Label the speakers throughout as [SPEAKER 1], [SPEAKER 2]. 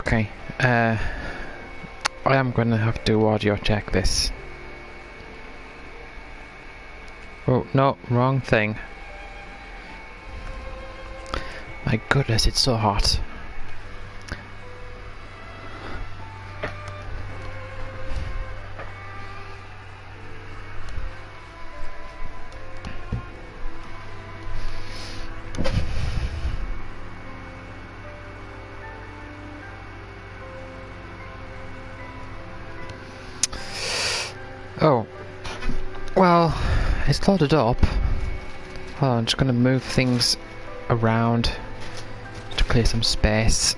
[SPEAKER 1] Okay, I am going to have to audio check this. Oh, no, wrong thing. My goodness, it's so hot. Oh, well, it's loaded up. Well, I'm just going to move things around to clear some space.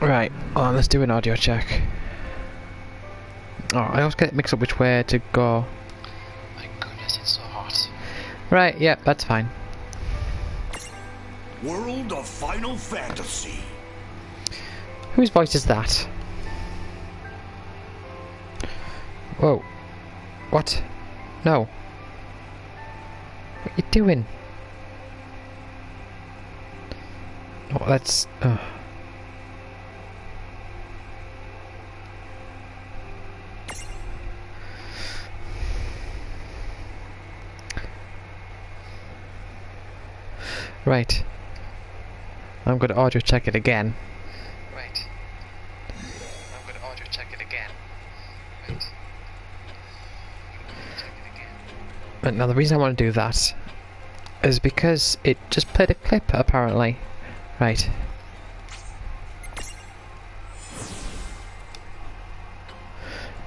[SPEAKER 1] Right, well, let's do an audio check. Oh, I always get mixed up which way to go. My goodness, it's so hot. Right, yeah, that's fine.
[SPEAKER 2] World of Final Fantasy.
[SPEAKER 1] Whose voice is that? Whoa. What? No. What are you doing? Oh, that's... Right. I'm going to audio check it again. Right. I'm going to audio check it again. Right. Check it again. But now the reason I want to do that is because it just played a clip, apparently. Right.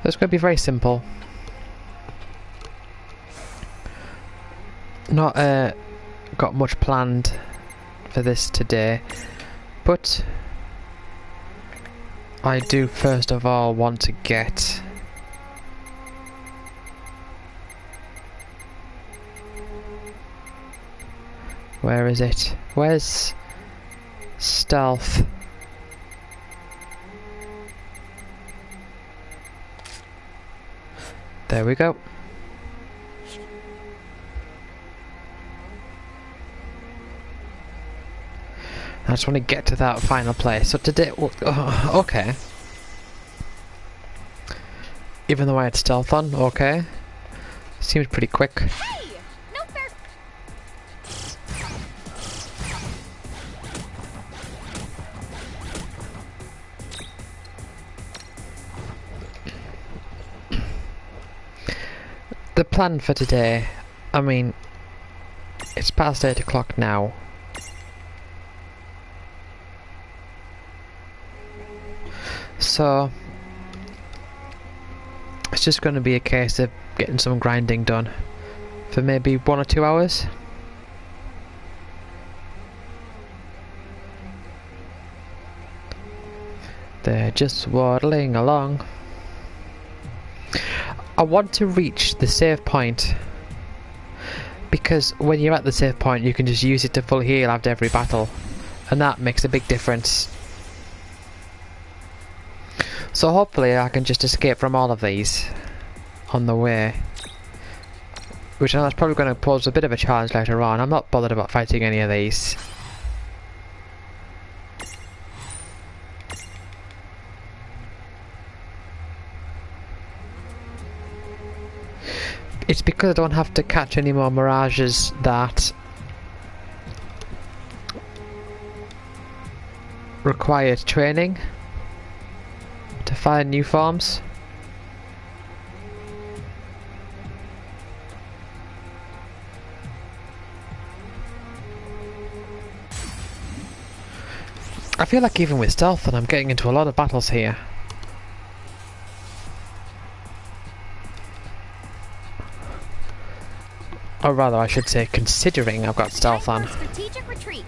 [SPEAKER 1] It's going to be very simple. Not got much planned for this today, but I do first of all want to get where is it? Where's stealth? There we go. I just want to get to that final place. So today, okay. Even though I had stealth on, okay. Seems pretty quick.
[SPEAKER 3] Hey! No fair.
[SPEAKER 1] The plan for today, I mean, it's past 8 o'clock now. So, it's just going to be a case of getting some grinding done for maybe 1 or 2 hours. They're just waddling along. I want to reach the save point, because when you're at the save point you can just use it to full heal after every battle, and that makes a big difference. So hopefully I can just escape from all of these on the way, which I know that's probably going to pose a bit of a challenge later on. I'm not bothered about fighting any of these. It's because I don't have to catch any more mirages that require training to find new forms. I feel like even with stealth and I'm getting into a lot of battles here. Or rather I should say considering I've got stealth on.
[SPEAKER 3] Strategic retreat.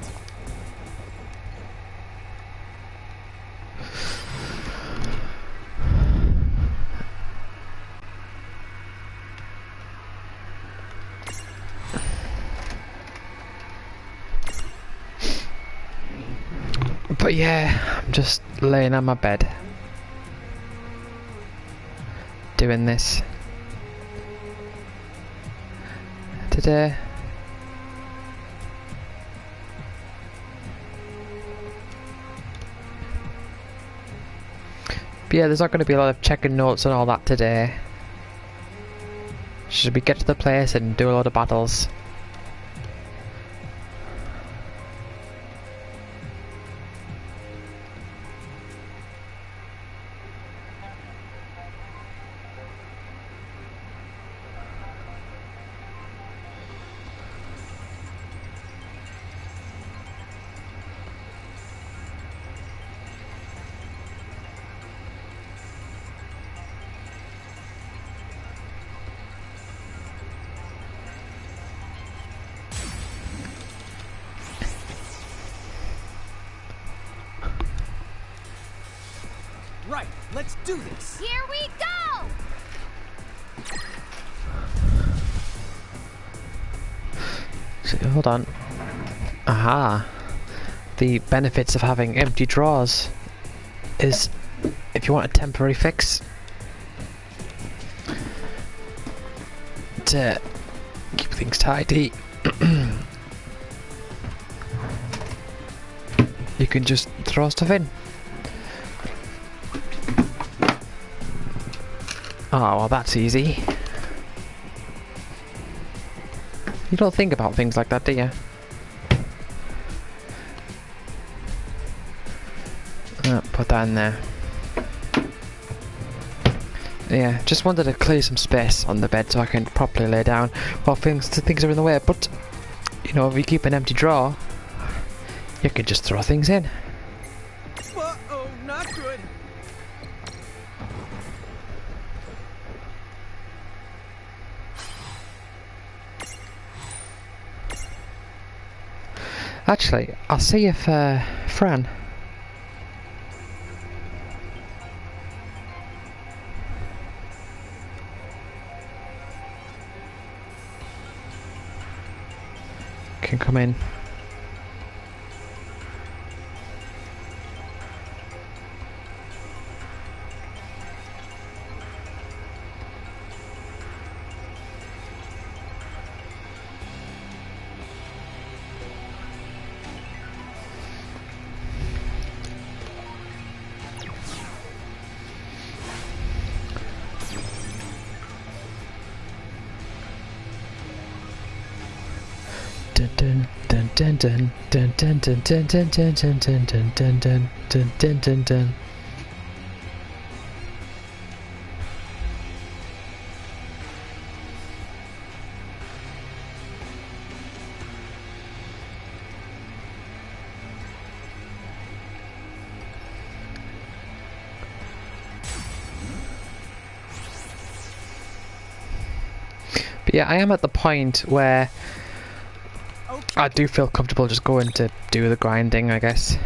[SPEAKER 1] But yeah, I'm just laying on my bed doing this today. But yeah, there's not going to be a lot of checking notes and all that today. Should we get to the place and do a lot of battles?
[SPEAKER 4] Right, let's do this.
[SPEAKER 3] Here we go!
[SPEAKER 1] So, hold on. Aha. The benefits of having empty drawers is if you want a temporary fix to keep things tidy, you can just throw stuff in. Oh, well, that's easy. You don't think about things like that, do you? Put that in there. Yeah, just wanted to clear some space on the bed so I can properly lay down while things are in the way. But, you know, if you keep an empty drawer, you can just throw things in.
[SPEAKER 4] Uh-oh, not good.
[SPEAKER 1] Actually, I'll see if Fran can come in. Dun dun dun dun dun dun dun dun dun dun dun dun dun dun dun dun dun dun dun. But yeah, I am at the point where I do feel comfortable just going to do the grinding, I guess.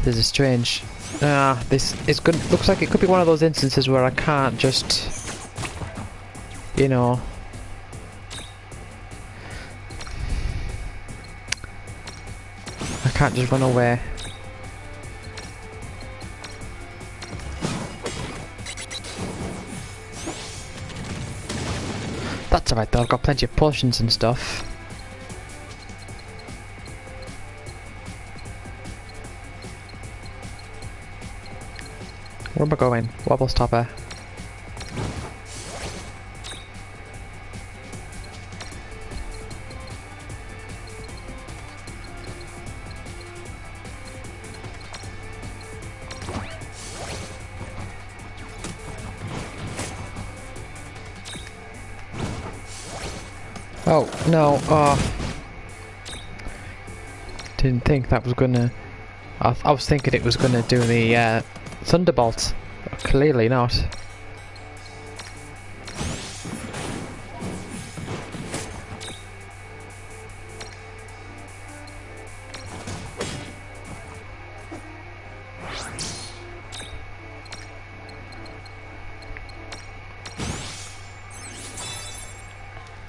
[SPEAKER 1] This is strange. This is good. Looks like it could be one of those instances where I can't just, you know, I can't just run away. That's alright though, I've got plenty of potions and stuff. Where am I going? Wobble stopper. Oh, no, didn't think that was gonna... I was thinking it was gonna do the, Thunderbolt. Clearly not.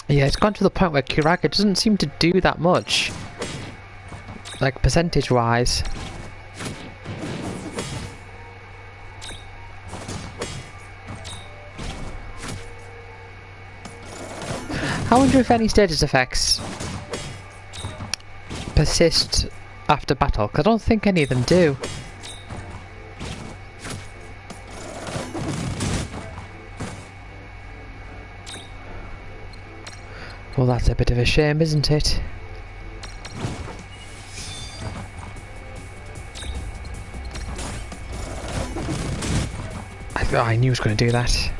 [SPEAKER 1] Yeah, it's gone to the point where Kiraga doesn't seem to do that much. Like, percentage-wise. I wonder if any status effects persist after battle, because I don't think any of them do. Well, that's a bit of a shame, isn't it? I knew he was going to do that.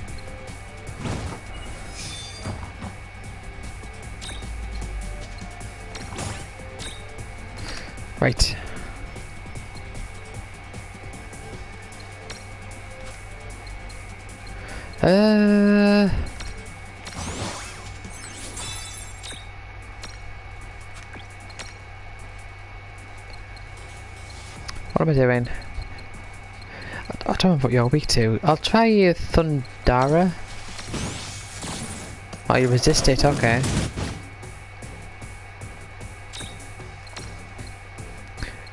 [SPEAKER 1] Right. What am I doing? I don't know what you're weak to. I'll try you Thundara. Oh, you resist it, okay.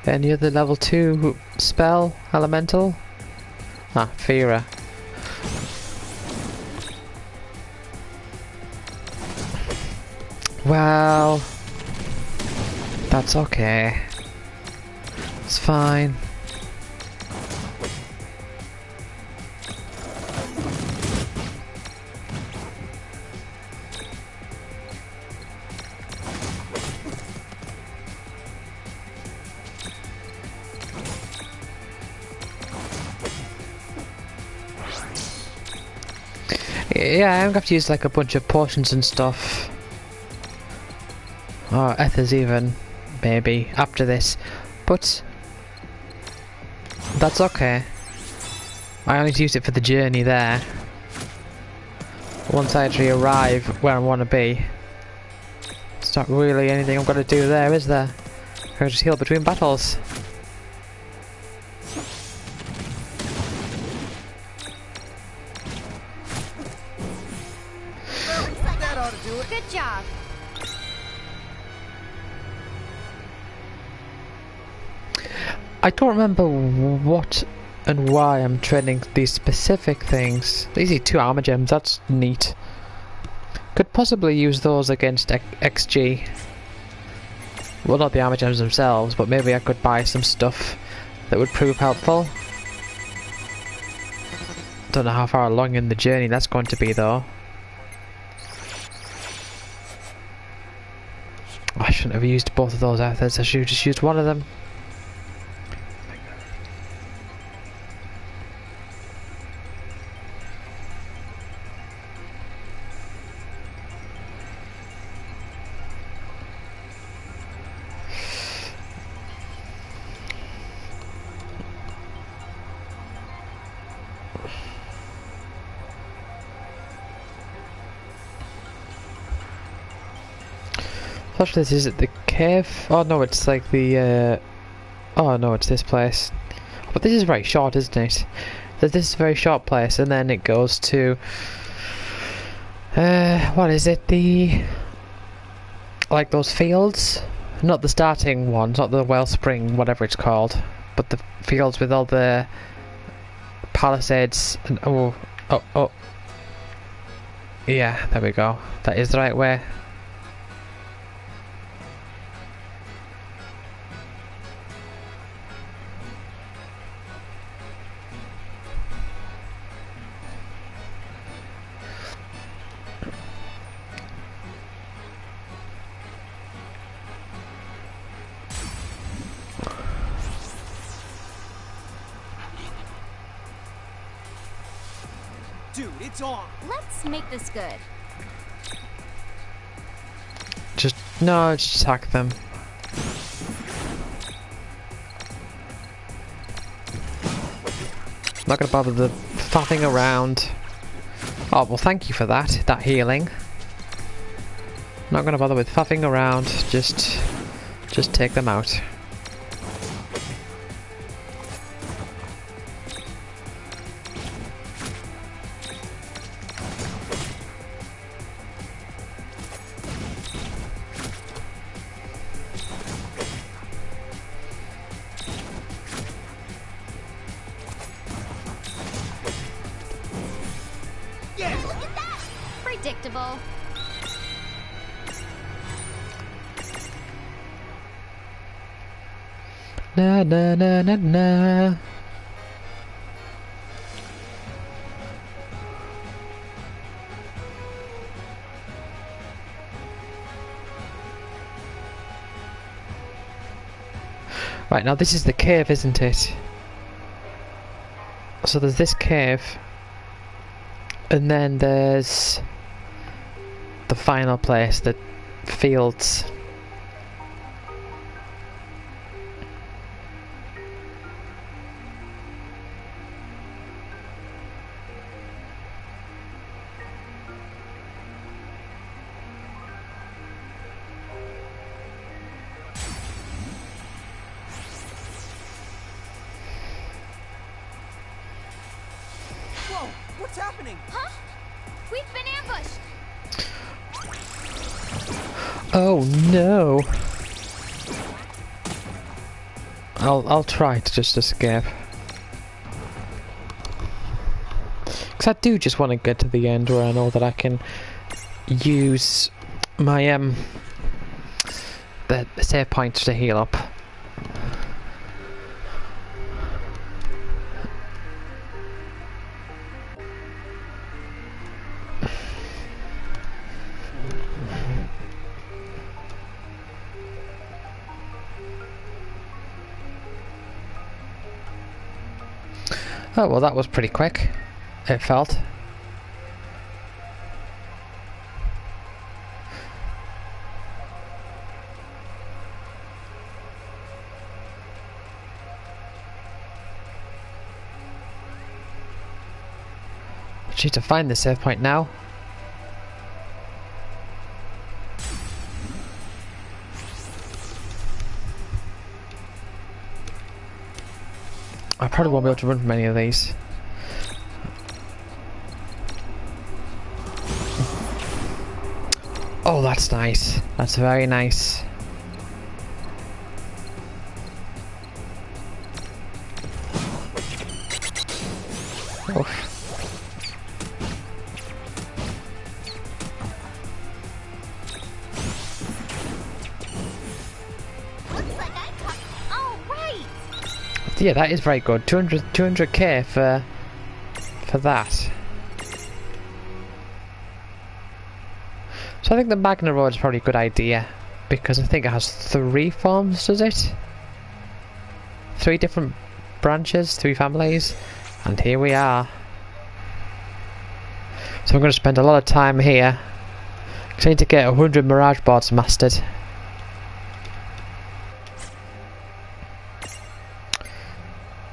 [SPEAKER 1] Any other level 2 spell? Elemental? Ah, Fira. Well, that's okay. It's fine. Yeah, I'm gonna have to use like a bunch of potions and stuff. Or ethers even, maybe, after this. But that's okay. I only used it for the journey there. Once I actually arrive where I want to be, it's not really anything I'm gonna do there, is there? I can just heal between battles.
[SPEAKER 4] That ought to do it.
[SPEAKER 3] Good job.
[SPEAKER 1] I don't remember what and why I'm training these specific things. These are 2 armor gems, that's neat. Could possibly use those against XG. Well, not the armor gems themselves, but maybe I could buy some stuff that would prove helpful. Don't know how far along in the journey that's going to be though. I shouldn't have used both of those ethers, I should have just used one of them. Actually, is it the cave? Oh no, it's like the oh no, it's this place. But this is very short, isn't it? This is a very short place, and then it goes to what is it? The like those fields? Not the starting ones, not the wellspring, whatever it's called, but the fields with all the palisades and oh. Yeah, there we go. That is the right way.
[SPEAKER 4] Dude, it's on.
[SPEAKER 3] Let's make this good.
[SPEAKER 1] Just attack them. Not gonna bother the faffing around. Oh well, thank you for that healing. Not gonna bother with faffing around. Just take them out.
[SPEAKER 3] Predictable.
[SPEAKER 1] Na na na na na. Right, now this is the cave, isn't it? So there's this cave, and then there's the final place, the fields.
[SPEAKER 4] Whoa, what's happening?
[SPEAKER 3] Huh? We've been ambushed.
[SPEAKER 1] Oh no! I'll try to just escape. Because I do just want to get to the end where I know that I can use my the save points to heal up. Oh well, that was pretty quick. It felt. I need to find the save point now. I probably won't be able to run from any of these. Oh, that's nice. That's very nice. Oof.
[SPEAKER 3] Looks like I caught. Oh, right.
[SPEAKER 1] Yeah, that is very good. 200k for that. So I think the Magna Road is probably a good idea, because I think it has 3 forms, does it? 3 different branches, 3 families, and here we are. So I'm going to spend a lot of time here, because I need to get 100 Mirage boards mastered.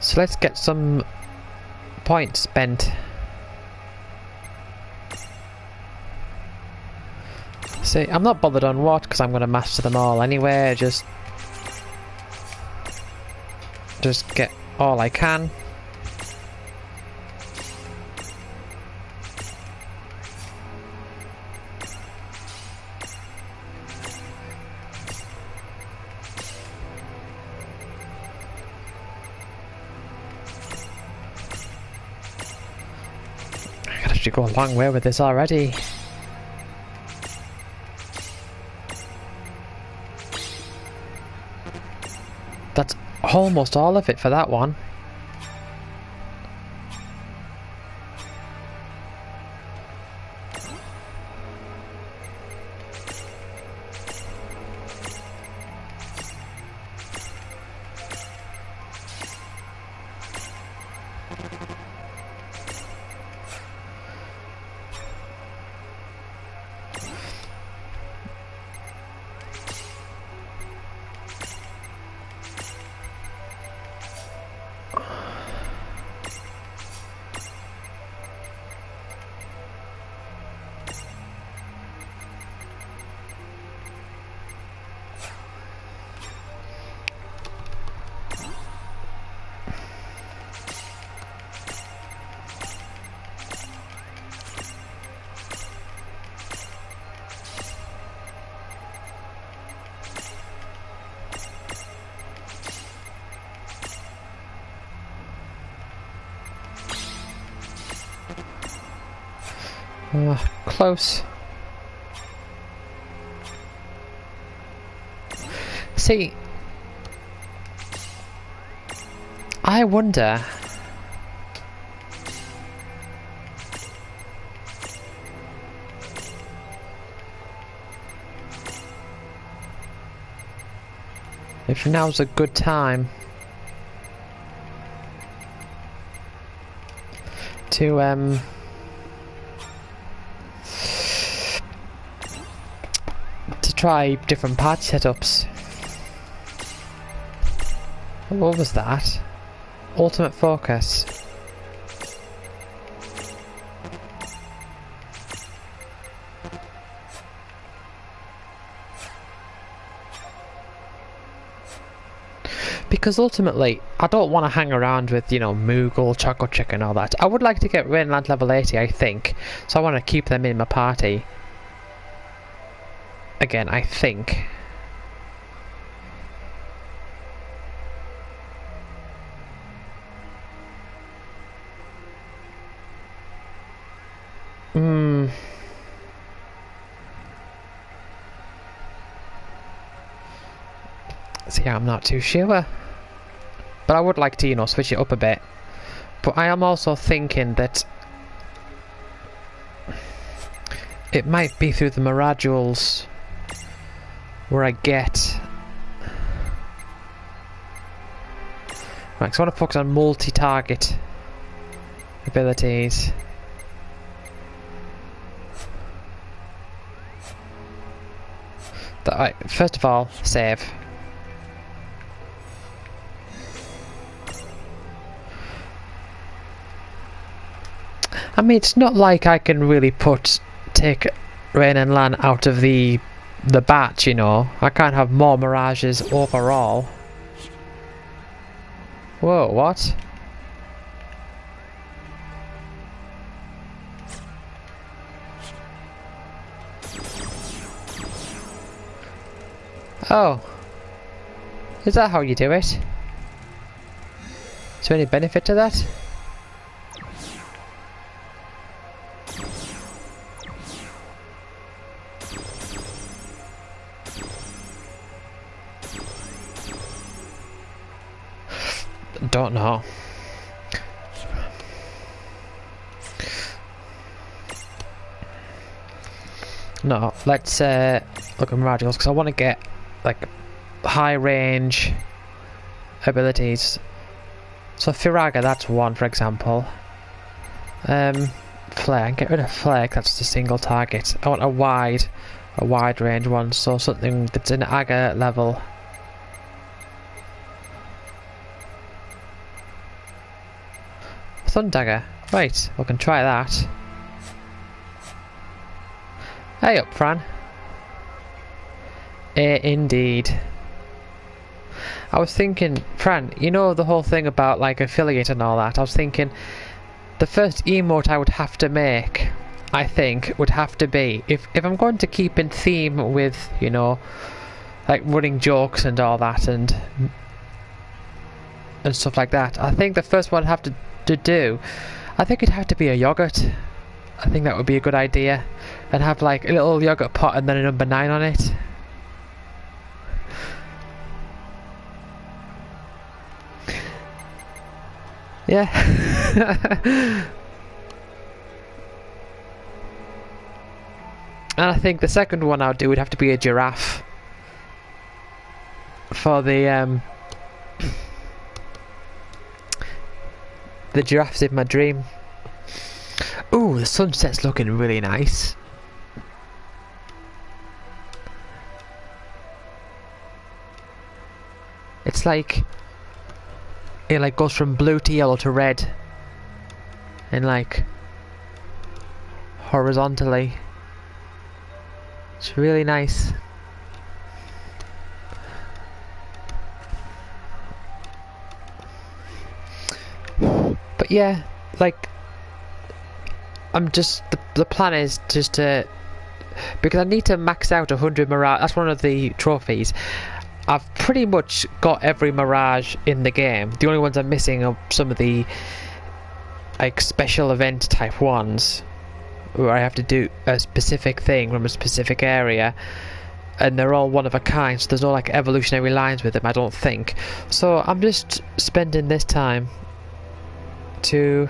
[SPEAKER 1] So let's get some points spent. See, I'm not bothered on what, because I'm going to master them all anyway. Just get all I can. I can actually go a long way with this already. That's almost all of it for that one. Close. See, I wonder. If now's a good time to try different party setups. What was that? Ultimate focus. Because ultimately, I don't want to hang around with, you know, Moogle, Choco Chick and all that. I would like to get Rainland level 80, I think. So I want to keep them in my party. Again, I think. See, I'm not too sure. But I would like to, you know, switch it up a bit. But I am also thinking that it might be through the Miradules where I get... Right, so I want to focus on multi-target abilities. Right, first of all, save. I mean, it's not like I can really take Rain and Lan out of the batch, you know. I can't have more Mirages overall. Whoa, what? Oh. Is that how you do it? Is there any benefit to that? Don't know. No, let's look at Miradules because I want to get like high range abilities. So Firaga, that's one for example. Flare, get rid of Flare, that's the single target. I want a wide range one, so something that's in Aga level. Thundagger, right, we can try that. Hey up, Fran. Indeed. I was thinking, Fran, you know the whole thing about like affiliate and all that. I was thinking the first emote I would have to make, I think, would have to be if I'm going to keep in theme with, you know, like running jokes and all that and stuff like that. I think the first one I'd have to do, I think it'd have to be a yogurt. I think that would be a good idea. And have like a little yogurt pot and then a number 9 on it. Yeah. And I think the second one I would do would have to be a giraffe. For the giraffe's in my dream. Ooh, the sunset's looking really nice. It's like it like goes from blue to yellow to red, and like horizontally. It's really nice. But yeah, like I'm just the plan is just to, because I need to max out 100 Mirage. That's one of the trophies. I've pretty much got every Mirage in the game. The only ones I'm missing are some of the like special event type ones where I have to do a specific thing from a specific area, and they're all one of a kind, so there's no like evolutionary lines with them, I don't think. So I'm just spending this time to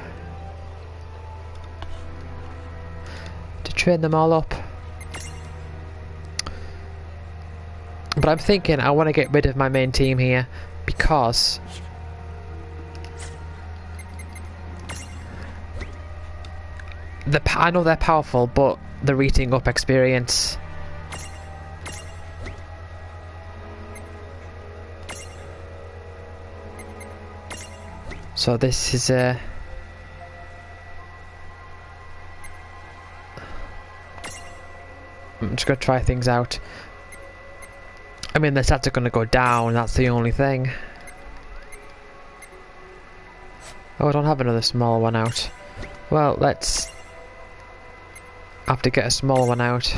[SPEAKER 1] train them all up. But I'm thinking I want to get rid of my main team here because I know they're powerful, but they're eating up experience. So this is I'm just gonna try things out. I mean, the stats are gonna go down, that's the only thing. Oh, I don't have another small one out. Well, let's have to get a small one out.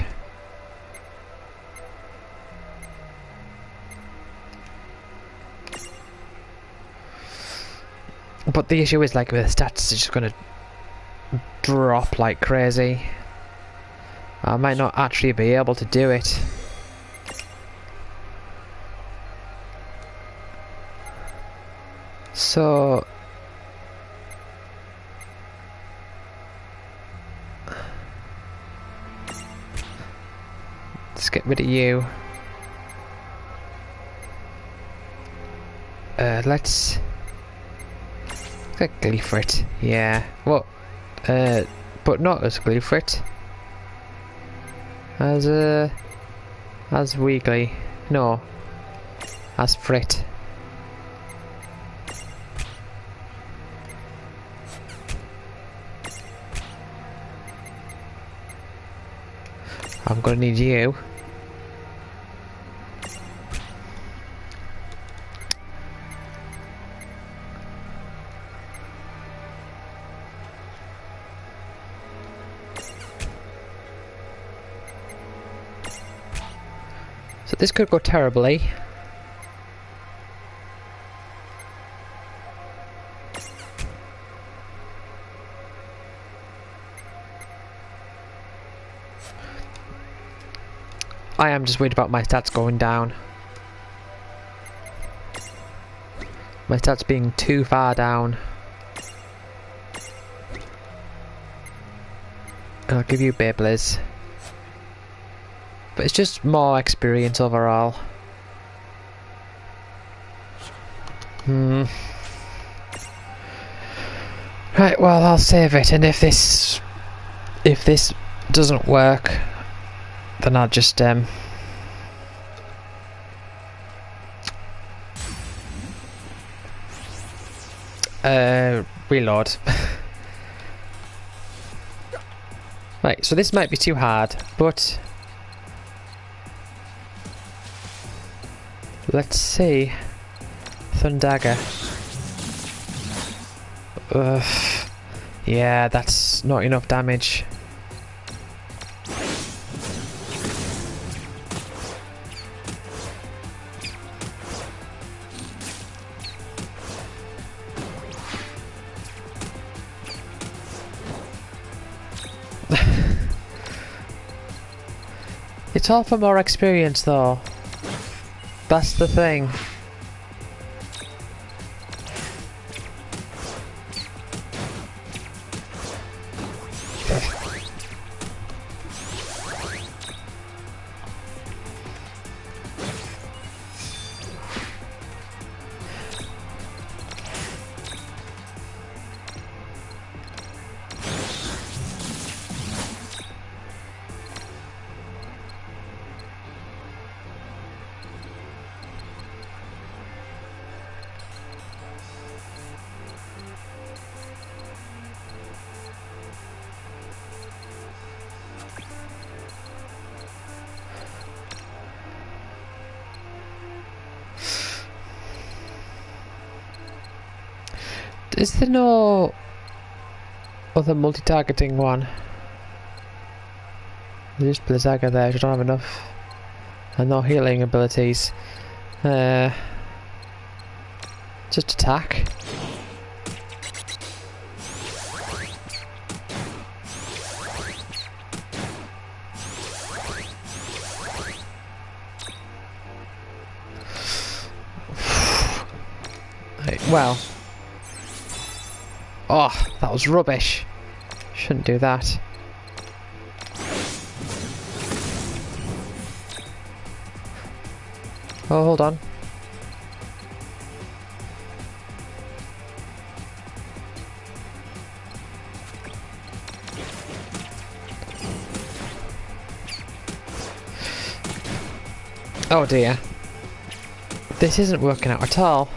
[SPEAKER 1] But the issue is, like, with the stats, it's just gonna drop like crazy. I might not actually be able to do it. So let's get rid of you. Let's get Gleefrit. Yeah. What? But not as Gleefrit. As Weegly. No. As Frit. I'm gonna need you. So this could go terribly. I am just worried about my stats going down. My stats being too far down. I'll give you Beyblades. But it's just more experience overall. Right, well, I'll save it, and if this doesn't work, then I'll just reload. Right, so this might be too hard, but let's see. Thundagger. Yeah, that's not enough damage. It's all for more experience though. That's the thing. Is there no other multi-targeting one? There's just Blizzaga there, I don't have enough. And no healing abilities. Just attack. Right, well. Oh, that was rubbish. Shouldn't do that. Oh, hold on. Oh dear. This isn't working out at all.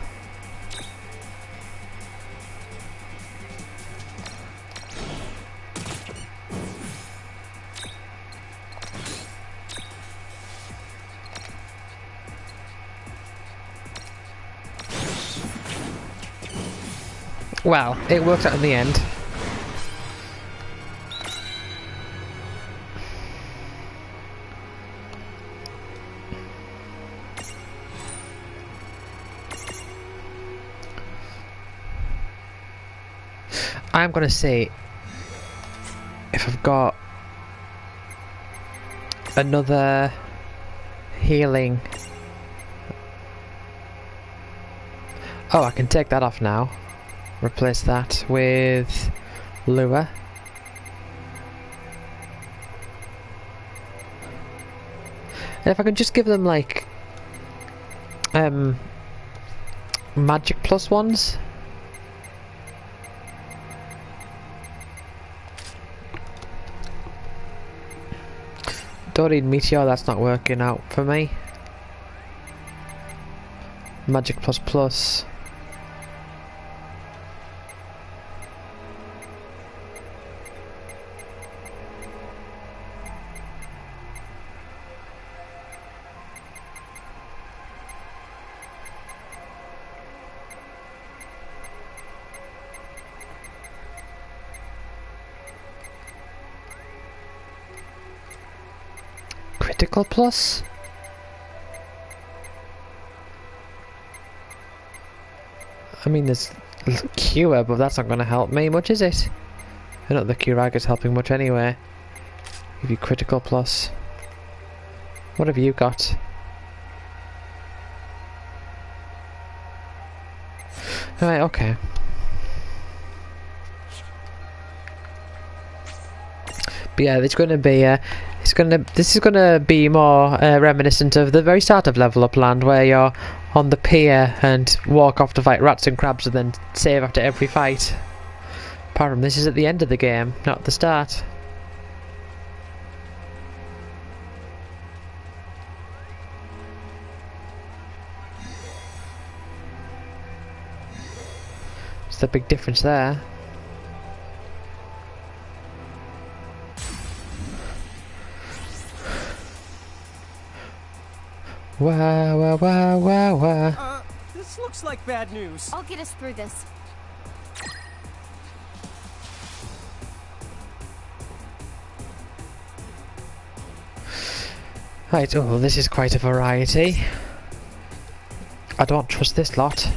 [SPEAKER 1] Well, it worked out in the end. I'm gonna see if I've got another healing. Oh, I can take that off now. Replace that with lure. And if I can just give them like magic plus ones. Don't need meteor, that's not working out for me. Magic plus plus. Critical plus? I mean, there's cure, but that's not going to help me much, is it? I don't think Curag is helping much anyway. Give you critical plus. What have you got? Right, okay. But yeah, it's going to be this is going to be more reminiscent of the very start of Level Up Land, where you're on the pier and walk off to fight rats and crabs and then save after every fight. Apart from this is at the end of the game, not the start. It's the big difference there. Wow, wow, wow, wow, wow.
[SPEAKER 4] This looks like bad news.
[SPEAKER 3] I'll get us through this.
[SPEAKER 1] Right, oh, this is quite a variety. I don't trust this lot.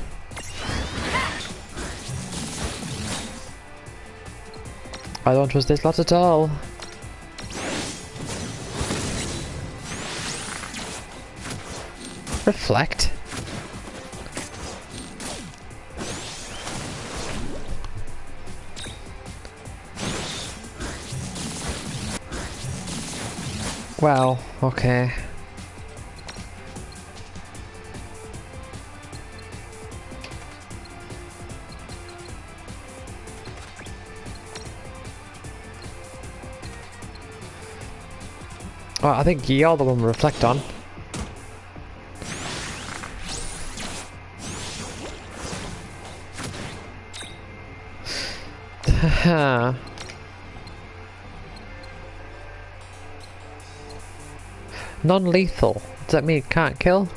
[SPEAKER 1] I don't trust this lot at all. Reflect. Well, okay. Well, I think you're the one to reflect on. Haha. Non-lethal. Does that mean it can't kill?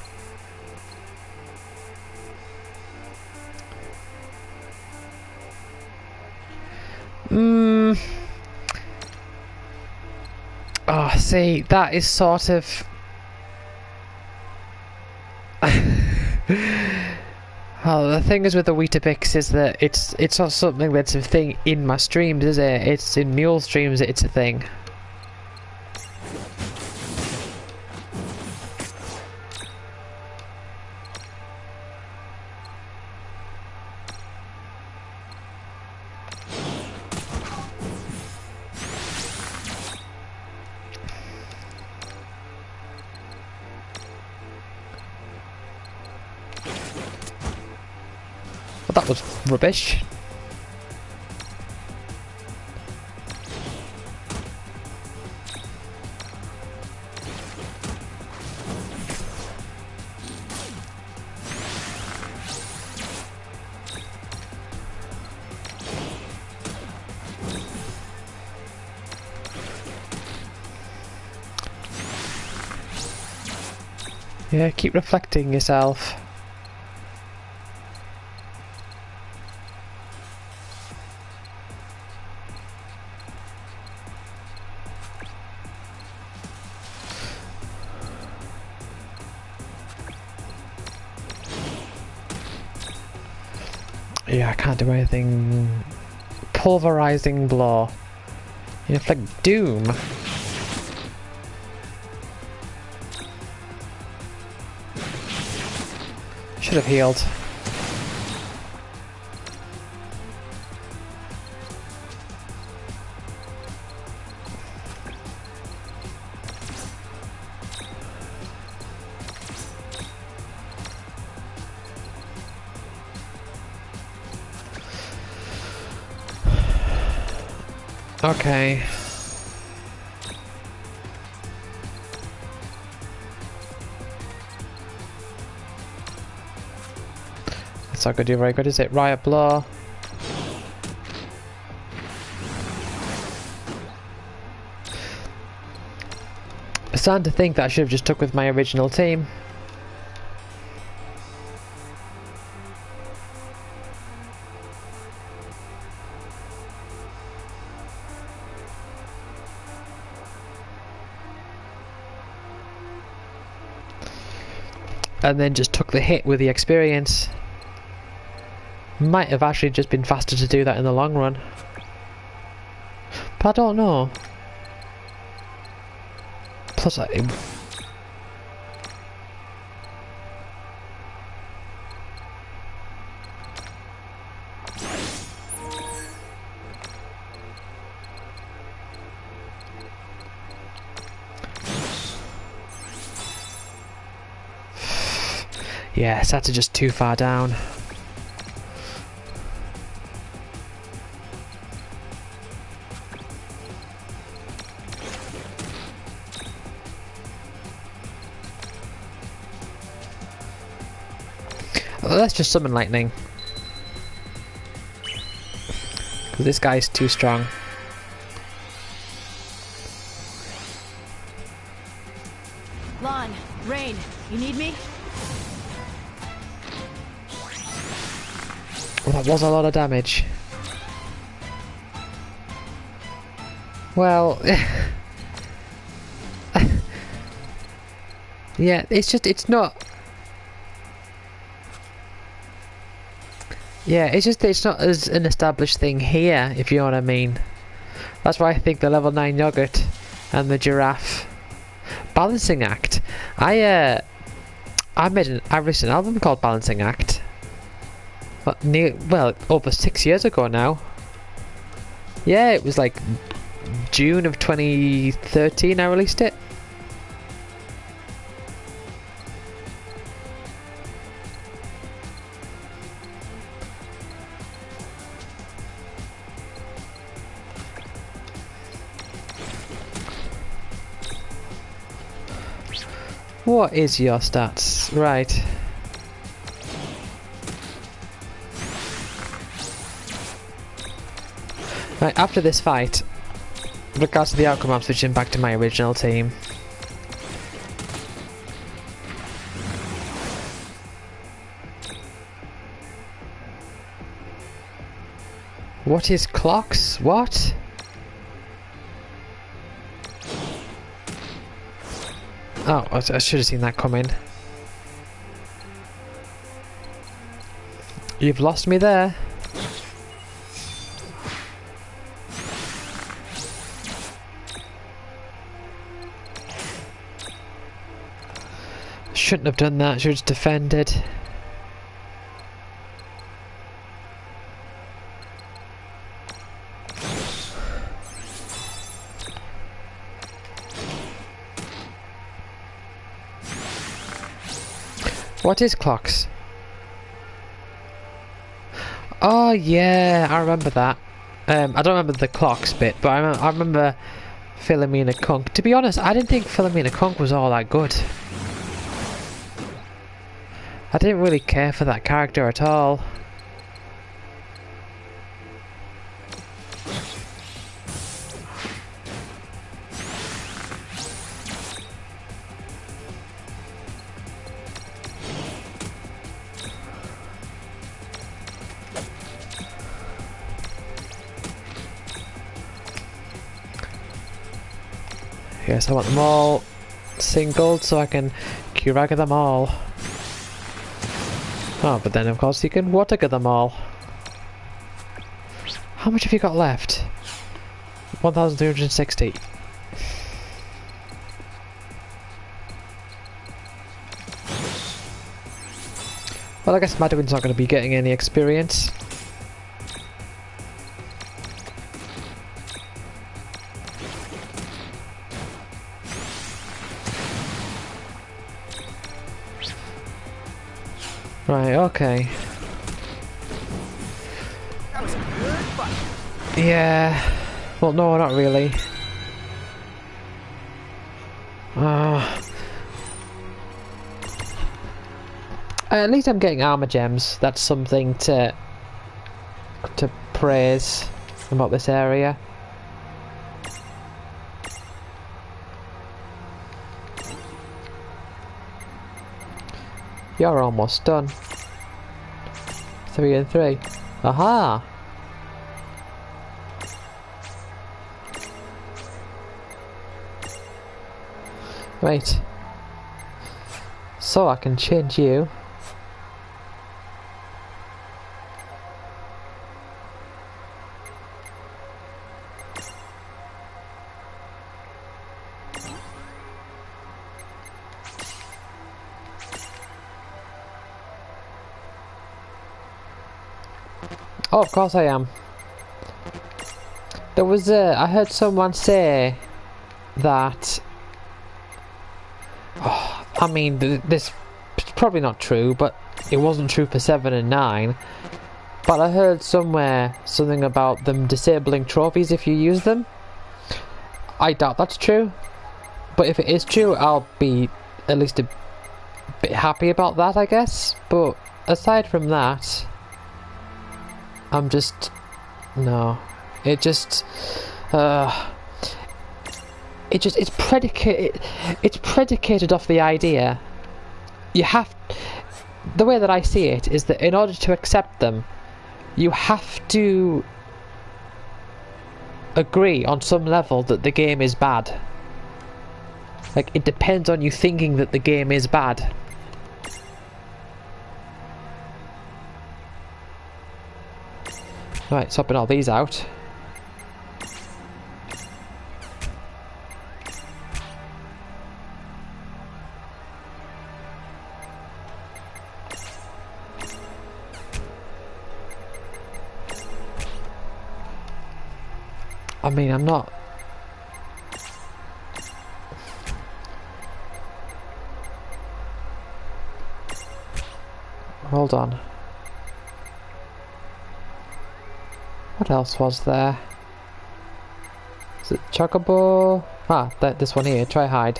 [SPEAKER 1] Oh, see, that is sort of... Oh, the thing is with the Weetabix is that it's not something that's a thing in my streams, is it? It's in Mule streams, it's a thing. That was rubbish. Yeah, keep reflecting yourself. Yeah, I can't do anything. Pulverizing blow. You inflict doom. Should have healed. Okay. That's not going to do very good, is it? Riot Blow. I'm starting to think that I should have just took with my original team. And then just took the hit with the experience. Might have actually just been faster to do that in the long run. But I don't know. Plus yeah, sats are just too far down. Let's just summon lightning. Because this guy's too strong.
[SPEAKER 5] Lon, Rain, you need me?
[SPEAKER 1] Well, that was a lot of damage. Well, yeah, it's not. Yeah, it's not as an established thing here, if you know what I mean. That's why I think the level 9 yogurt and the giraffe balancing act. I made a recent album called Balancing Act. Well, over 6 years ago now. Yeah, it was like June of 2013 I released it. What is your stats? Right. Right, after this fight, with regards to the outcome, I'm switching back to my original team. What is clocks? What? Oh, I should have seen that coming. You've lost me there. Shouldn't have done that, should have just defended. What is clocks? Oh yeah, I remember that. I don't remember the clocks bit, but I remember Philomena Kunk. To be honest, I didn't think Philomena Kunk was all that good. I didn't really care for that character at all. Yes, I want them all singled so I can Curaga them all. Oh, but then of course you can Wataga them all. How much have you got left? 1,360. Well, I guess Madwin's not going to be getting any experience. Right, okay.
[SPEAKER 4] That was a good fight.
[SPEAKER 1] Yeah. Well, no, not really. At least I'm getting armor gems. That's something to praise about this area. You're almost done. 3 and 3. Aha! Wait. So I can change you. Oh, of course I am. There was I heard someone say that. Oh, I mean, this is probably not true, but it wasn't true for 7 and 9. But I heard somewhere something about them disabling trophies if you use them. I doubt that's true, but if it is true, I'll be at least a bit happy about that, I guess. But aside from that, I'm just no. It's predicated off the idea. You have, the way that I see it is that in order to accept them, you have to agree on some level that the game is bad. Like, it depends on you thinking that the game is bad. Right, swapping all these out. I mean, I'm not... Hold on. What else was there? Is it Chocobo? Ah, this one here. Try hide.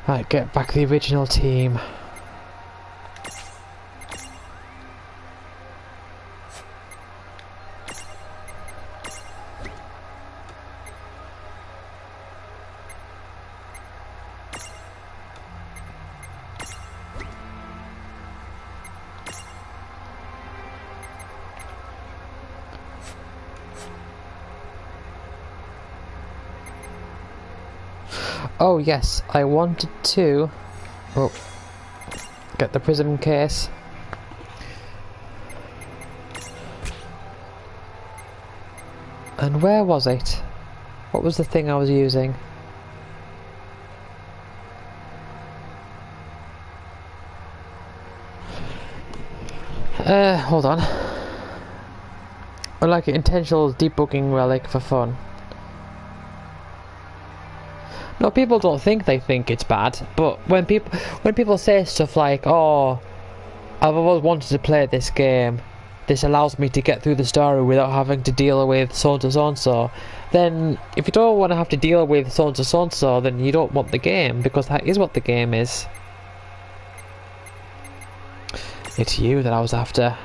[SPEAKER 1] Right, get back the original team. Oh yes, I wanted to get the prism case. And where was it? What was the thing I was using? Hold on. Or like an intentional debugging relic for fun. No, people don't think it's bad, but when people say stuff like, "Oh, I've always wanted to play this game. This allows me to get through the story without having to deal with so-and-so, so-and-so," then if you don't want to have to deal with so-and-so, so-and-so, then you don't want the game, because that is what the game is. It's you that I was after.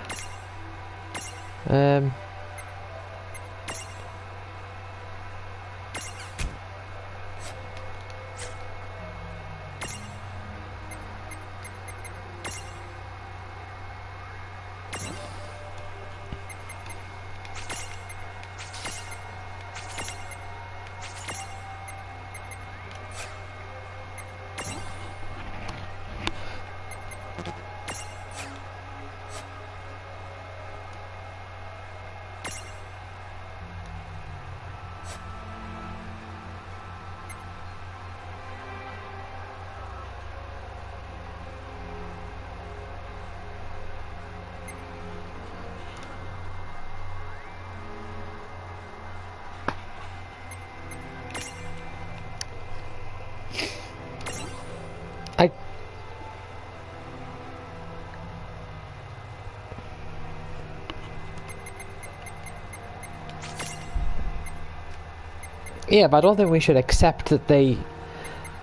[SPEAKER 1] Yeah, but I don't think we should accept that they...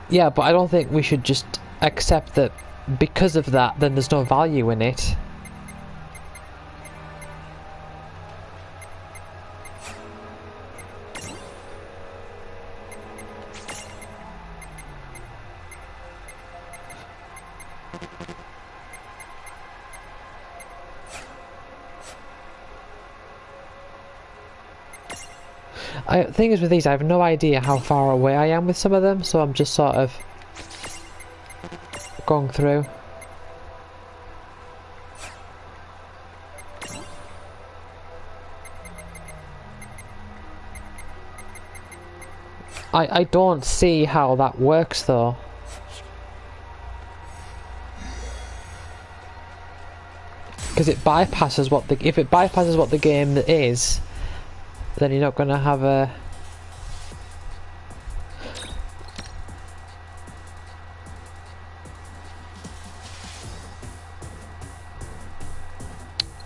[SPEAKER 1] Yeah, but I don't think we should just accept that because of that, then there's no value in it. The thing is with these, I have no idea how far away I am with some of them, so I'm just sort of going through. I don't see how that works though. Because it bypasses what the... If it bypasses what the game is, then you're not going to have a...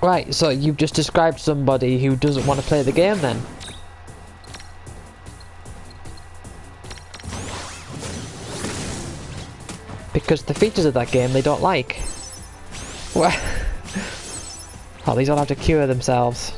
[SPEAKER 1] Right, so you've just described somebody who doesn't want to play the game then? Because the features of that game they don't like. Well, oh, these all have to cure themselves.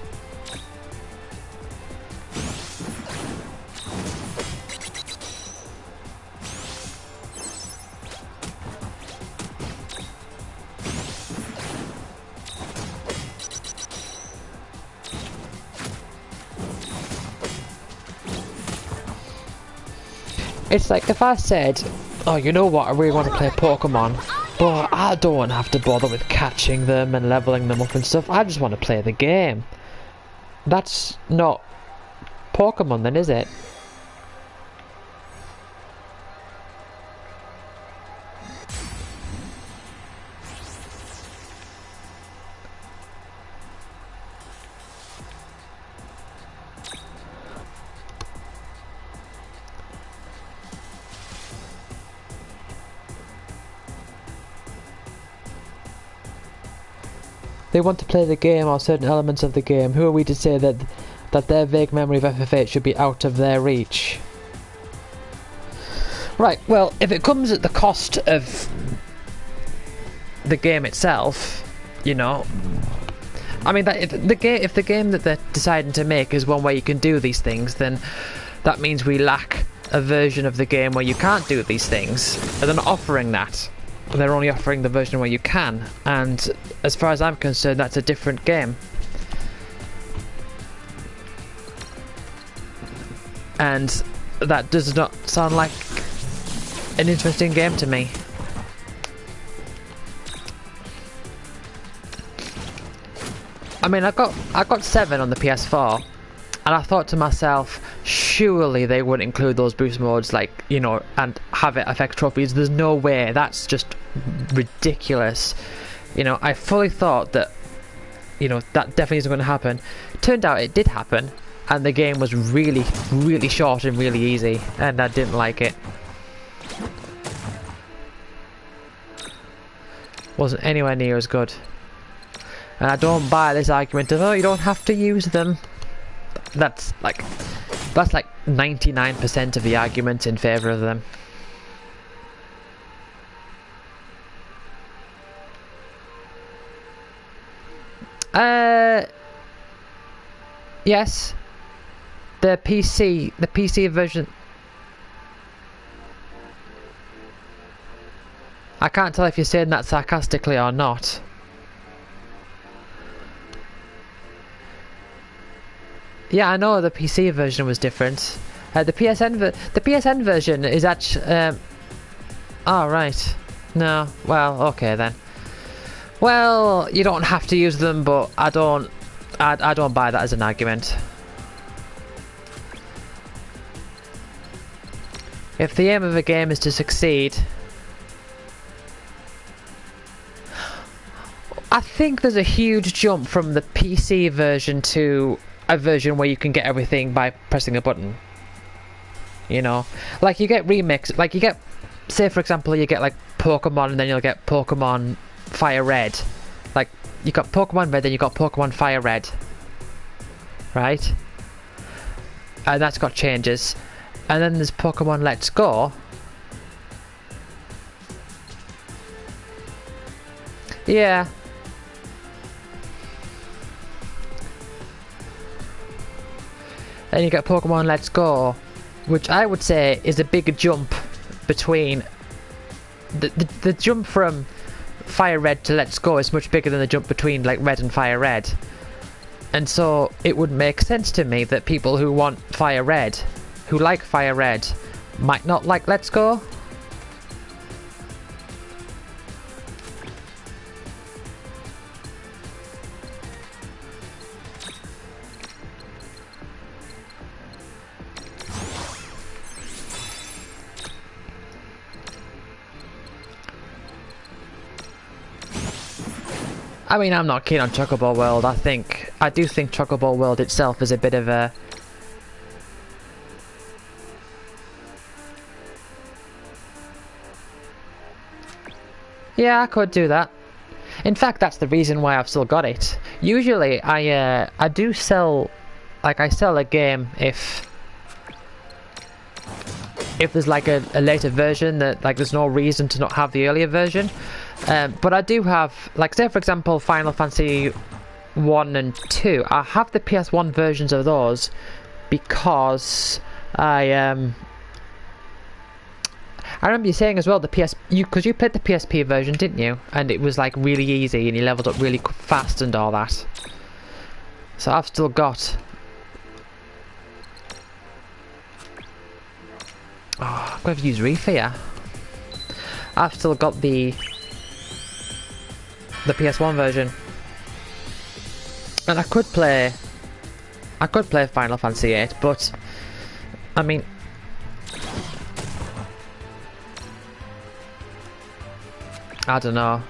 [SPEAKER 1] It's like if I said, oh, you know what, I really want to play Pokemon, but I don't have to bother with catching them and leveling them up and stuff, I just want to play the game. That's not Pokemon then, is it? They want to play the game or certain elements of the game. Who are we to say that their vague memory of FF8 should be out of their reach? Right, well, if it comes at the cost of the game itself, you know, I mean, that if the game that they're deciding to make is one where you can do these things, then that means we lack a version of the game where you can't do these things, and they're not offering that. They're only offering the version where you can, and as far as I'm concerned, that's a different game. And that does not sound like an interesting game to me. I mean, I got 7 on the PS4, and I thought to myself, surely they wouldn't include those boost modes, like, you know, and have it affect trophies. There's no way. That's just ridiculous. You know, I fully thought that you know, that definitely isn't going to happen. Turned out it did happen, and the game was really, really short and really easy, and I didn't like it. Wasn't anywhere near as good. And I don't buy this argument of, oh, you don't have to use them. That's like 99% of the arguments in favour of them. Yes. The PC version. I can't tell if you're saying that sarcastically or not. Yeah, I know the PC version was different. The PSN version is actually. Oh right. No. Well, okay then. Well, you don't have to use them, but I don't buy that as an argument. If the aim of a game is to succeed, I think there's a huge jump from the PC version to a version where you can get everything by pressing a button. You know, like you get remix, like you get, say for example, you get like Pokemon, and then you'll get Pokemon Fire Red. Like you got Pokemon Red, then you got Pokemon Fire Red, right? And that's got changes. And then there's Pokemon Let's Go. Yeah. And you get Pokemon Let's Go, which I would say is a big jump between the jump from Fire Red to Let's Go is much bigger than the jump between like Red and Fire Red. And so it would make sense to me that people who want Fire Red, who like Fire Red, might not like Let's Go. I mean, I'm not keen on Chocobo World. I do think Chocobo World itself is a bit of a... Yeah, I could do that. In fact, that's the reason why I've still got it. Usually, I do sell... Like, I sell a game if there's like a later version that, like, there's no reason to not have the earlier version. But I do have, like, say for example, Final Fantasy 1 and 2. I have the PS1 versions of those because I remember you saying as well because you played the PSP version, didn't you? And it was like really easy, and you leveled up really fast and all that. So I've still got. Oh, I'm going to use Reef here. I've still got the PS1 version, and I could play Final Fantasy 8, but I mean, I don't know.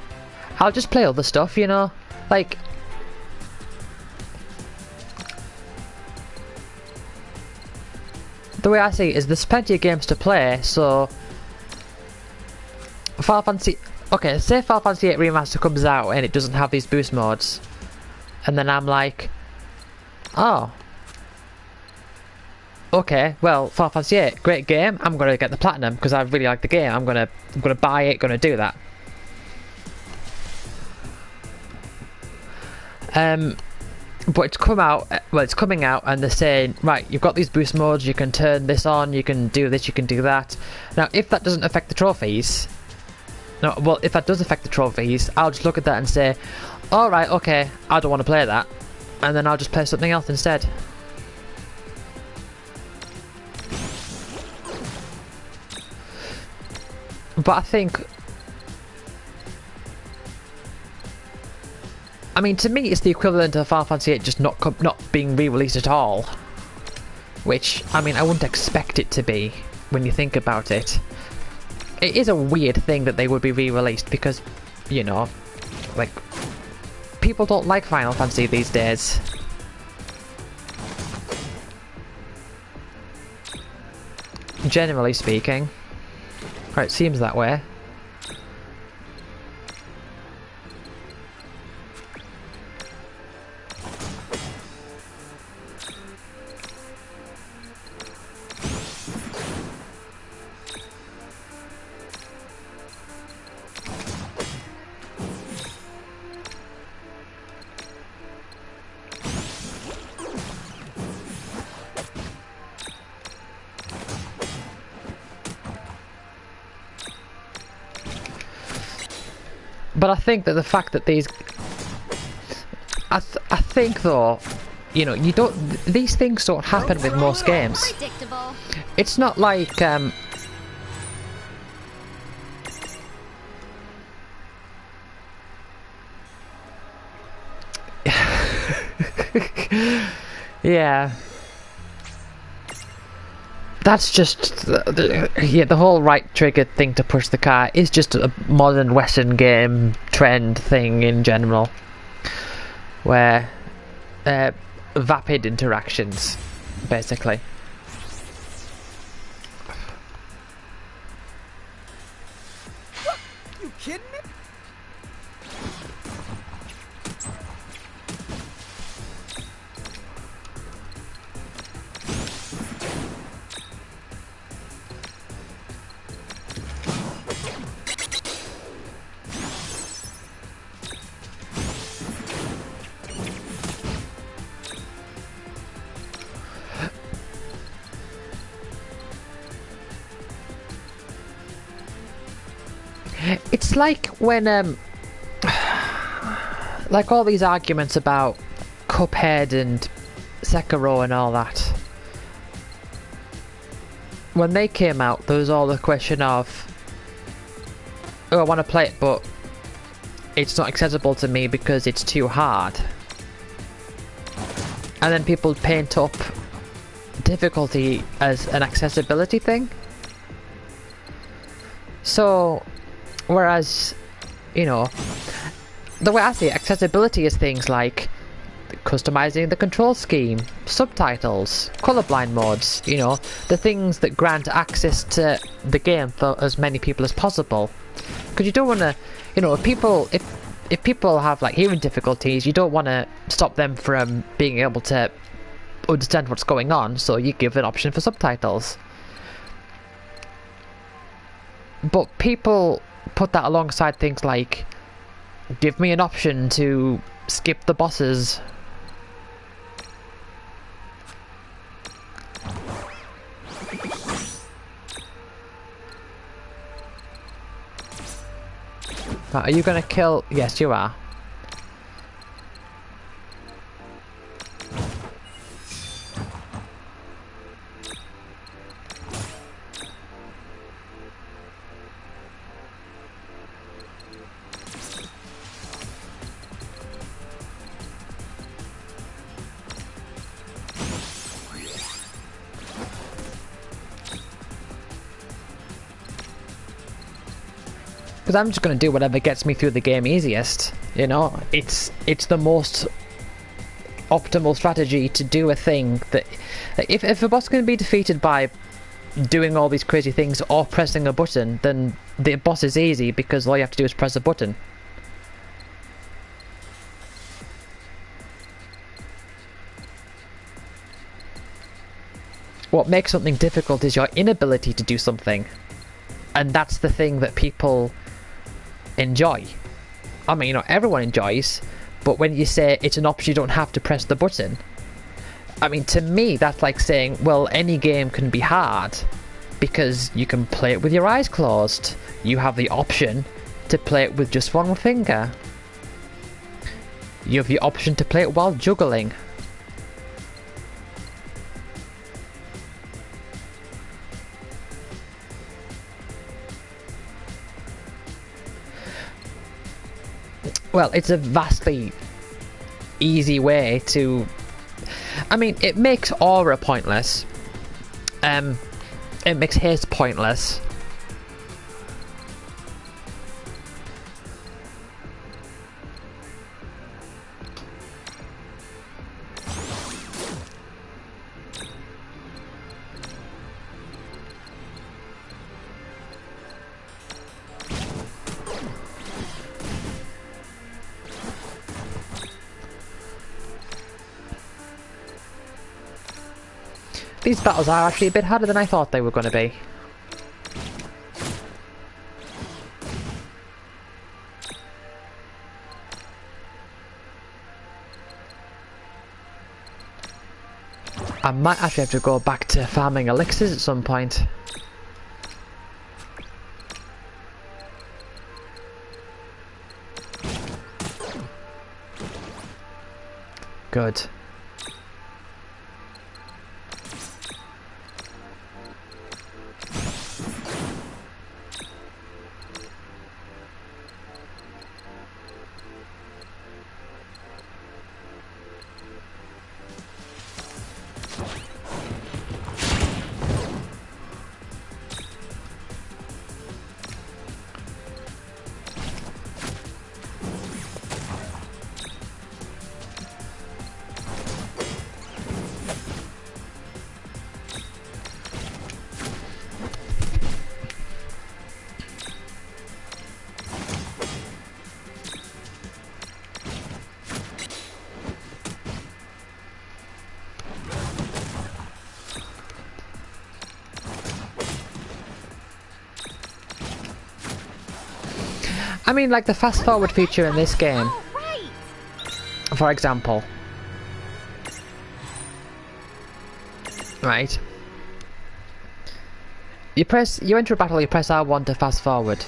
[SPEAKER 1] I'll just play other stuff, you know, like. The way I see it is there's plenty of games to play, so Final Fantasy... Okay, say Final Fantasy 8 Remaster comes out and it doesn't have these boost modes, and then I'm like, oh, okay, well, Final Fantasy 8, great game, I'm gonna get the platinum because I really like the game. I'm gonna buy it, gonna do that. But it's come out, well, it's coming out, and they're saying, right, you've got these boost modes, you can turn this on, you can do this, you can do that. Now, if that doesn't affect the trophies, no, well, if that does affect the trophies, I'll just look at that and say, alright, okay, I don't want to play that, and then I'll just play something else instead. But I think... I mean, to me, it's the equivalent of Final Fantasy 8 just not being re-released at all. Which, I mean, I wouldn't expect it to be, when you think about it. It is a weird thing that they would be re-released because, you know, like, people don't like Final Fantasy these days. Generally speaking. Or it seems that way. But I think that the fact that these... I think though, you know, you don't... These things don't happen with most games.
[SPEAKER 3] Predictable.
[SPEAKER 1] It's not like, yeah. That's just the whole right trigger thing to push the car is just a modern Western game trend thing in general, where vapid interactions, basically.
[SPEAKER 4] You kidding me?
[SPEAKER 1] It's like when like all these arguments about Cuphead and Sekiro and all that. When they came out, there was all the question of, oh, I want to play it, but it's not accessible to me because it's too hard. And then people paint up difficulty as an accessibility thing. So, whereas, you know, the way I see it, accessibility is things like customizing the control scheme, subtitles, colorblind modes, you know, the things that grant access to the game for as many people as possible. Because you don't want to, you know, if people have like hearing difficulties, you don't want to stop them from being able to understand what's going on, so you give an option for subtitles. But people put that alongside things like, give me an option to skip the bosses. Are you gonna kill? Yes, you are. Because I'm just going to do whatever gets me through the game easiest, you know? It's the most optimal strategy to do a thing that... If a boss is going to be defeated by doing all these crazy things or pressing a button, then the boss is easy because all you have to do is press a button. What makes something difficult is your inability to do something. And that's the thing that people enjoy. I mean, you know, everyone enjoys, but when you say it's an option, you don't have to press the button. I mean, to me, that's like saying, well, any game can be hard because you can play it with your eyes closed. You have the option to play it with just one finger. You have the option to play it while juggling. Well, it's a vastly easy way to... I mean, it makes aura pointless. It makes haste pointless. these battles are actually a bit harder than I thought they were going to be. I might actually have to go back to farming elixirs at some point. Good. I mean, like the fast forward feature in this game,
[SPEAKER 3] Oh, right.
[SPEAKER 1] for example. Right. You enter a battle, you press R1 to fast forward.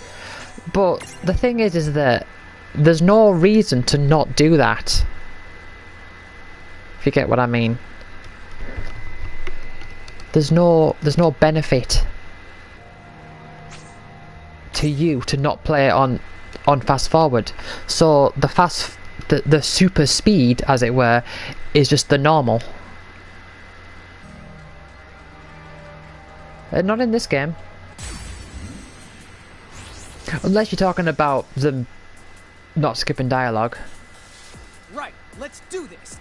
[SPEAKER 1] But the thing is that there's no reason to not do that. If you get what I mean. There's no benefit to you to not play it on fast forward. So the super speed, as it were, is just the normal. Not in this game. Unless you're talking about them not skipping dialogue.
[SPEAKER 4] Right, let's do this.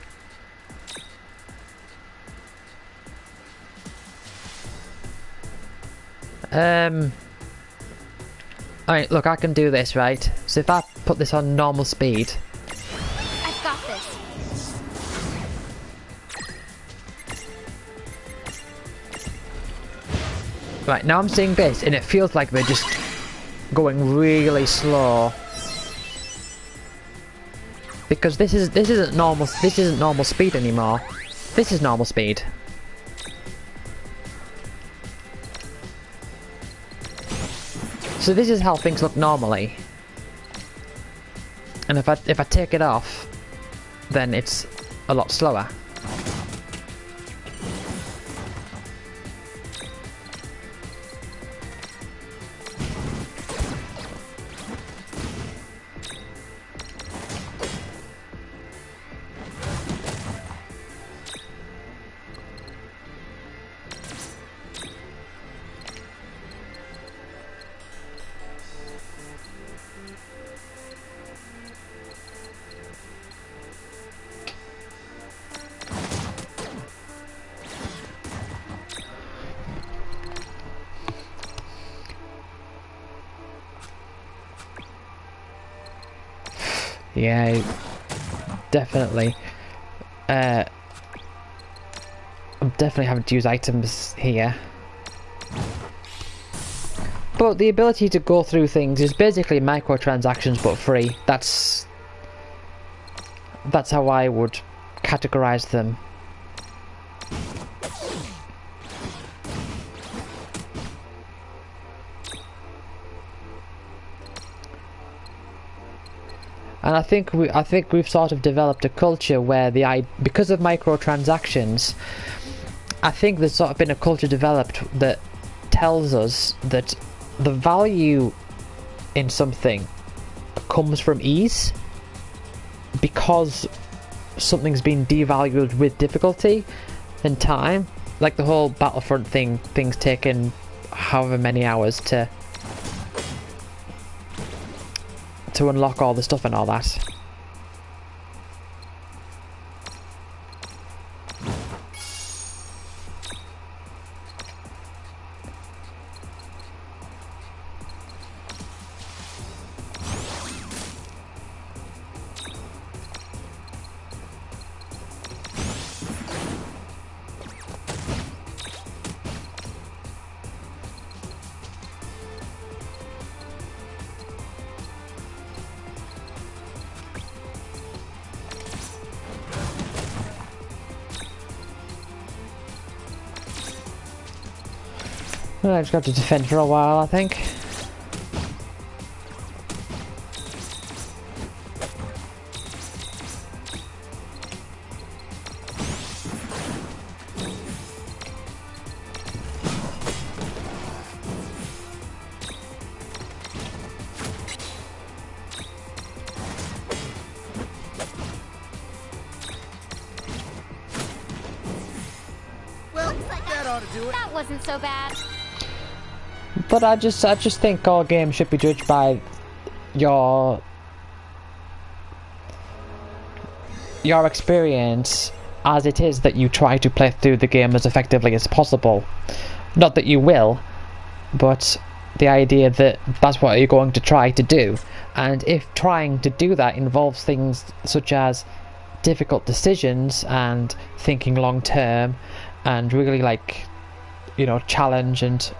[SPEAKER 1] Alright, look, I can do this, right? So if I put this on normal speed...
[SPEAKER 3] I've got this.
[SPEAKER 1] Right, now I'm seeing this, and it feels like they're just going really slow. Because this isn't normal speed anymore. This is normal speed. So this is how things look normally. And if I take it off, then it's a lot slower. Yeah, definitely. I'm definitely having to use items here. But the ability to go through things is basically microtransactions but free. That's how I would categorize them. And I think we've sort of developed a culture where because of microtransactions, I think there's sort of been a culture developed that tells us that the value in something comes from ease, because something's been devalued with difficulty and time. Like the whole Battlefront thing's taken however many hours to unlock all the stuff and all that. Well, I just got to defend for a while, I think.
[SPEAKER 4] Well, that ought to do it.
[SPEAKER 3] That wasn't so bad.
[SPEAKER 1] But I just think all games should be judged by your experience as it is that you try to play through the game as effectively as possible. Not that you will, but the idea that that's what you're going to try to do. And if trying to do that involves things such as difficult decisions and thinking long term and really, like, you know, challenge and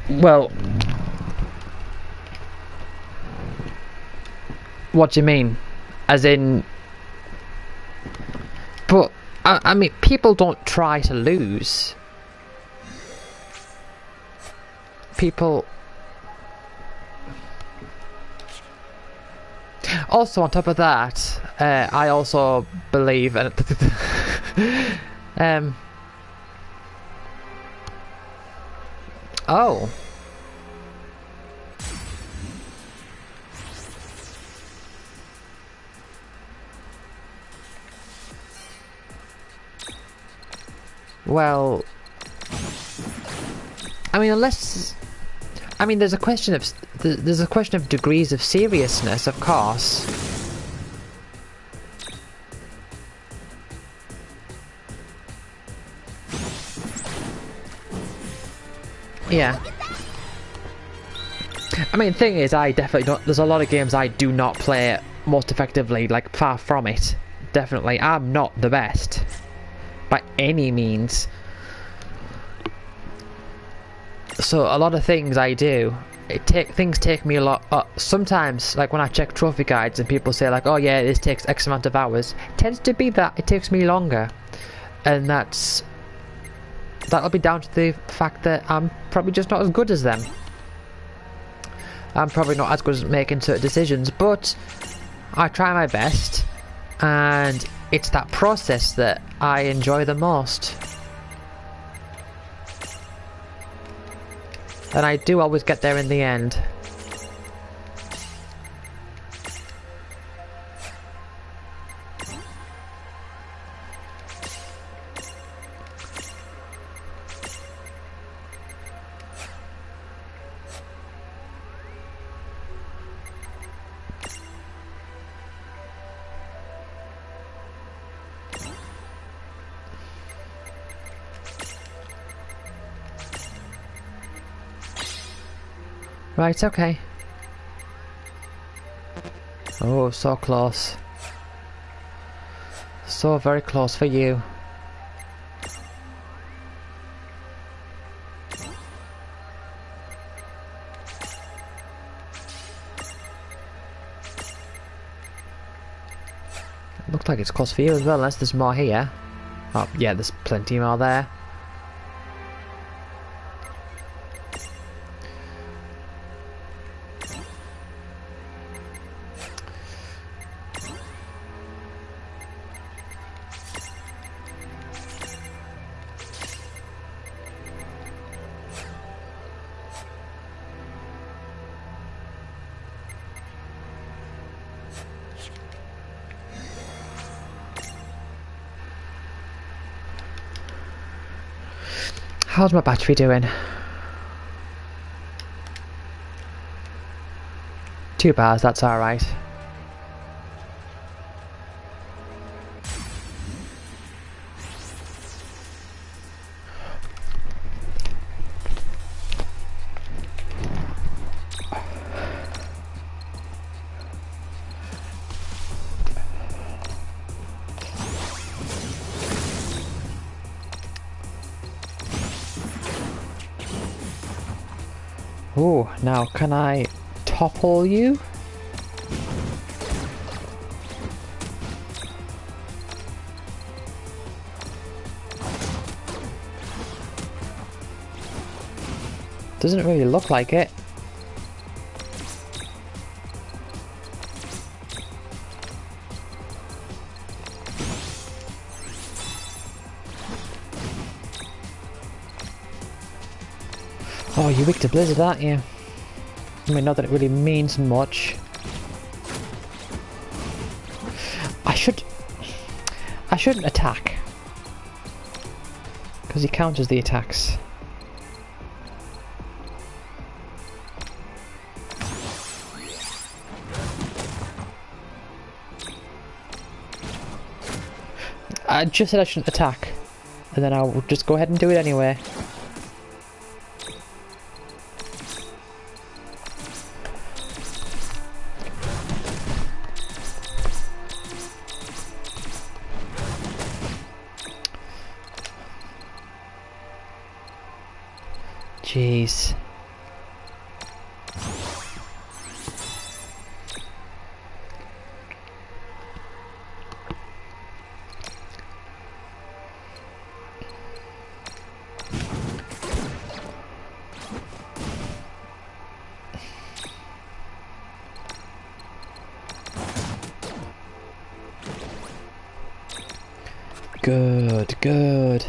[SPEAKER 1] well, what do you mean? As in, but I mean, people don't try to lose. People. Also, on top of that, I also believe, and oh. Well, I mean, unless, I mean, there's a question of degrees of seriousness, of course. Yeah. I mean, the thing is, I definitely don't. There's a lot of games I do not play most effectively, like, far from it. Definitely, I'm not the best by any means. So a lot of things I do, things take me a lot. Sometimes, like when I check trophy guides and people say like, "Oh yeah, this takes X amount of hours," it tends to be that it takes me longer, and that'll be down to the fact that I'm probably just not as good as them. I'm probably not as good at making certain decisions, but I try my best, and it's that process that I enjoy the most. And I do always get there in the end. Right, okay. Oh, so close. So very close for you. Looks like it's close for you as well, unless there's more here. Oh, yeah, there's plenty more there. How's my battery doing? 2 bars, that's alright. Oh, now can I topple you? Doesn't really look like it. Oh, you're weak to Blizzard, aren't you? I mean, not that it really means much. I shouldn't attack. Because he counters the attacks. I just said I shouldn't attack. And then I'll just go ahead and do it anyway. Jeez. Good, good.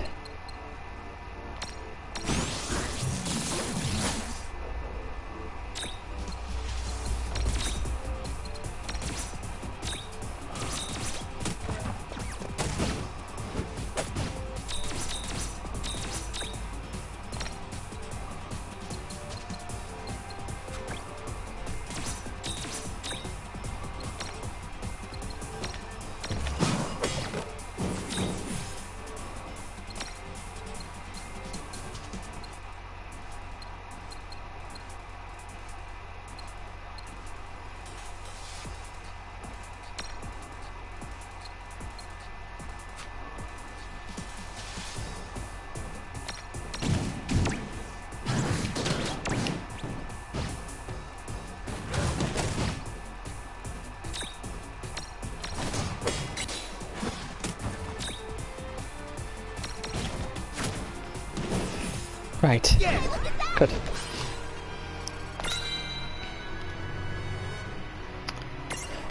[SPEAKER 1] Right. Good.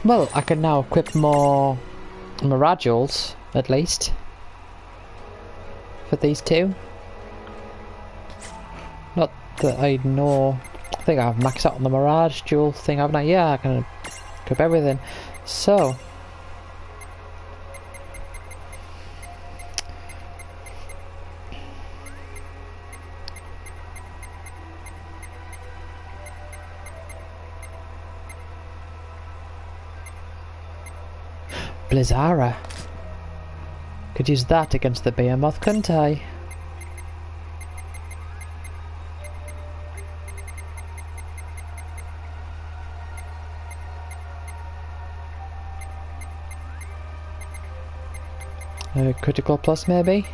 [SPEAKER 1] Well, I can now equip more Miradules, at least. For these two. Not that I know. I think I've maxed out on the Mirage Jewel thing, haven't I? Yeah, I can equip everything. So. Blizzara. Could use that against the Behemoth, couldn't I? Critical plus, maybe?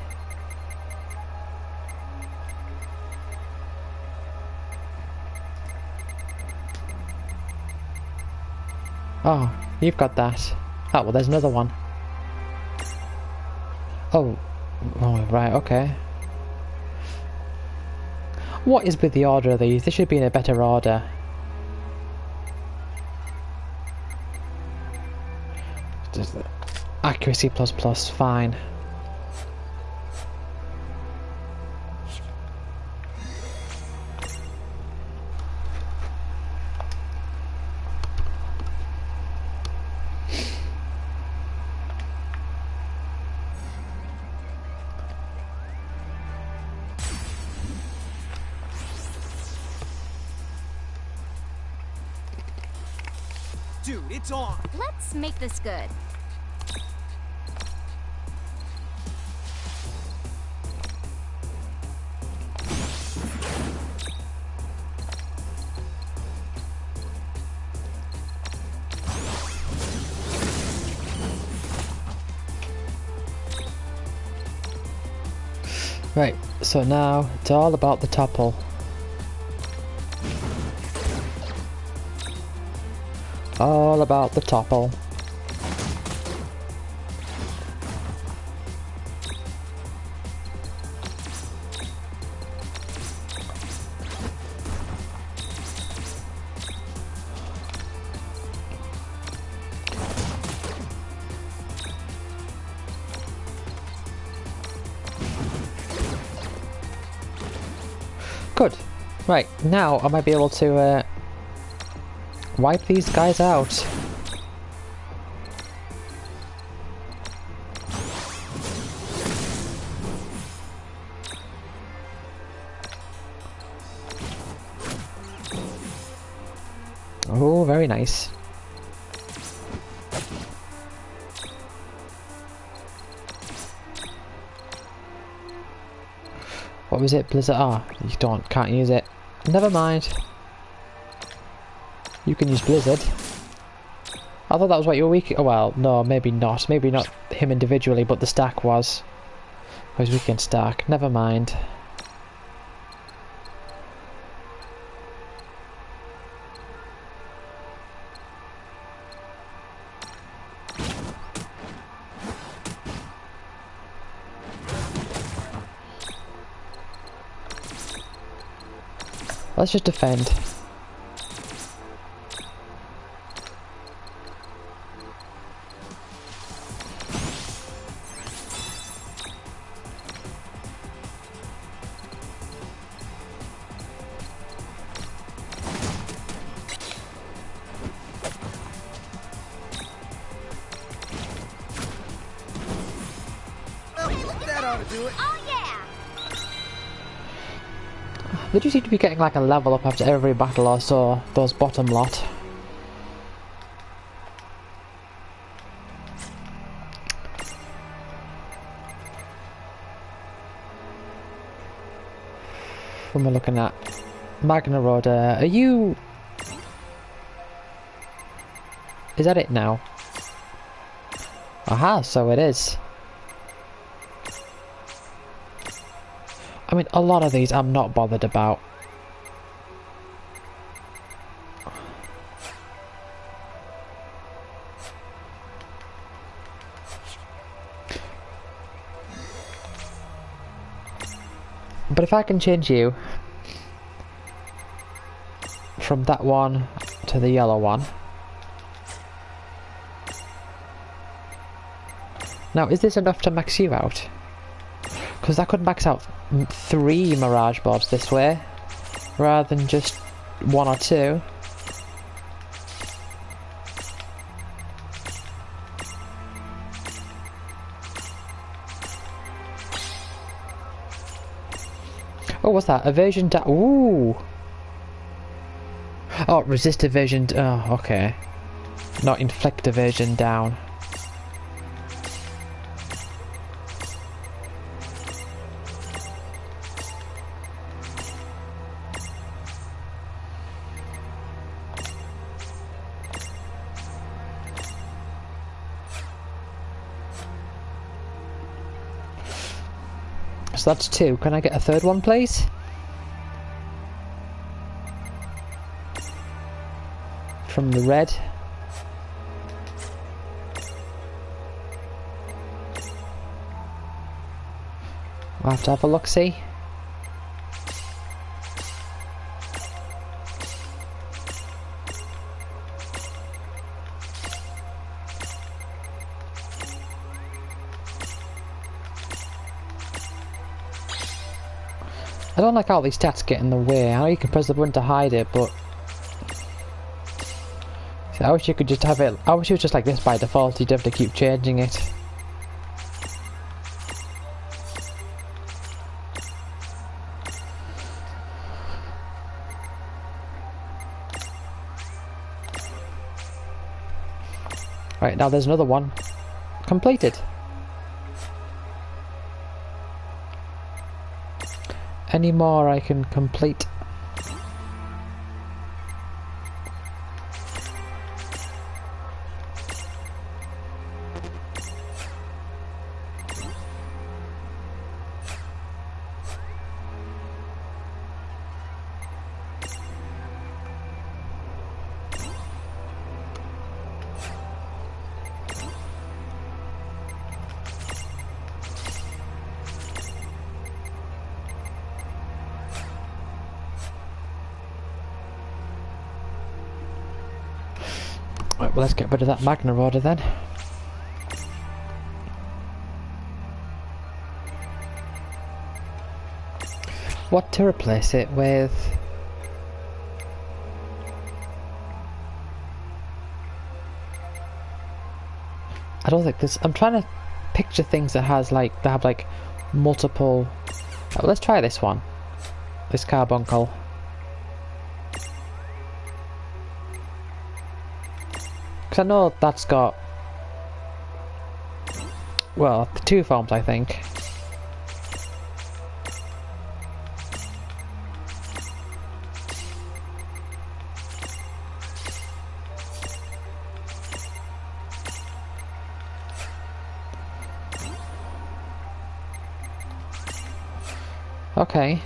[SPEAKER 1] Oh, you've got that. Oh, well, there's another one. Oh, right, okay. What is with the order of these? They should be in a better order. Just accuracy plus plus, fine.
[SPEAKER 4] Dude, it's on.
[SPEAKER 3] Let's make this good.
[SPEAKER 1] Right, so now it's all about the topple. All about the topple. Good. Right, now I might be able to wipe these guys out. Oh, very nice. What was it, Blizzard? Ah, you can't use it. Never mind. You can use Blizzard. I thought that was what you were weak. Oh well, no, maybe not. Maybe not him individually, but the stack was. Or his weekend stack. Never mind. Let's just defend.
[SPEAKER 4] That ought to do it.
[SPEAKER 3] Oh yeah!
[SPEAKER 1] They do seem to be getting like a level up after every battle or so, those bottom lot. What am I looking at? Magna Rhoda, are you... Is that it now? Aha, so it is. I mean, a lot of these I'm not bothered about. But if I can change you from that one to the yellow one. Now, is this enough to max you out? Because I could max out 3 Mirage boards this way, rather than just 1 or 2. Oh, what's that? Evasion down. Ooh! Oh, resist evasion. Oh, okay. Not inflict evasion down. So that's 2. Can I get a third one, please? From the red. I'll have to have a look-see. I don't like how these stats get in the way. I know you can press the button to hide it, but see, I wish you could just have it. I wish it was just like this by default. You'd have to keep changing it. Right, now there's another one. Completed. Any more I can complete? Right, well, let's get rid of that Magna Rhoda then. what to replace it with. I don't think this. I'm trying to picture things that have like multiple. Oh, let's try this one. This carbuncle. Because I know that's got, well, the two forms, I think. Okay.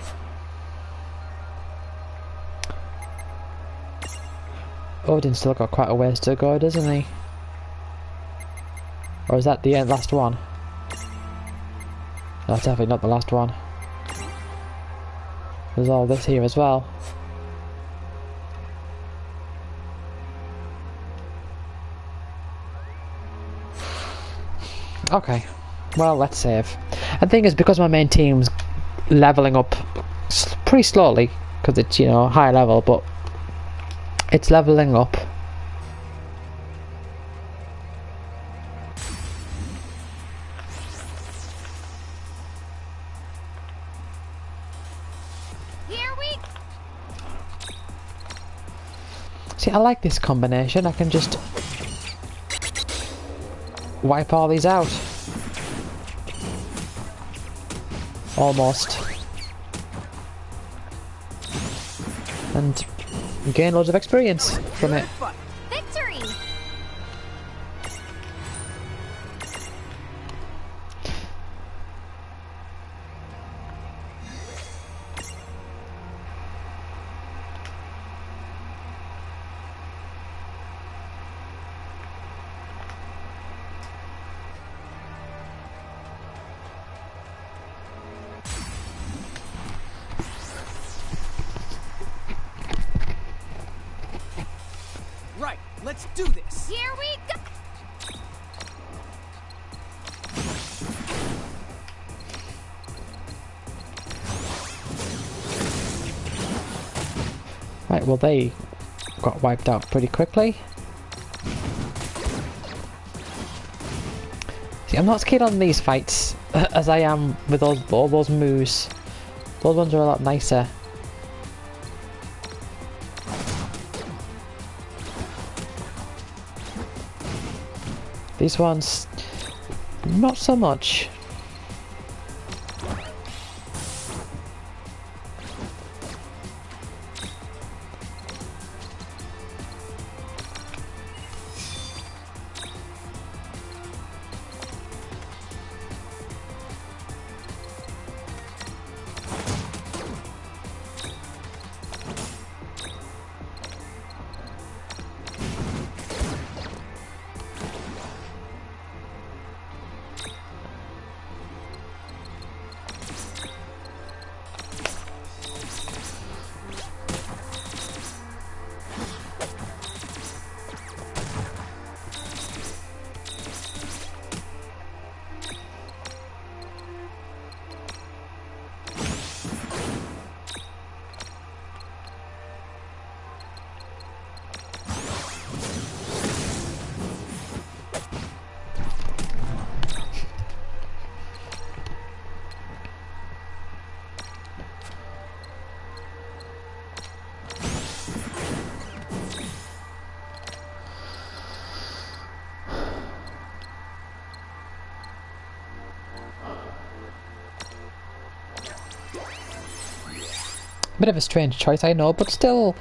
[SPEAKER 1] Odin's still got quite a ways to go, doesn't he? Or is that the last one? No, it's definitely not the last one. There's all this here as well. Okay. Well, let's save. And the thing is, because my main team's leveling up pretty slowly, because it's, you know, high level, but it's leveling up.
[SPEAKER 3] Here we
[SPEAKER 1] See, I like this combination. I can just wipe all these out. Almost. And gain loads of experience from it.
[SPEAKER 3] victory.
[SPEAKER 4] Right, let's do this.
[SPEAKER 3] Here we go.
[SPEAKER 1] Right, well they got wiped out pretty quickly. See, I'm not as keen on these fights as I am with all those moves. Those ones are a lot nicer. These ones, not so much. Bit of a strange choice, I know, but still.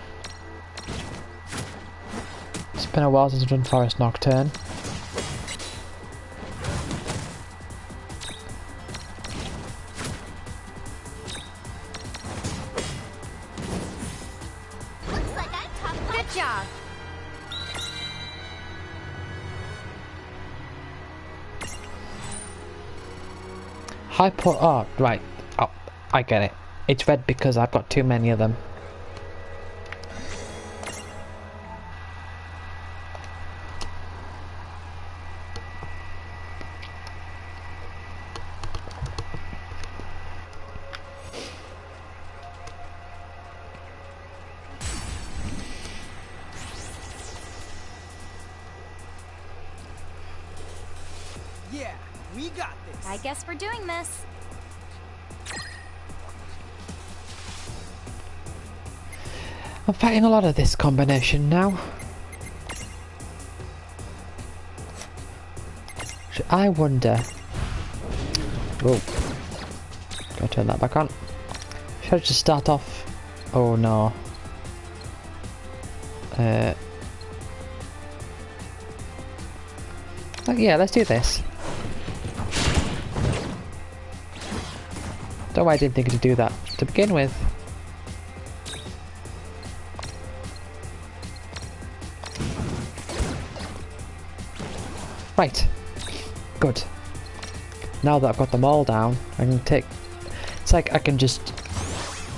[SPEAKER 1] It's been a while since I've done Forest Nocturne.
[SPEAKER 3] Looks like I'm top. Good job.
[SPEAKER 1] Oh, right. Oh, I get it. It's red because I've got too many of them.
[SPEAKER 4] We got this.
[SPEAKER 3] I guess we're doing this.
[SPEAKER 1] I'm fighting a lot of this combination now. I wonder... Whoa. Gotta turn that back on. Should I just start off... Oh no. Oh, yeah, let's do this. Don't know why I didn't think to do that to begin with. Right. Good. Now that I've got them all down, I can take... It's like I can just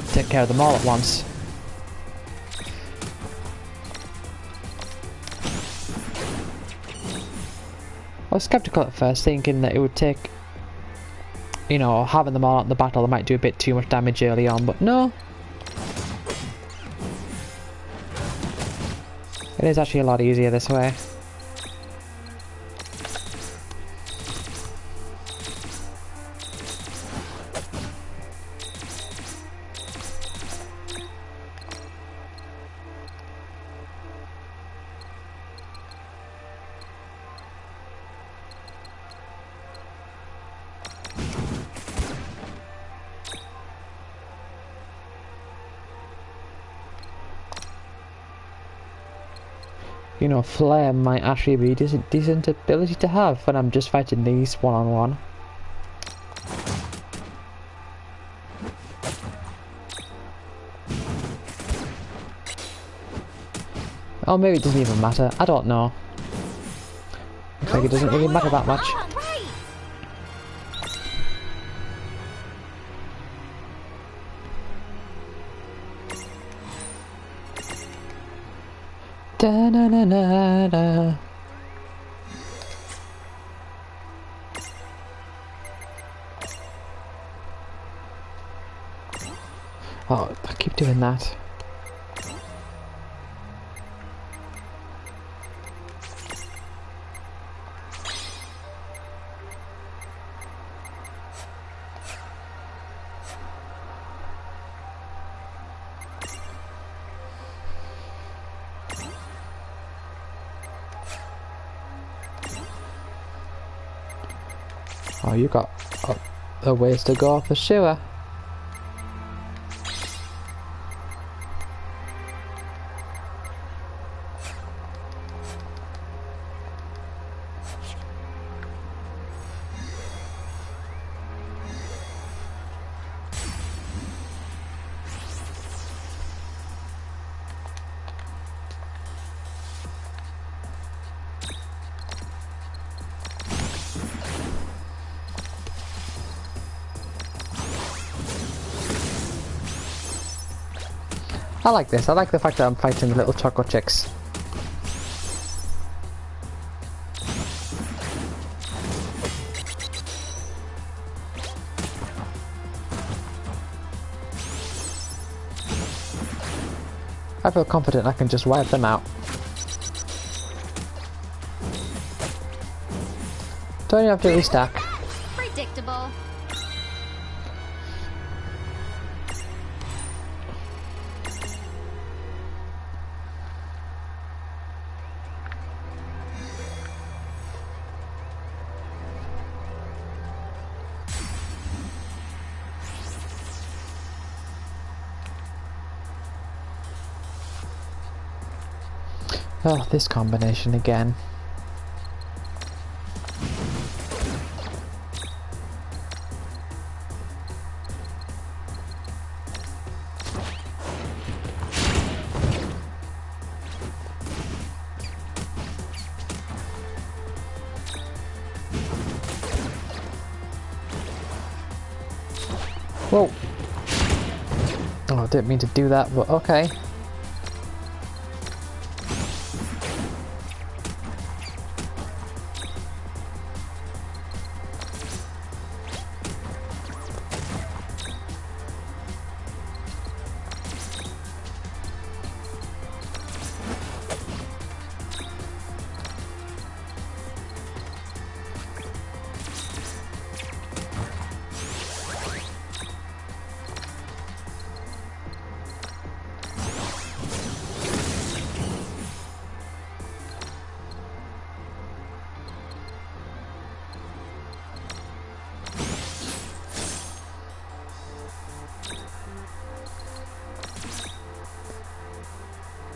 [SPEAKER 1] take care of them all at once. I was skeptical at first, thinking that it would take... You know, having them all out in the battle, I might do a bit too much damage early on, but no. It is actually a lot easier this way. You know, Flare might actually be a decent ability to have when I'm just fighting these one-on-one. Oh, maybe it doesn't even matter. I don't know. Looks like it doesn't really matter that much.
[SPEAKER 3] All right.
[SPEAKER 1] Da na na na na. Oh, I keep doing that. Oh, you got a ways to go for sure. I like this. I like the fact that I'm fighting the little choco chicks. I feel confident I can just wipe them out. Don't even have to restack.
[SPEAKER 3] Predictable.
[SPEAKER 1] Oh, this combination again. Whoa! Oh, I didn't mean to do that, but okay.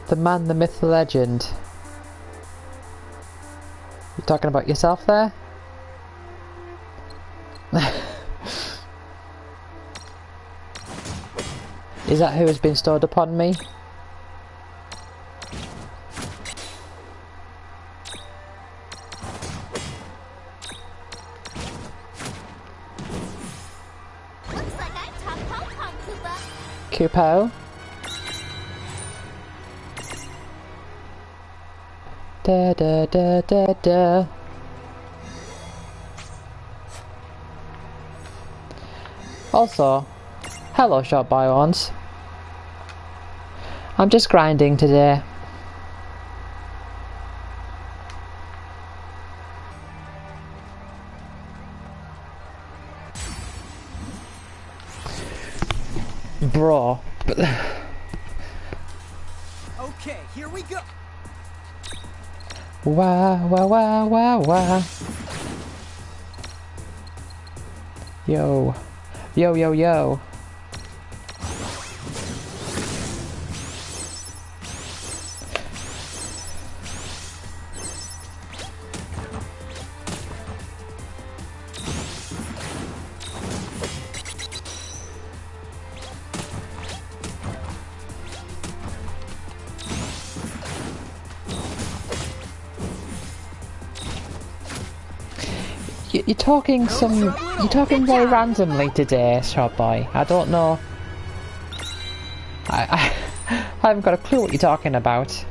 [SPEAKER 1] The man, the myth, the legend. You talking about yourself there? Is that who has been stored upon me?
[SPEAKER 3] Looks like I'm top pom-pom, Koopa.
[SPEAKER 1] Kupo? Da da da da da. Also, hello short by-ons. I'm just grinding today. Bro, but
[SPEAKER 4] Okay, here we go.
[SPEAKER 1] wah wah wah wah wah. Yo, yo yo yo. You're talking you're talking very randomly today, short boy. I don't know. I haven't got a clue what you're talking about.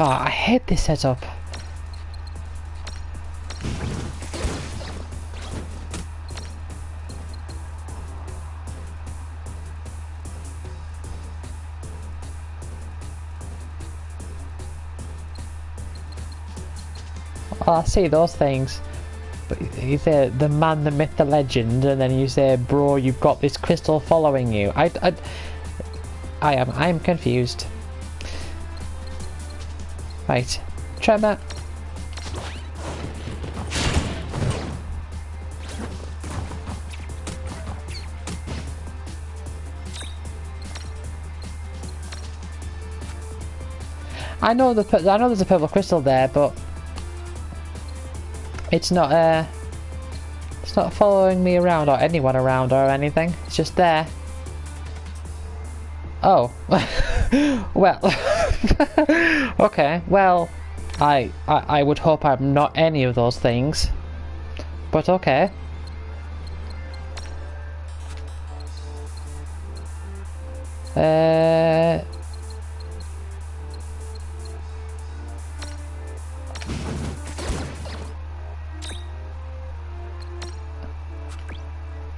[SPEAKER 1] Oh, I hate this setup. Oh, I see those things. But you say the man, the myth, the legend, and then you say, bro, you've got this crystal following you. I'm confused. Right, Tremor. I know there's a purple crystal there, but it's not following me around or anyone around or anything. It's just there. Oh, well, okay, well, I would hope I'm not any of those things, but okay.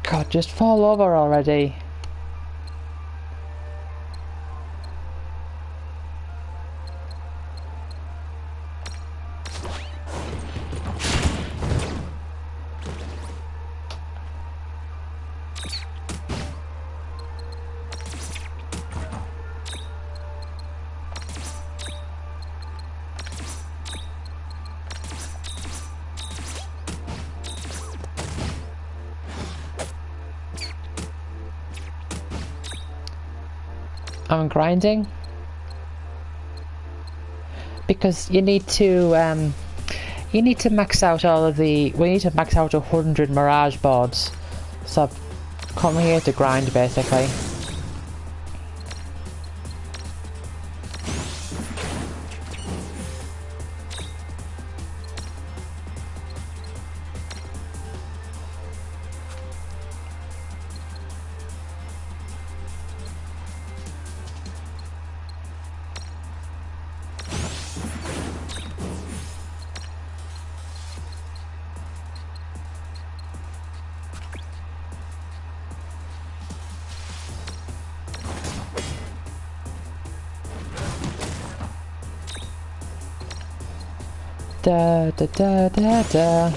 [SPEAKER 1] God, just fall over already. I'm grinding because you need to max out all of the. We need to max out 100 Mirage boards, so I've come here to grind basically. Da da da da da.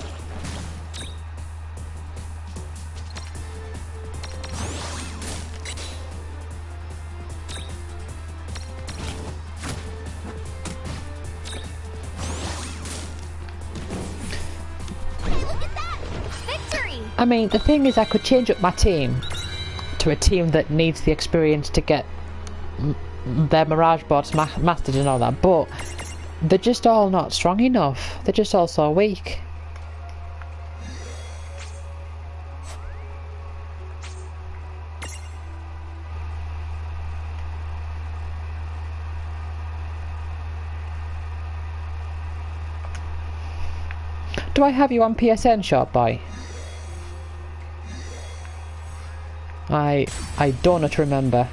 [SPEAKER 1] I mean, the thing is, I could change up my team to a team that needs the experience to get their Mirage bots mastered and all that, but they're just all not strong enough. They're just all so weak. Do I have you on PSN, short boy? I don't remember.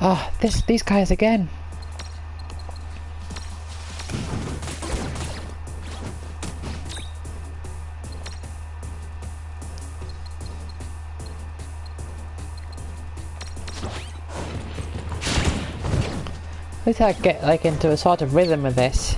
[SPEAKER 1] Oh, these guys again. At least I get like into a sort of rhythm with this.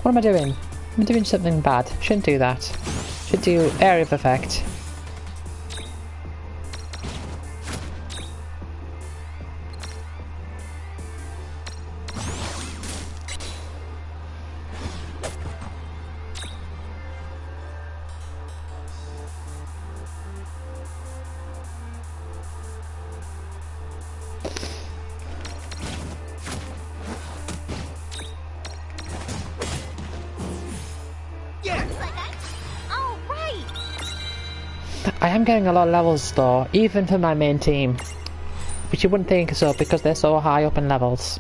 [SPEAKER 1] What am I doing? I'm doing something bad. Shouldn't do that. Should do area of effect. I am getting a lot of levels though, even for my main team. Which you wouldn't think so because they're so high up in levels.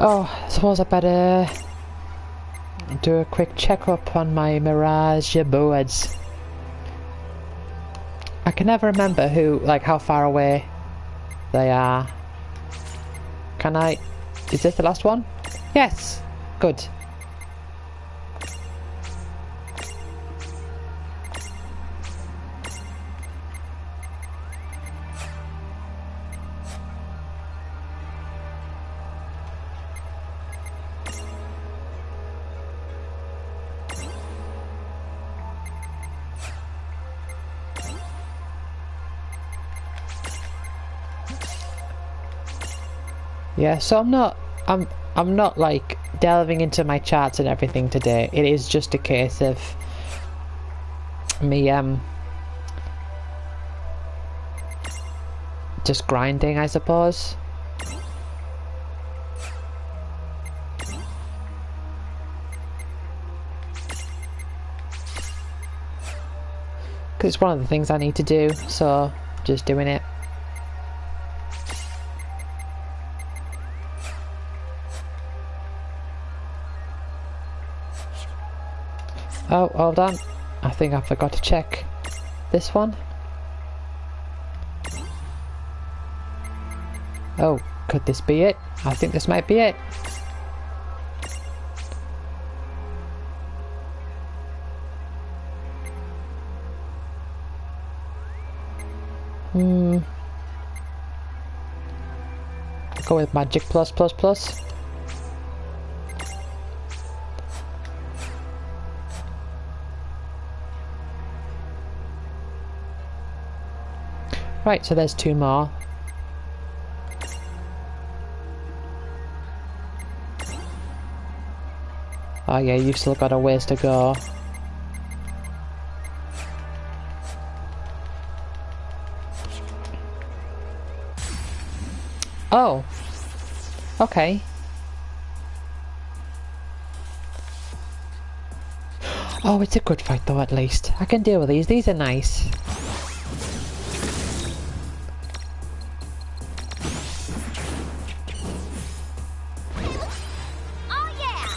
[SPEAKER 1] Oh, I suppose I better do a quick checkup on my Mirage boards. I can never remember how far away they are. Can I? Is this the last one? Yes! Good. Yeah, so I'm not like delving into my charts and everything today. It is just a case of me just grinding, I suppose. Because it's one of the things I need to do, so just doing it. Oh, hold on. I think I forgot to check this one. Oh, could this be it? I think this might be it. Go with magic plus plus plus. Right, so there's 2 more. Oh yeah, you've still got a ways to go. Oh! Okay. Oh, it's a good fight though, at least. I can deal with these. These are nice.
[SPEAKER 3] Oh yeah!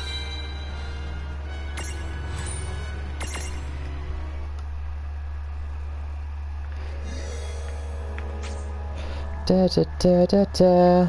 [SPEAKER 1] Da da da da da.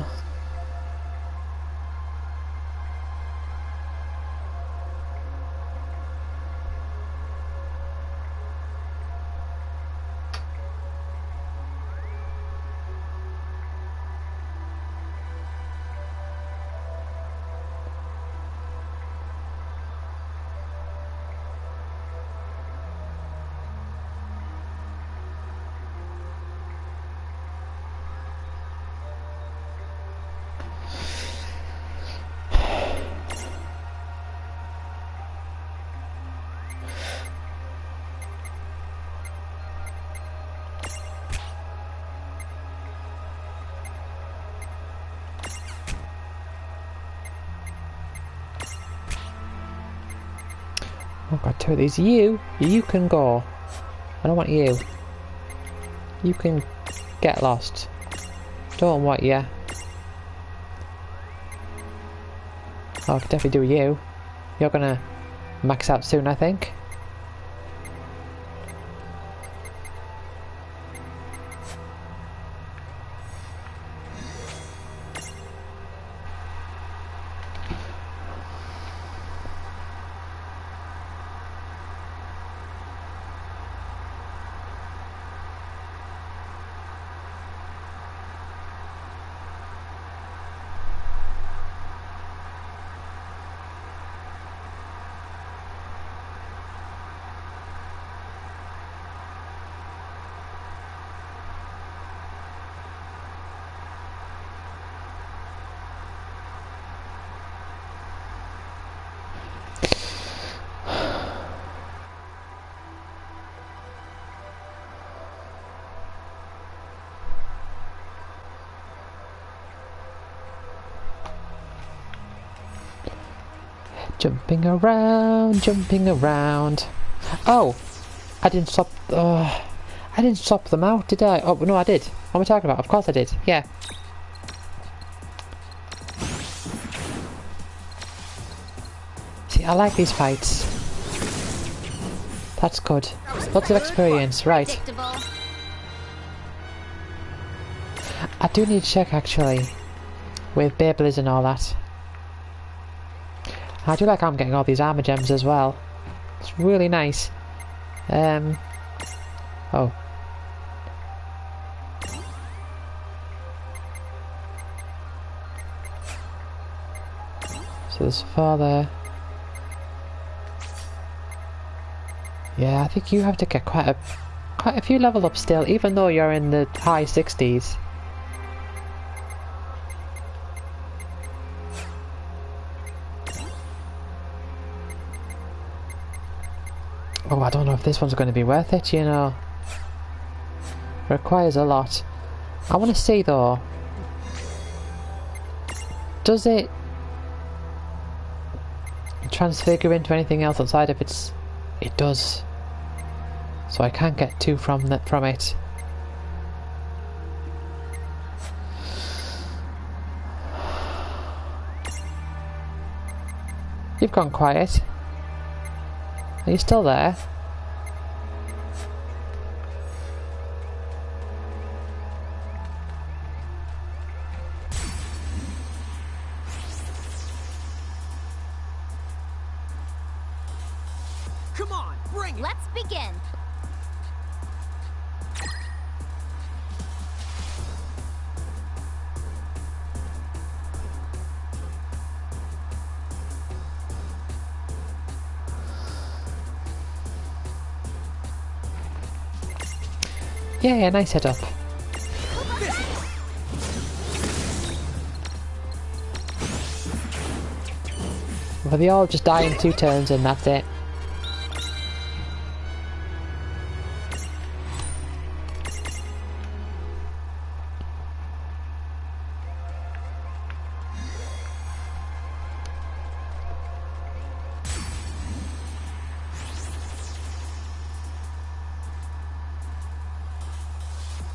[SPEAKER 1] I've got 2 of these. You can go. I don't want you. You can get lost. Don't want you. Oh, I could definitely do you. You're gonna max out soon, I think. Jumping around, jumping around. Oh! I didn't swap... I didn't swap them out, did I? Oh, no, I did. What am I talking about? Of course I did. Yeah. See, I like these fights. That's good. Lots of experience, right.
[SPEAKER 3] Predictable.
[SPEAKER 1] I do need to check, actually. With Beyblades and all that. I do like how I'm getting all these armor gems as well. It's really nice. Oh. So there's 4 there. Yeah, I think you have to get quite a few level up still, even though you're in the high 60s. Oh, I don't know if this one's going to be worth it, you know. Requires a lot. I want to see though. Does it transfigure into anything else outside if it's... It does. So I can't get 2 from it. You've gone quiet. Are you still there?
[SPEAKER 4] Come on, bring it.
[SPEAKER 3] Let's begin.
[SPEAKER 1] Yeah, nice setup. But they all just die in 2 turns and that's it.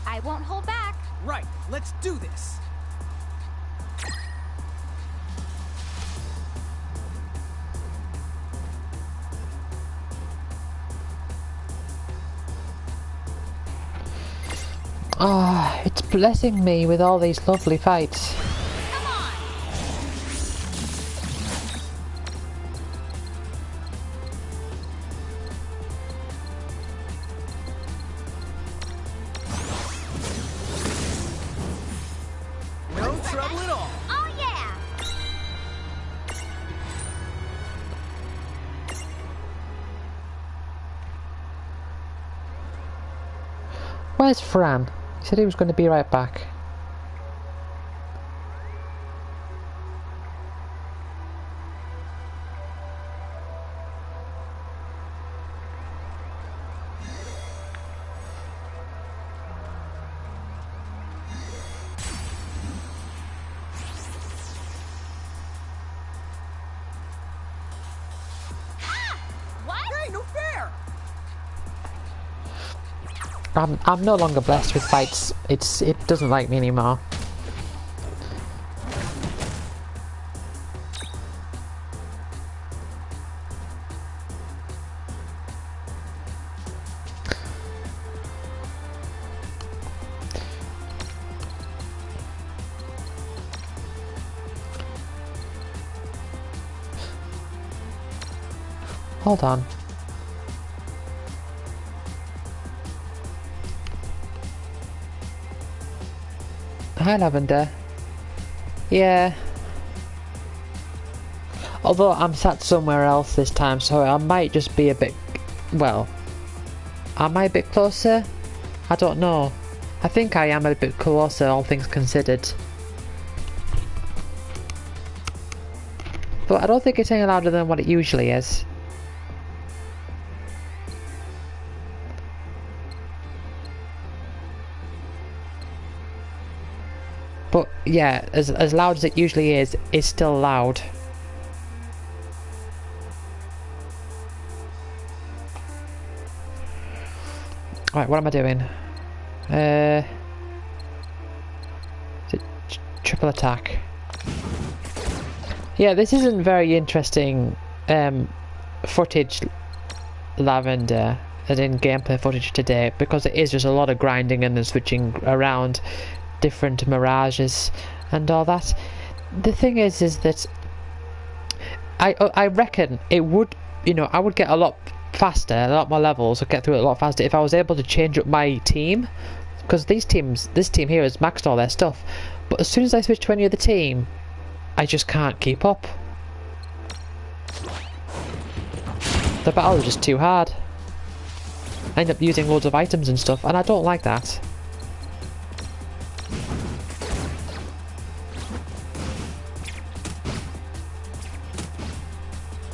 [SPEAKER 3] I won't hold back.
[SPEAKER 4] Right, let's do this.
[SPEAKER 1] Ah, it's blessing me with all these lovely fights.
[SPEAKER 3] Come on.
[SPEAKER 4] No trouble at all.
[SPEAKER 3] Oh yeah.
[SPEAKER 1] Where's Fran? He said he was going to be right back.
[SPEAKER 3] What?
[SPEAKER 4] Hey, no fair.
[SPEAKER 1] I'm no longer blessed with fights. It doesn't like me anymore. Hold on. Hi, Lavender. Yeah. Although I'm sat somewhere else this time, so I might just be a bit... Well... Am I a bit closer? I don't know. I think I am a bit closer, all things considered. But I don't think it's any louder than what it usually is. But yeah, as loud as it usually is, it's still loud. Right, what am I doing? Is it triple attack? Yeah, this isn't very interesting footage, Lavender, as in gameplay footage today, because it is just a lot of grinding and then switching around different mirages and all that. The thing is that I reckon it would, you know, I would get a lot faster, a lot more levels, I'd get through it a lot faster if I was able to change up my team, because this team here has maxed all their stuff, but as soon as I switch to any other team, I just can't keep up. The battles are just too hard. I end up using loads of items and stuff, and I don't like that.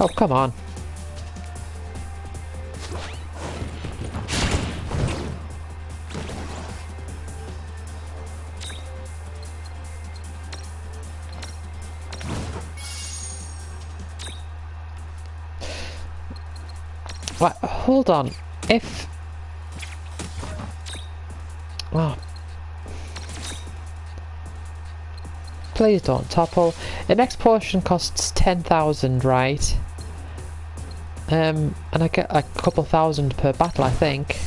[SPEAKER 1] Oh, come on. What? Hold on. If... Oh. Please don't topple. The next portion costs 10,000, right? And I get a couple thousand per battle, I think.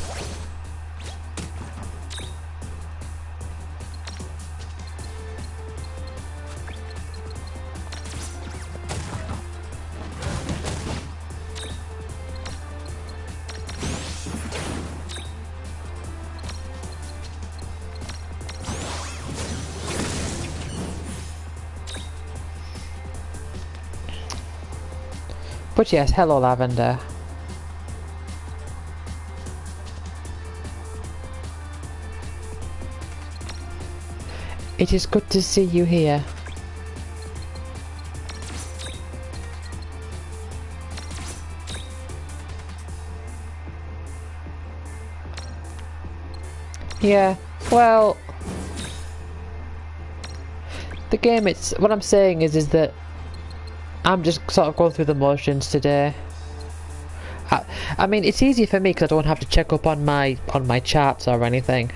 [SPEAKER 1] But yes, hello Lavender. It is good to see you here. Yeah, well, the game, it's, what I'm saying is that I'm just sort of going through the motions today. I mean, it's easier for me because I don't have to check up on my charts or anything.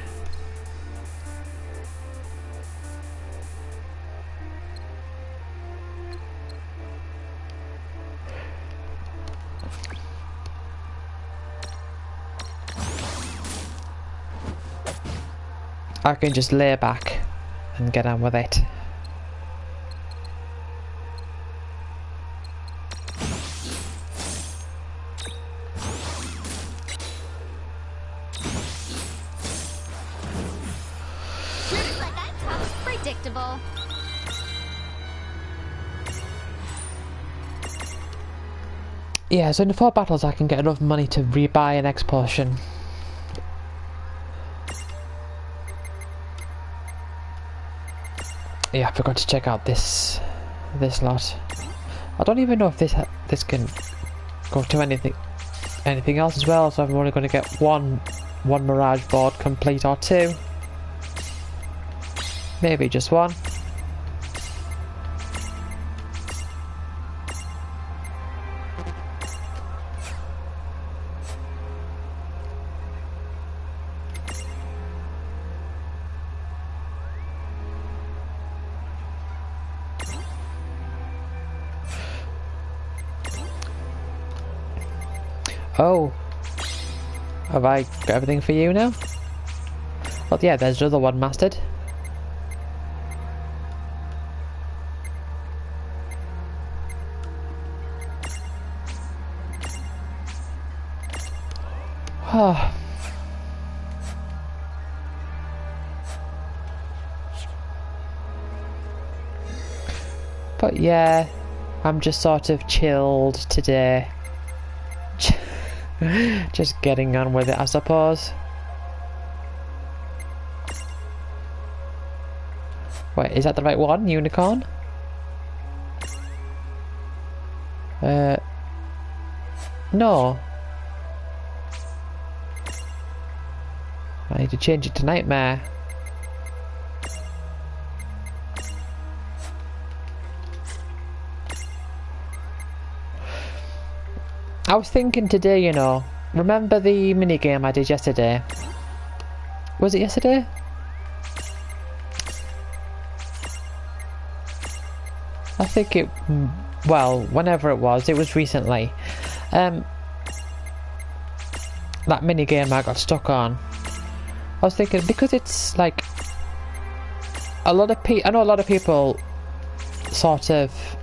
[SPEAKER 1] I can just lay back and get on with it.
[SPEAKER 3] Looks like I'm tough. Predictable.
[SPEAKER 1] Yeah, so in the 4 battles I can get enough money to rebuy an X potion. Yeah, I forgot to check out this lot. I don't even know if this can go to anything else as well. So I'm only going to get one Mirage board complete or 2, maybe just 1. Oh, have I got everything for you now? Well, yeah, there's another one mastered. Oh. But yeah, I'm just sort of chilled today. Just getting on with it, I suppose. Wait, is that the right one? Unicorn? No. I need to change it to Nightmare. I was thinking today, you know, remember the minigame I did yesterday? Was it yesterday? I think it, well, whenever it was recently. That minigame I got stuck on. I was thinking, because it's like, I know a lot of people sort of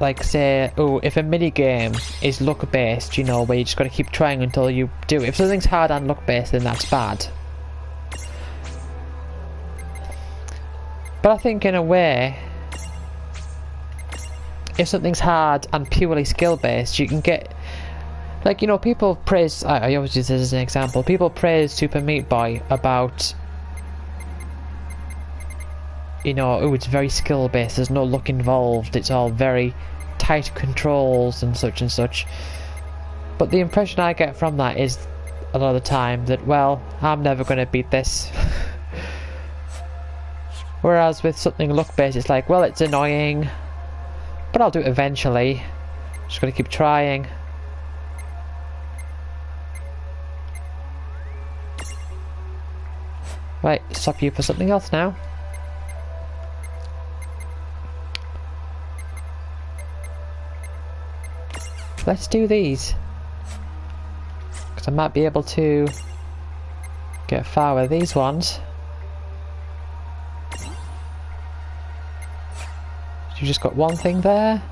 [SPEAKER 1] like say, oh, if a minigame is luck based, you know, where you just gotta keep trying until you do it. If something's hard and luck based, then that's bad. But I think in a way, if something's hard and purely skill based, you can get, like, you know, people praise, I always use this as an example, people praise Super Meat Boy about, you know, oh, it's very skill based, there's no luck involved, it's all very tight controls and such. But the impression I get from that is a lot of the time that, well, I'm never going to beat this. Whereas with something luck based, it's like, well, it's annoying, but I'll do it eventually. Just got to keep trying. Right, stop you for something else now. Let's do these, because I might be able to get far with these ones. You just got one thing there.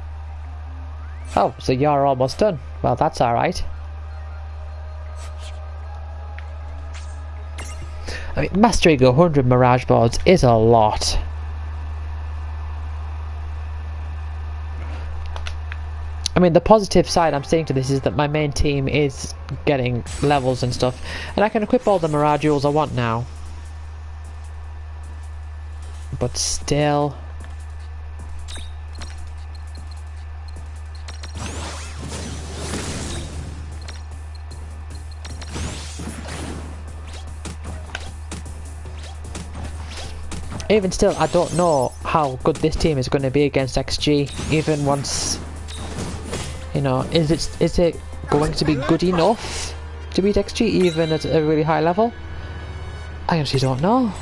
[SPEAKER 1] Oh, so you're almost done. Well, that's alright. I mean, mastering 100 Mirage boards is a lot. I mean, the positive side I'm seeing to this is that my main team is getting levels and stuff, and I can equip all the Mirage jewels I want now. But still... even still, I don't know how good this team is going to be against XG. Even once, you know, is it going to be good enough to beat XG even at a really high level? I actually don't know.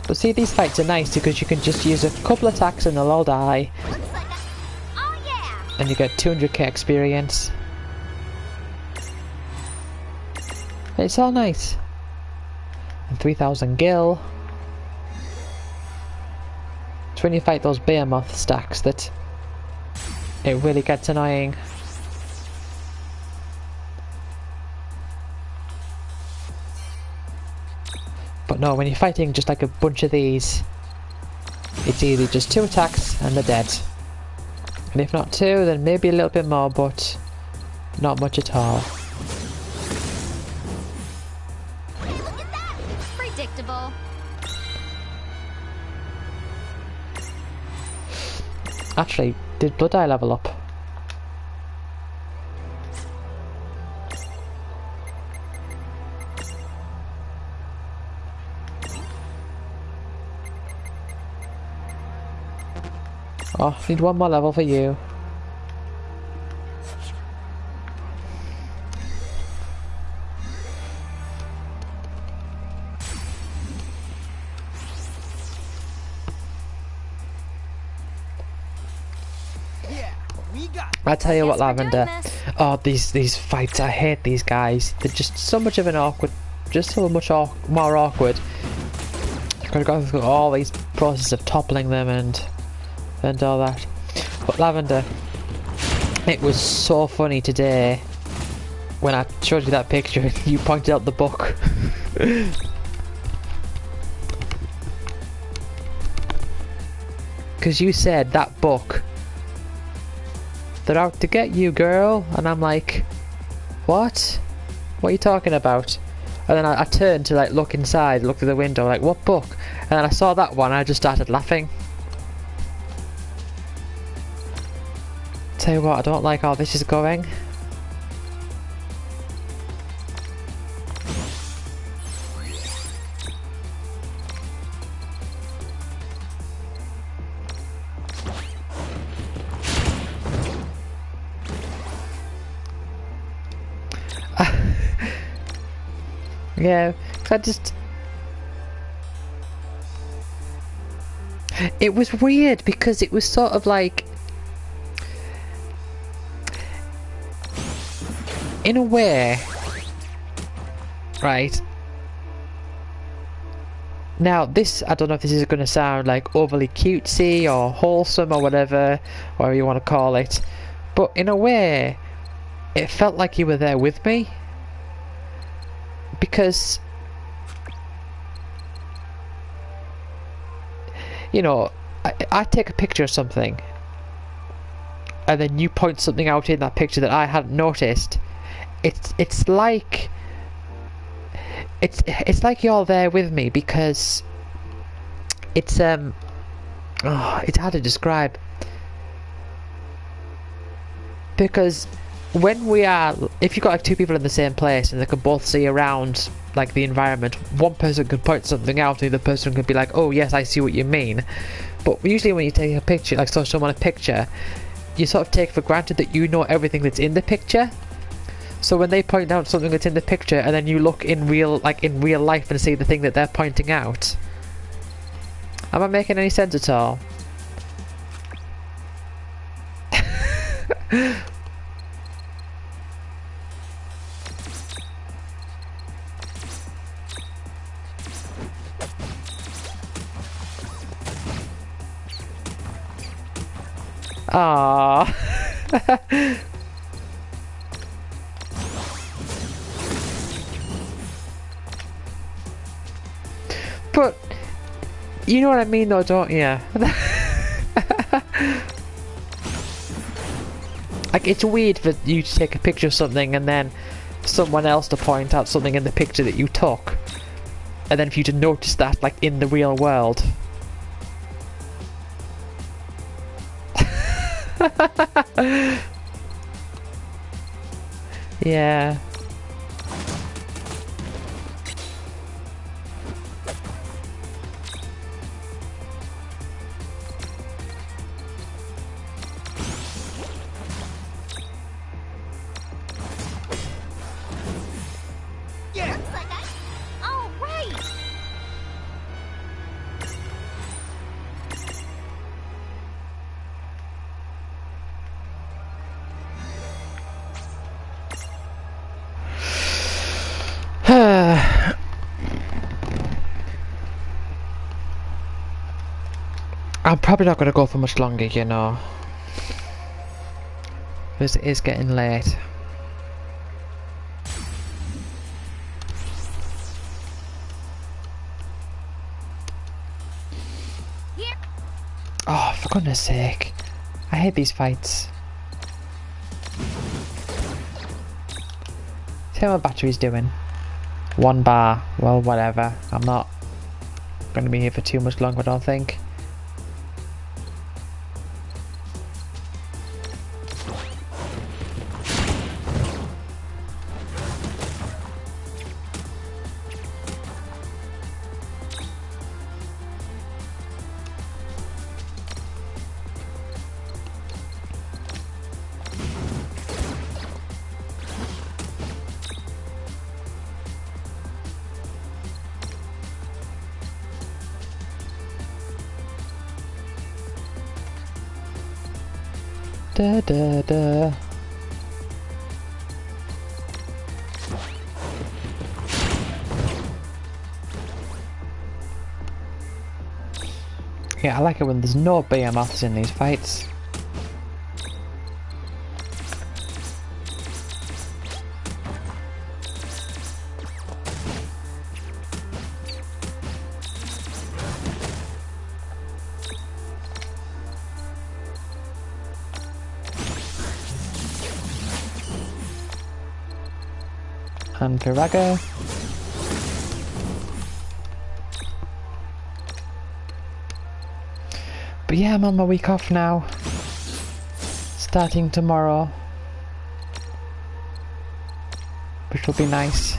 [SPEAKER 1] But see, these fights are nice because you can just use a couple attacks and they'll all die.
[SPEAKER 3] Looks like oh yeah!
[SPEAKER 1] And you get 200k experience. It's all nice. And 3000 gil. It's when you fight those behemoth stacks that it really gets annoying. But no, when you're fighting just like a bunch of these, it's either just 2 attacks and they're dead. And if not 2, then maybe a little bit more, but not much at all.
[SPEAKER 3] Hey, look at that! Predictable.
[SPEAKER 1] Actually, did Blood Eye level up? Oh, need 1 more level for you.
[SPEAKER 4] Yeah, we got
[SPEAKER 1] I tell you what,
[SPEAKER 3] Guess we're doing
[SPEAKER 1] Lavender.
[SPEAKER 3] this.
[SPEAKER 1] Oh, these fights, I hate these guys. They're just so much of an awkward, just so much more awkward. You've got to go through all these processes of toppling them and all that. But Lavender, it was so funny today when I showed you that picture and you pointed out the book. Because you said that book, they're out to get you, girl. And I'm like, what? What are you talking about? And then I turned to like look inside, look through the window, like, what book? And then I saw that one and I just started laughing. Tell you what, I don't like how this is going. Yeah, I just... It was weird because it was sort of like... In a way... Right. Now this, I don't know if this is going to sound like overly cutesy or wholesome or whatever you want to call it. But in a way, it felt like you were there with me. Because, you know, I take a picture of something and then you point something out in that picture that I hadn't noticed. It's like you're there with me because it's it's hard to describe. Because when we are, if you've got like 2 people in the same place and they can both see around like the environment, one person can point something out and the other person can be like, oh yes, I see what you mean. But usually when you take a picture, like show someone a picture, you sort of take for granted that you know everything that's in the picture. So when they point out something that's in the picture and then you look in real life and see the thing that they're pointing out. Am I making any sense at all? Aww. But You know what I mean though, don't you? Like, it's weird for you to take a picture of something and then someone else to point out something in the picture that you took. And then for you to notice that, like, in the real world. Yeah.
[SPEAKER 3] Looks like I... All right.
[SPEAKER 1] I'm probably not going to go for much longer, you know. Because it is getting late.
[SPEAKER 3] Here.
[SPEAKER 1] Oh, for goodness sake. I hate these fights. See how my battery's doing. 1 bar. Well, whatever. I'm not going to be here for too much longer, I don't think. Da da da. Yeah, I like it when there's no behemoths in these fights. And Virago. But yeah, I'm on my week off now. Starting tomorrow. Which will be nice.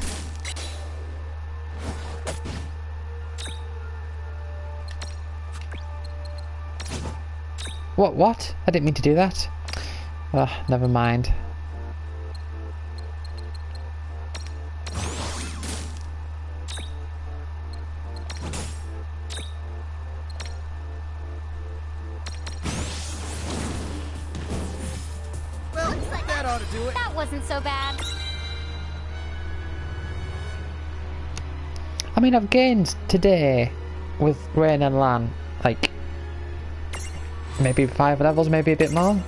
[SPEAKER 1] What? I didn't mean to do that. Ugh, never mind.
[SPEAKER 4] Well, that ought to do it.
[SPEAKER 3] That wasn't so bad.
[SPEAKER 1] I mean, I've gained today with Rain and Lan, like, maybe 5 levels, maybe a bit more.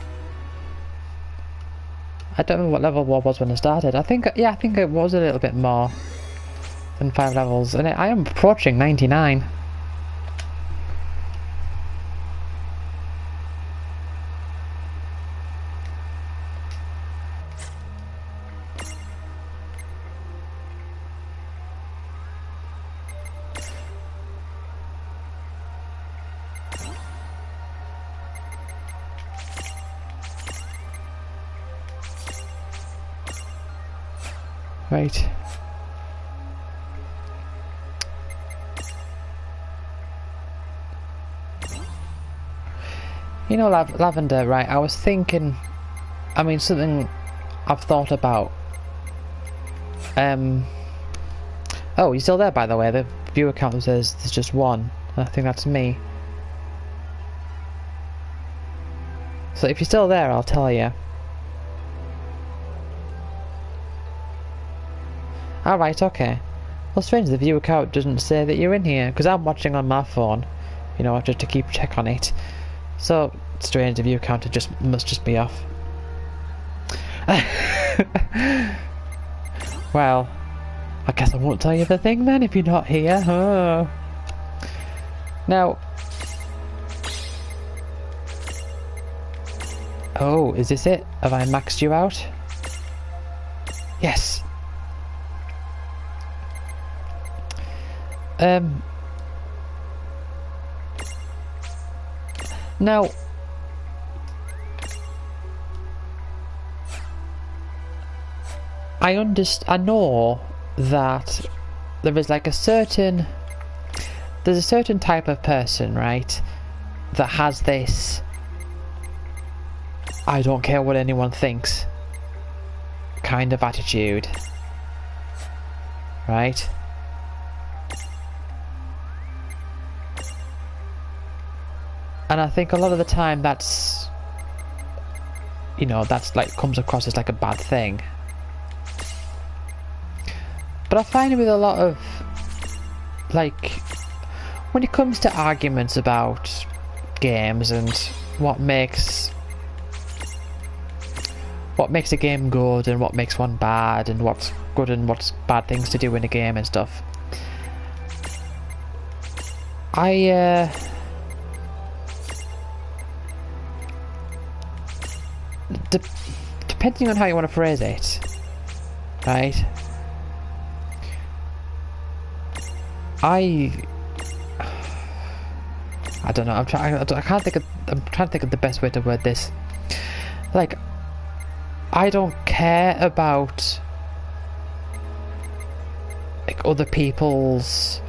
[SPEAKER 1] I don't know what level War was when I started. I think it was a little bit more than 5 levels, and I am approaching 99. Right. You know, Lavender, right, I was thinking, I mean, something I've thought about. Oh, you're still there, by the way. The viewer count says there's just 1. I think that's me. So if you're still there, I'll tell you. Alright, okay. Well, strange, the viewer count doesn't say that you're in here, because I'm watching on my phone, you know, just to keep check on it. So, strange, the viewer count must just be off. Well, I guess I won't tell you the thing then if you're not here. Oh. Now... Oh, is this it? Have I maxed you out? Yes! Now... I know that there is like a certain... There's a certain type of person, right? That has this... I don't care what anyone thinks kind of attitude. Right? And I think a lot of the time that's... You know, that's like comes across as like a bad thing. But I find with a lot of... Like... When it comes to arguments about games and what makes a game good and what makes one bad and what's good and what's bad things to do in a game and stuff, depending on how you want to phrase it, right? I don't know. I'm trying to think of the best way to word this. Like, I don't care about like other people's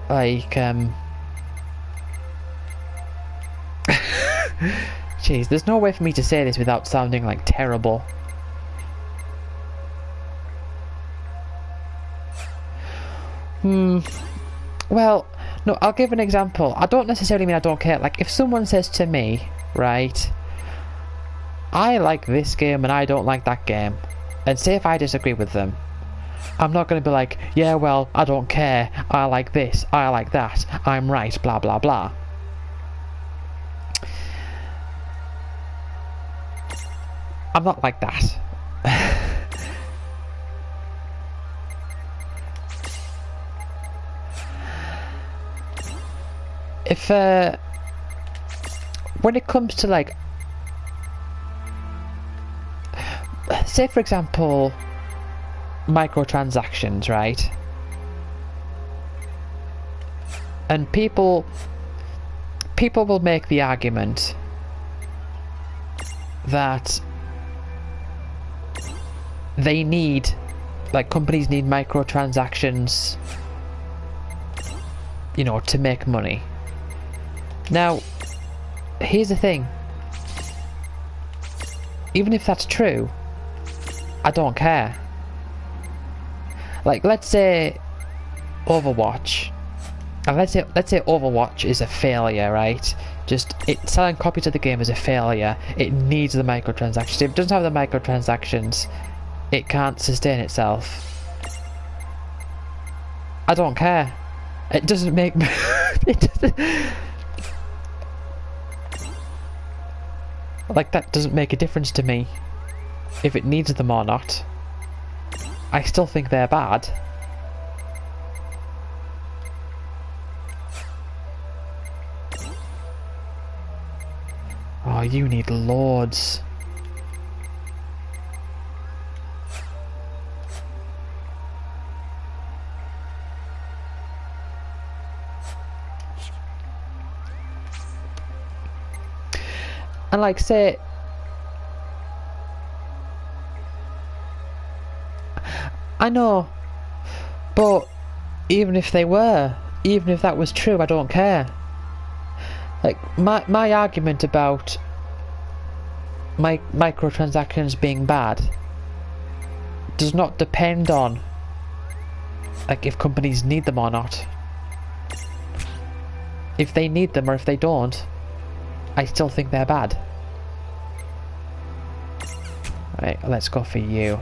[SPEAKER 1] like Jeez, there's no way for me to say this without sounding like terrible. Well, no, I'll give an example. I don't necessarily mean I don't care. Like, if someone says to me, right, I like this game and I don't like that game, and say if I disagree with them, I'm not going to be like, yeah, well, I don't care, I like this, I like that, I'm right, blah blah blah. I'm not like that. If when it comes to like, say for example, microtransactions, right? And people will make the argument that they need, like, companies need microtransactions, you know, to make money. Now, here's the thing. Even if that's true, I don't care. Like, let's say Overwatch, and let's say Overwatch is a failure, right? Just selling copies of the game is a failure. It needs the microtransactions. If it doesn't have the microtransactions, it can't sustain itself. I don't care. It doesn't make it doesn't, like, that doesn't make a difference to me if it needs them or not. I still think they're bad. Oh, you need loads. And like, say, I know, but even if they were, even if that was true, I don't care. Like, my argument about microtransactions being bad does not depend on, like, if companies need them or not. If they need them or if they don't, I still think they're bad. Right, let's go for you.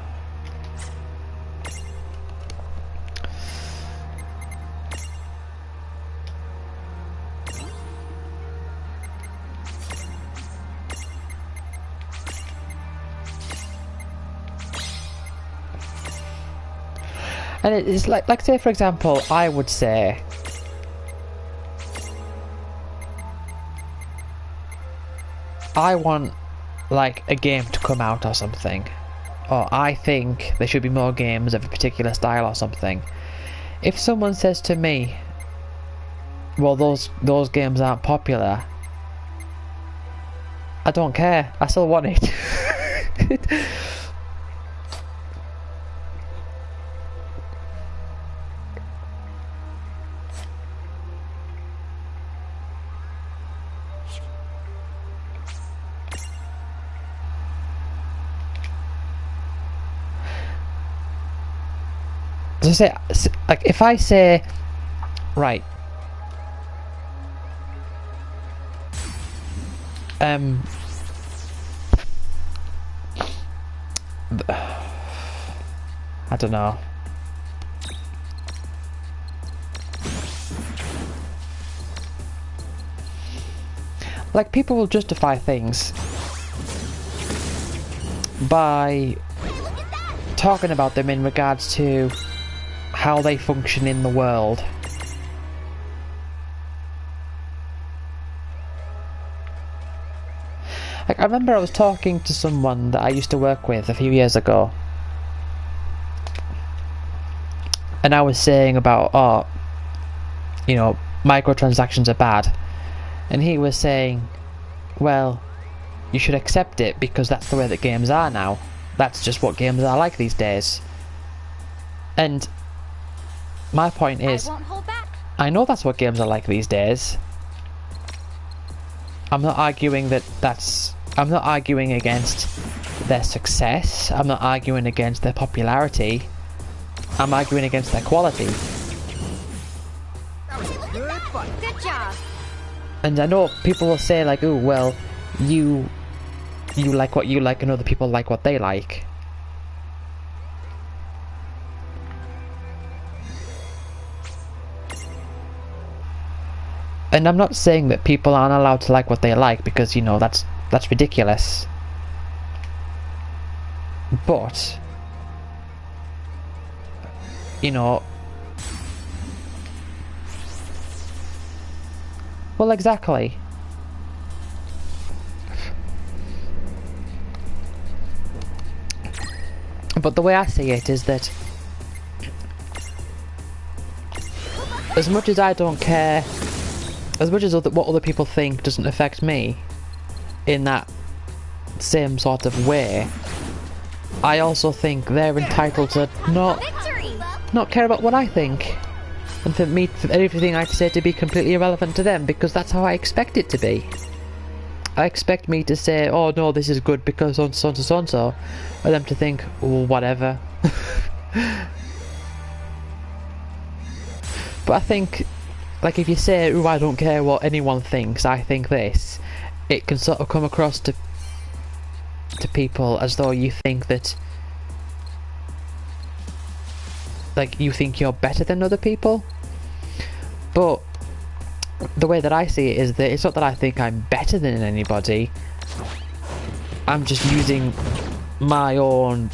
[SPEAKER 1] And it's like say for example, I would say, I want like a game to come out or something, or I think there should be more games of a particular style or something. If someone says to me, well, those games aren't popular, I don't care. I still want it. So say, like, if I say, right, I don't know. Like, people will justify things by talking about them in regards to how they function in the world. Like, I remember I was talking to someone that I used to work with a few years ago, and I was saying about, oh, you know, microtransactions are bad, and he was saying, well, you should accept it because that's the way that games are now. That's just what games are like these days. And my point is,
[SPEAKER 3] I won't hold back.
[SPEAKER 1] I know that's what games are like these days. I'm not arguing I'm not arguing against their success. I'm not arguing against their popularity. I'm arguing against their quality.
[SPEAKER 4] That was a good fight.
[SPEAKER 3] Good job.
[SPEAKER 1] And I know people will say like, oh, well, you like what you like and other people like what they like. And I'm not saying that people aren't allowed to like what they like, because, you know, that's ridiculous. But, you know, well, exactly. But the way I see it is that as much as I don't care, as much as what other people think doesn't affect me in that same sort of way, I also think they're entitled to
[SPEAKER 3] Victory!
[SPEAKER 1] not care about what I think, and for everything I say to be completely irrelevant to them, because that's how I expect it to be. I expect me to say, oh no, this is good because so and so, or them to think, oh, whatever. But I think, like, if you say, oh, I don't care what anyone thinks, I think this, it can sort of come across to people as though you think that, like, you think you're better than other people. But the way that I see it is that it's not that I think I'm better than anybody. I'm just using my own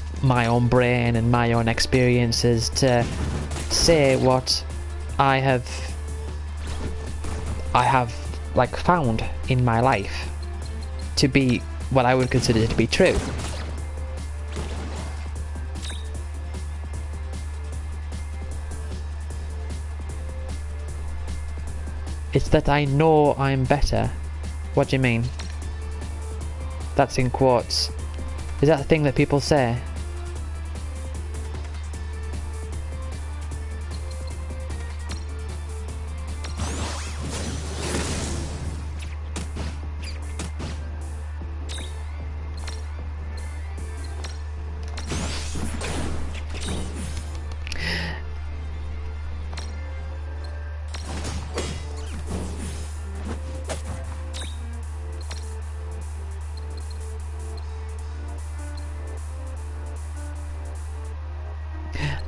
[SPEAKER 1] brain and my own experiences to say what I have like found in my life to be what I would consider to be true. It's that I know I'm better. What do you mean? That's in quotes. Is that a thing that people say?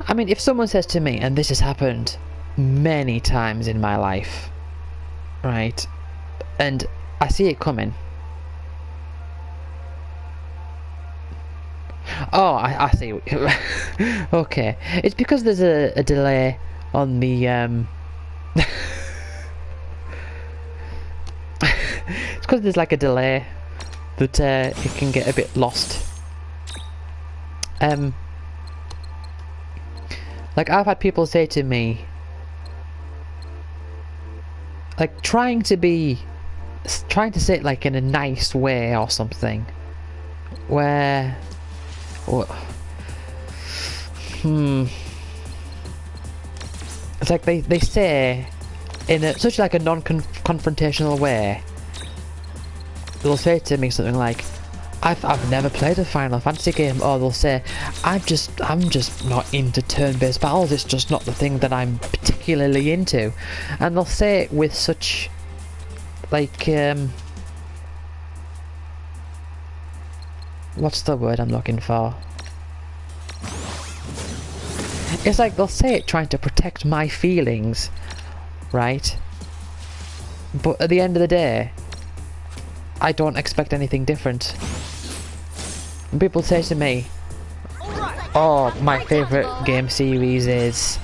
[SPEAKER 1] I mean, if someone says to me, and this has happened many times in my life, right, and I see it coming. Oh, I see. Okay, it's because there's a delay on the it's because there's like a delay that it can get a bit lost. Like, I've had people say to me, like, trying to say it like in a nice way or something, where, it's like they say in such like a non-confrontational way. They'll say to me something like, I've never played a Final Fantasy game, or they'll say, I'm just not into turn-based battles, it's just not the thing that I'm particularly into. And they'll say it with such, like, what's the word I'm looking for? It's like they'll say it trying to protect my feelings, right? But at the end of the day, I don't expect anything different. And people say to me, oh, my favourite game series is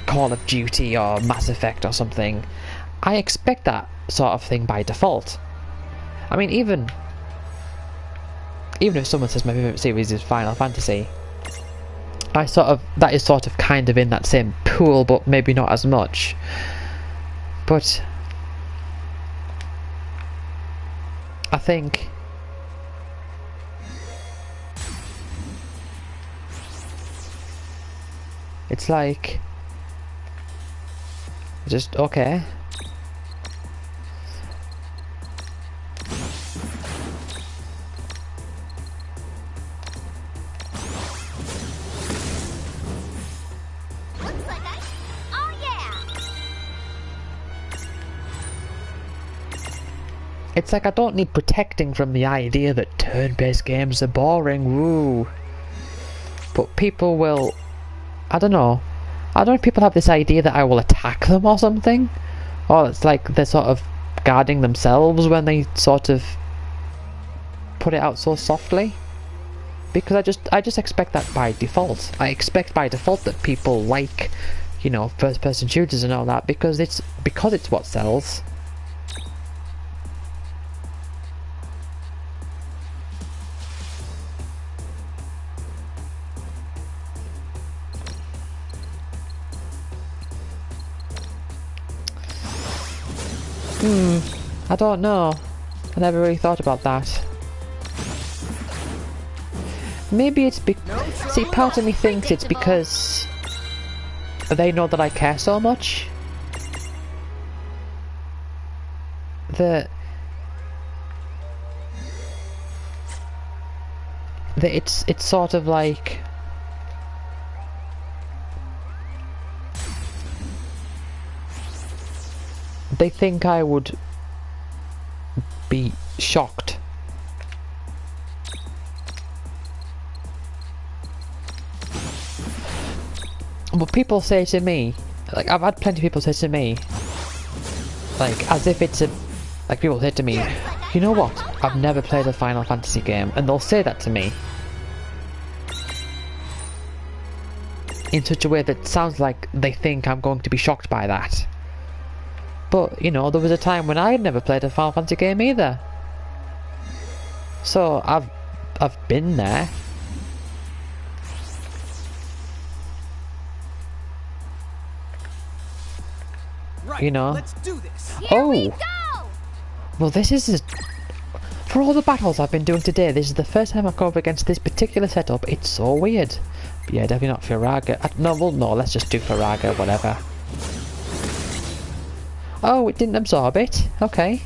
[SPEAKER 1] Call of Duty or Mass Effect or something. I expect that sort of thing by default. I mean, even if someone says my favourite series is Final Fantasy, that is sort of kind of in that same pool, but maybe not as much. But I think it's like, just okay. It's like I don't need protecting from the idea that turn-based games are boring, woo. But people will, I don't know if people have this idea that I will attack them or something. Or it's like they're sort of guarding themselves when they sort of put it out so softly. Because I just expect that by default. I expect by default that people like, you know, first-person shooters and all that because it's what sells. I don't know. I never really thought about that. Maybe it's see, part of me thinks it's because they know that I care so much. That it's sort of like, they think I would be shocked. But people say to me, like, I've had plenty of people say to me, like, as if it's like, people say to me, you know what, I've never played a Final Fantasy game, and they'll say that to me in such a way that sounds like they think I'm going to be shocked by that. But, you know, there was a time when I had never played a Final Fantasy game either. So, I've been there.
[SPEAKER 4] Right,
[SPEAKER 1] you know.
[SPEAKER 4] let's do this.
[SPEAKER 3] Here we go!
[SPEAKER 1] Well, this is for all the battles I've been doing today, this is the first time I've come up against this particular setup. It's so weird. But yeah, definitely not Firaga. No, let's just do Firaga, whatever. Oh, it didn't absorb it. Okay.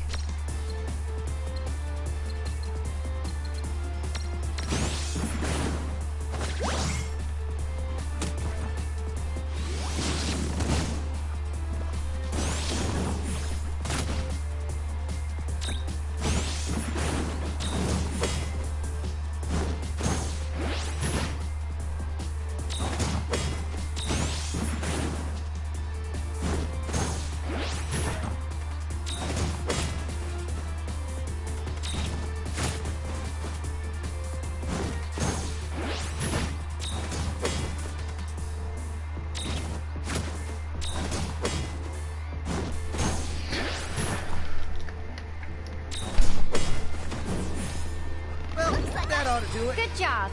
[SPEAKER 4] to do it.
[SPEAKER 3] Good job.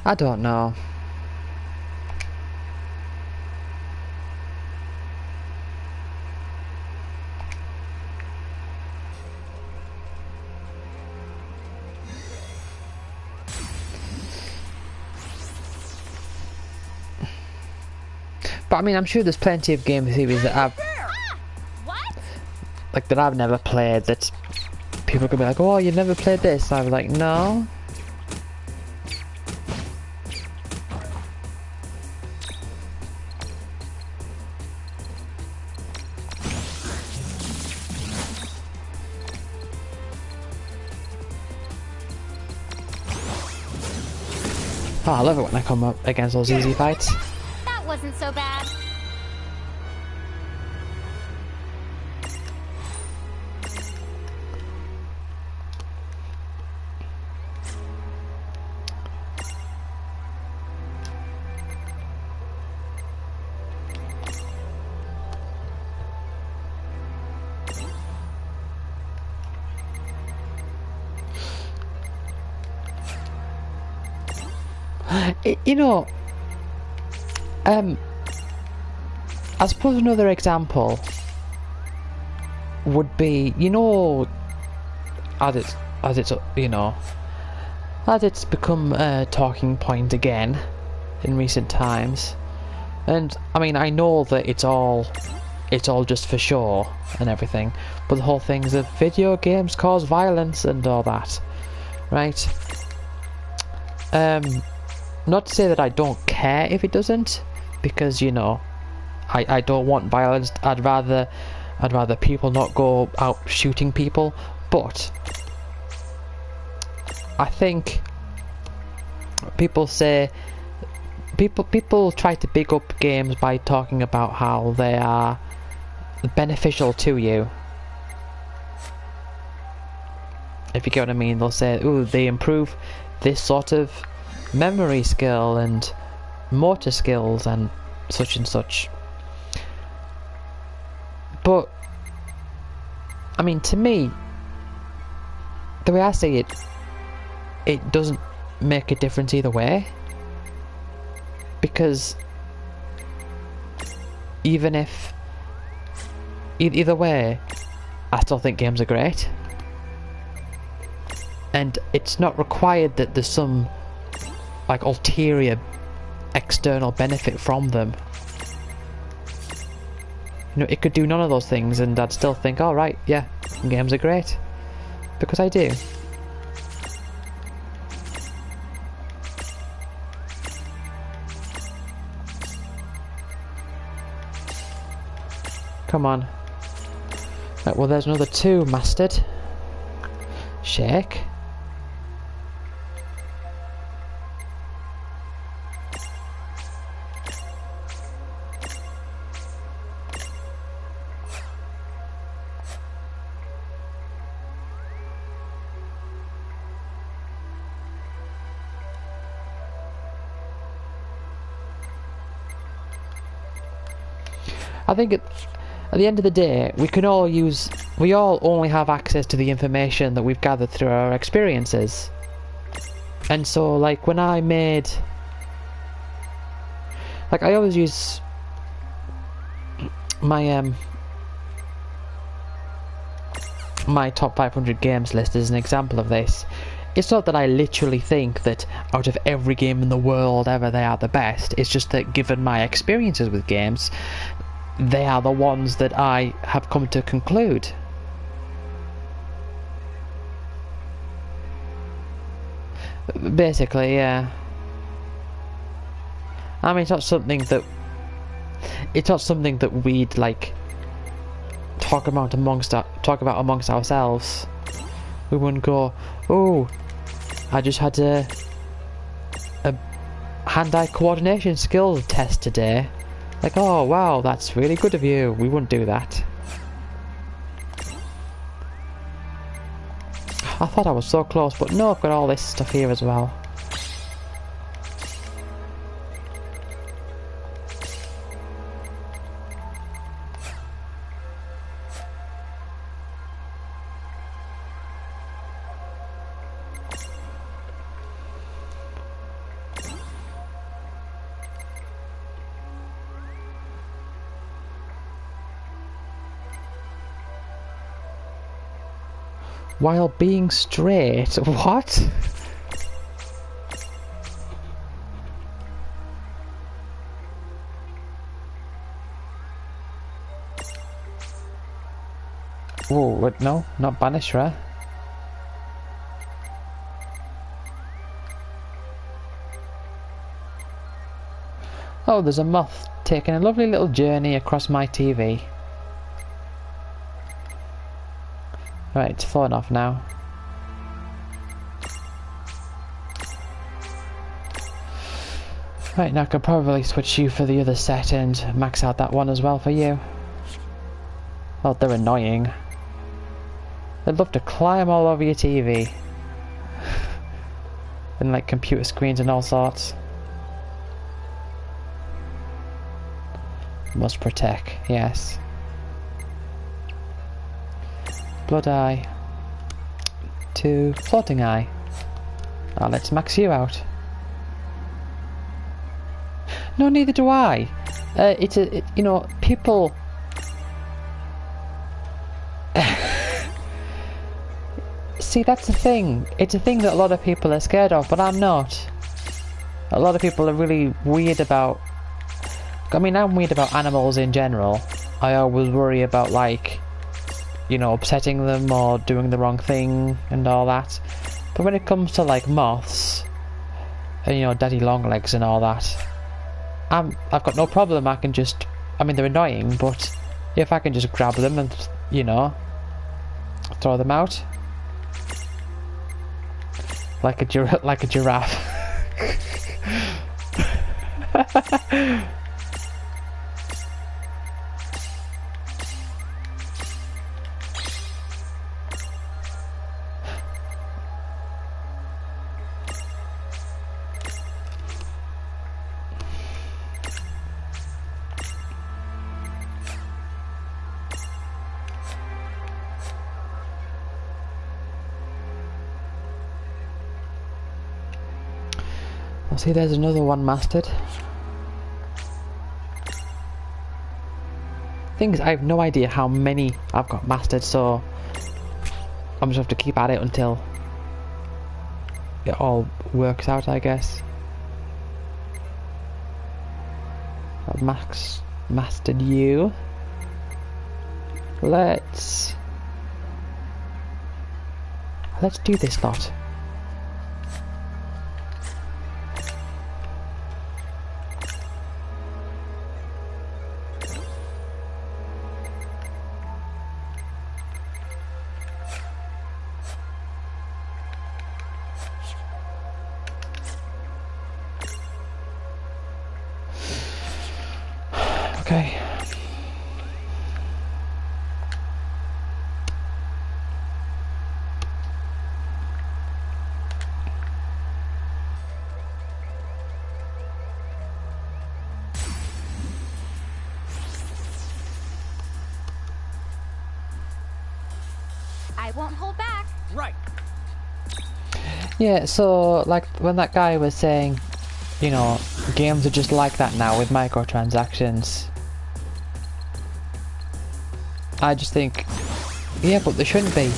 [SPEAKER 1] I don't know. But I mean, I'm sure there's plenty of game series that
[SPEAKER 3] What?
[SPEAKER 1] I've never played that people could be like, oh, you've never played this. And I was like, no. Oh, I love it when I come up against those easy fights.
[SPEAKER 3] That wasn't so bad.
[SPEAKER 1] You know, I suppose another example would be, you know, as it's become a talking point again in recent times, and I mean, I know that it's all just for show and everything, but the whole thing's that video games cause violence and all that, right? Not to say that I don't care if it doesn't, because you know, I don't want violence. I'd rather people not go out shooting people, but I think people try to big up games by talking about how they are beneficial to you. If you get what I mean, they'll say, ooh, they improve this sort of memory skill and motor skills and such. But I mean, to me, the way I see it, it doesn't make a difference either way, because even if either way, I still think games are great, and it's not required that there's some like ulterior external benefit from them. You know, it could do none of those things and I'd still think, all right, yeah, games are great, because I do. Come on. Right, well, there's another two mastered. Shake. I think at the end of the day, we all only have access to the information that we've gathered through our experiences. And so, like, when I made, like, I always use my my top 500 games list as an example of this. It's not that I literally think that out of every game in the world ever they are the best. It's just that given my experiences with games, they are the ones that I have come to conclude. Basically, yeah. I mean, it's not something that we'd like talk about amongst ourselves. We wouldn't go, oh, I just had a hand-eye coordination skills test today. Like, oh wow, that's really good of you. We wouldn't do that. I thought I was so close, but no, I've got all this stuff here as well. while being straight. What? Whoa, what? No, not Banisher. Oh, there's a moth taking a lovely little journey across my TV. Right, it's falling off now. Right, now I could probably switch you for the other set and max out that one as well for you. Well, they're annoying. They'd love to climb all over your TV. And like computer screens and all sorts. Must protect, yes. Blood eye. To floating eye. Oh, let's max you out. No, neither do I. You know, people. See, that's the thing. It's a thing that a lot of people are scared of, but I'm not. A lot of people are really weird about. I mean, I'm weird about animals in general. I always worry about, like, you know, upsetting them or doing the wrong thing and all that. But when it comes to, like, moths, and, you know, daddy long legs and all that, I've got no problem. I can just, I mean, they're annoying, but if I can just grab them and, you know, throw them out. Like a giraffe. See, there's another one mastered. Thing is, I have no idea how many I've got mastered, so I'm just have to keep at it until it all works out, I guess. I've mastered you. Let's do this lot. Okay.
[SPEAKER 3] I won't hold back.
[SPEAKER 4] Right.
[SPEAKER 1] Yeah, so like when that guy was saying, you know, games are just like that now with microtransactions. I just think, yeah, but they shouldn't be.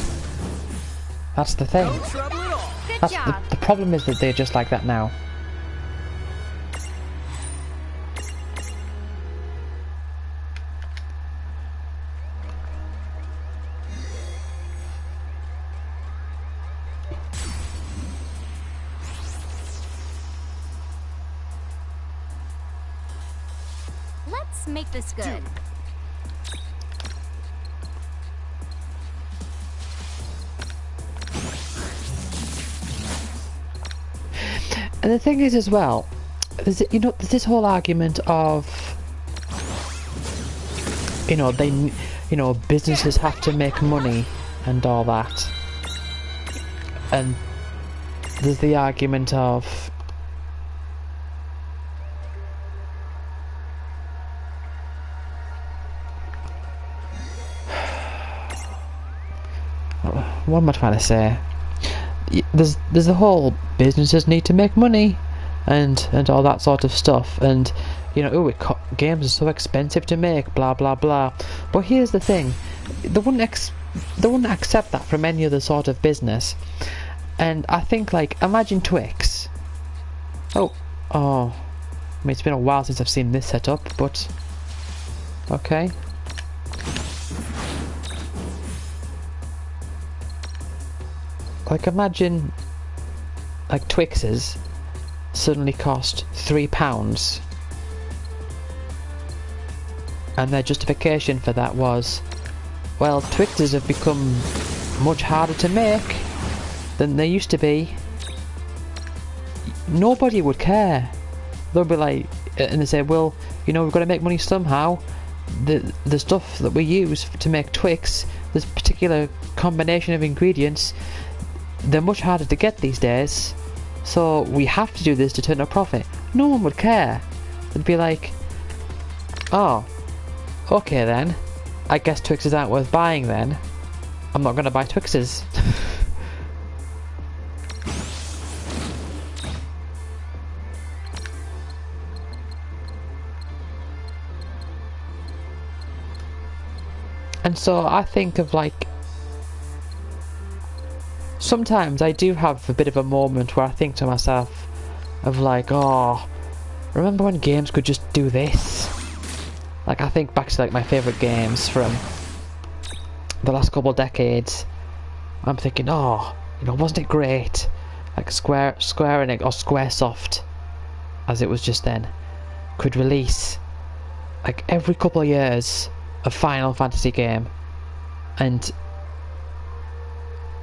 [SPEAKER 1] That's the thing.
[SPEAKER 4] No trouble at all.
[SPEAKER 3] Good
[SPEAKER 1] That's
[SPEAKER 3] job.
[SPEAKER 1] the problem is that they're just like that now.
[SPEAKER 3] Let's make this good.
[SPEAKER 1] And the thing is as well, there's, you know, there's this whole argument of, you know, businesses have to make money and all that. And there's the argument of, what am I trying to say? There's the whole businesses need to make money and all that sort of stuff, and you know, games are so expensive to make, blah blah blah. But here's the thing, they wouldn't they wouldn't accept that from any other sort of business. And I think, like, imagine Twix. Oh, I mean, it's been a while since I've seen this setup, but okay. Like, imagine, like, Twixes suddenly cost £3, and their justification for that was, well, Twixes have become much harder to make than they used to be. Nobody would care. They'll be like, and they say, well, you know, we've got to make money somehow. The stuff that we use to make Twix, this particular combination of ingredients, they're much harder to get these days, so we have to do this to turn a profit. No one would care. They'd be like, oh, okay then, I guess Twixes aren't worth buying then. I'm not going to buy Twixes. And so I think of, like, sometimes I do have a bit of a moment where I think to myself of, like, oh, remember when games could just do this? Like, I think back to, like, my favourite games from the last couple of decades. I'm thinking, oh, you know, wasn't it great? Like Square Enix, or Squaresoft, as it was just then, could release, like, every couple of years a Final Fantasy game, and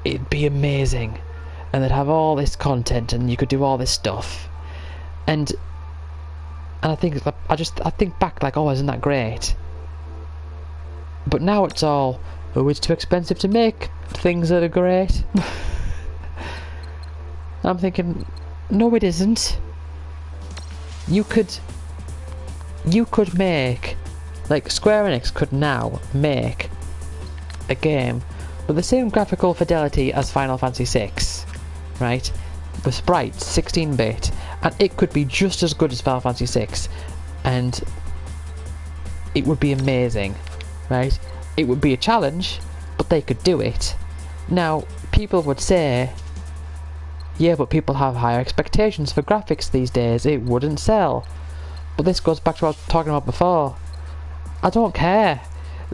[SPEAKER 1] it'd be amazing, and they'd have all this content, and you could do all this stuff, and I think, I think back, like, oh, isn't that great? But now it's all, oh, it's too expensive to make things that are great. I'm thinking, no, it isn't. You could make, like, Square Enix could now make a game with the same graphical fidelity as Final Fantasy VI, right? The sprites, 16-bit, and it could be just as good as Final Fantasy VI, and it would be amazing, right? It would be a challenge, but they could do it. Now, people would say, yeah, but people have higher expectations for graphics these days, it wouldn't sell. But this goes back to what I was talking about before. I don't care.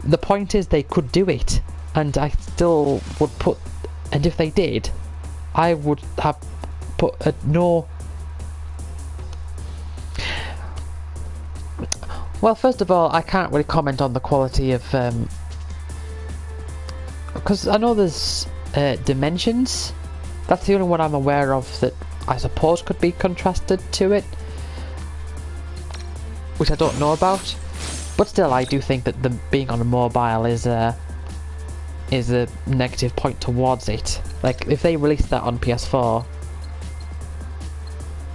[SPEAKER 1] The point is, they could do it, and I still would put, and if they did, I would have put a no. Well, first of all, I can't really comment on the quality of, because I know there's Dimensions. That's the only one I'm aware of that I suppose could be contrasted to it, which I don't know about. But still, I do think that the being on a mobile is a negative point towards it. Like, if they released that on PS4,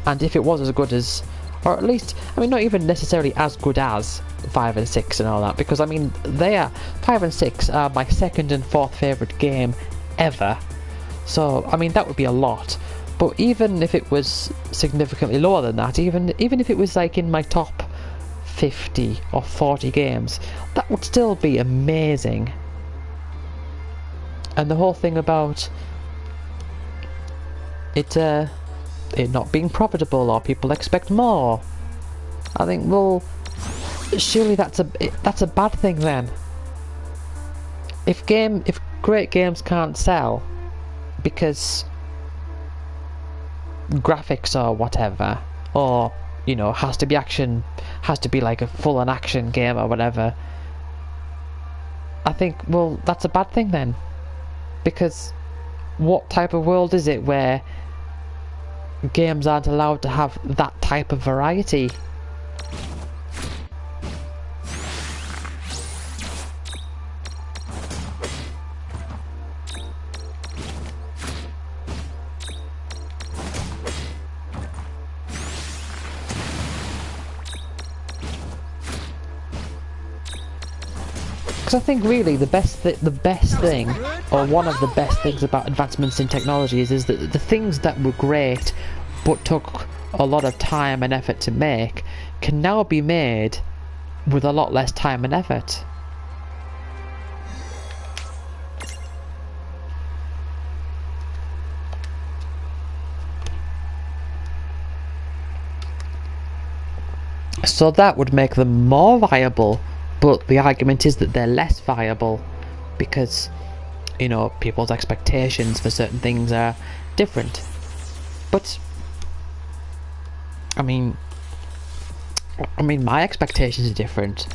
[SPEAKER 1] and if it was as good as, or at least, I mean, not even necessarily as good as 5 and 6 and all that, because I mean, 5 and 6 are my second and fourth favourite game ever. So, I mean, that would be a lot. But even if it was significantly lower than that, even if it was like in my top 50 or 40 games, that would still be amazing. And the whole thing about it not being profitable, or people expect more, I think, well, surely that's a bad thing then. If great games can't sell because graphics or whatever, or, you know, has to be like a full-on action game or whatever, I think, well, that's a bad thing then. Because what type of world is it where games aren't allowed to have that type of variety? Because I think really the best thing, or one of the best things about advancements in technology is that the things that were great but took a lot of time and effort to make can now be made with a lot less time and effort. So that would make them more viable, but the argument is that they're less viable because, you know, people's expectations for certain things are different. But I mean my expectations are different,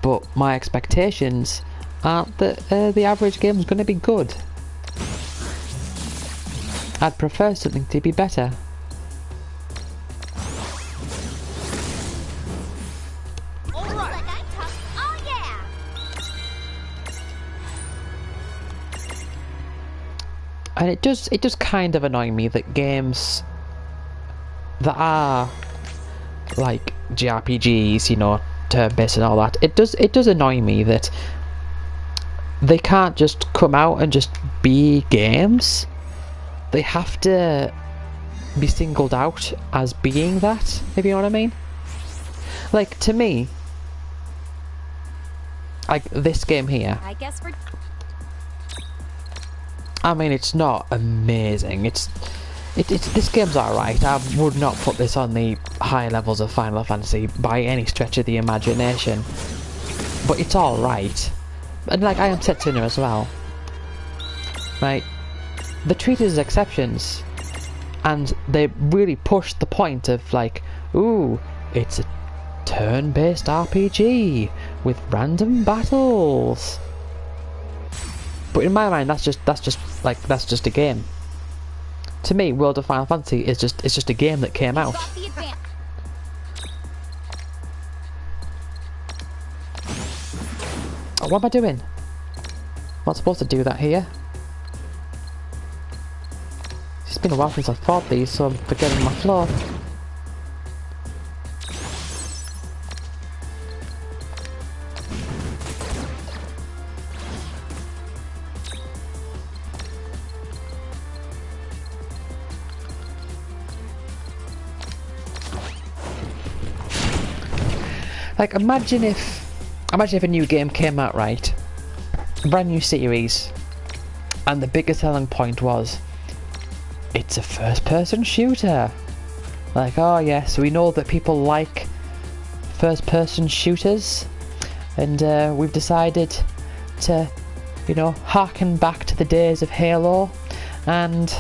[SPEAKER 1] but my expectations aren't that the average game's going to be good. I'd prefer something to be better.
[SPEAKER 3] Looks like I'm tough. Oh yeah.
[SPEAKER 1] And it does kind of annoy me that games that are like JRPGs, you know, turn-based and all that, it does annoy me that they can't just come out and just be games. They have to be singled out as being that, if you know what I mean. Like, to me, like this game here,
[SPEAKER 3] I guess we're.
[SPEAKER 1] I mean, it's not amazing. It's this game's alright. I would not put this on the high levels of Final Fantasy by any stretch of the imagination. But it's alright. And like, I am Setsuna as well. Right? They're treated as exceptions. And they really push the point of like, ooh, it's a turn-based RPG with random battles. But in my mind, that's just a game. To me, World of Final Fantasy is just a game that came out.
[SPEAKER 3] Got the advance.
[SPEAKER 1] Oh, what am I doing? I'm not supposed to do that here. It's been a while since I've fought these, so I'm forgetting my floor. Like, imagine if a new game came out, right? A brand new series, and the biggest selling point was, it's a first-person shooter. Like, oh yes, we know that people like first-person shooters, and we've decided to, you know, harken back to the days of Halo, and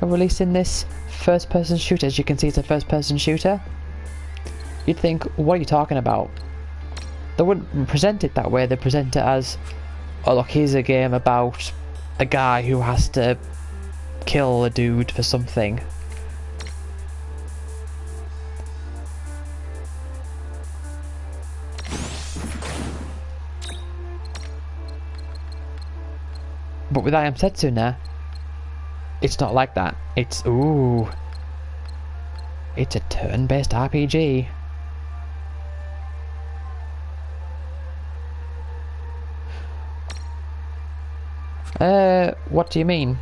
[SPEAKER 1] we're releasing this first-person shooter. As you can see, it's a first-person shooter. You'd think, what are you talking about? They wouldn't present it that way. They present it as, oh look, here's a game about a guy who has to kill a dude for something. But with I Am Setsuna, it's not like that. It's, ooh, it's a turn-based RPG. What do you mean?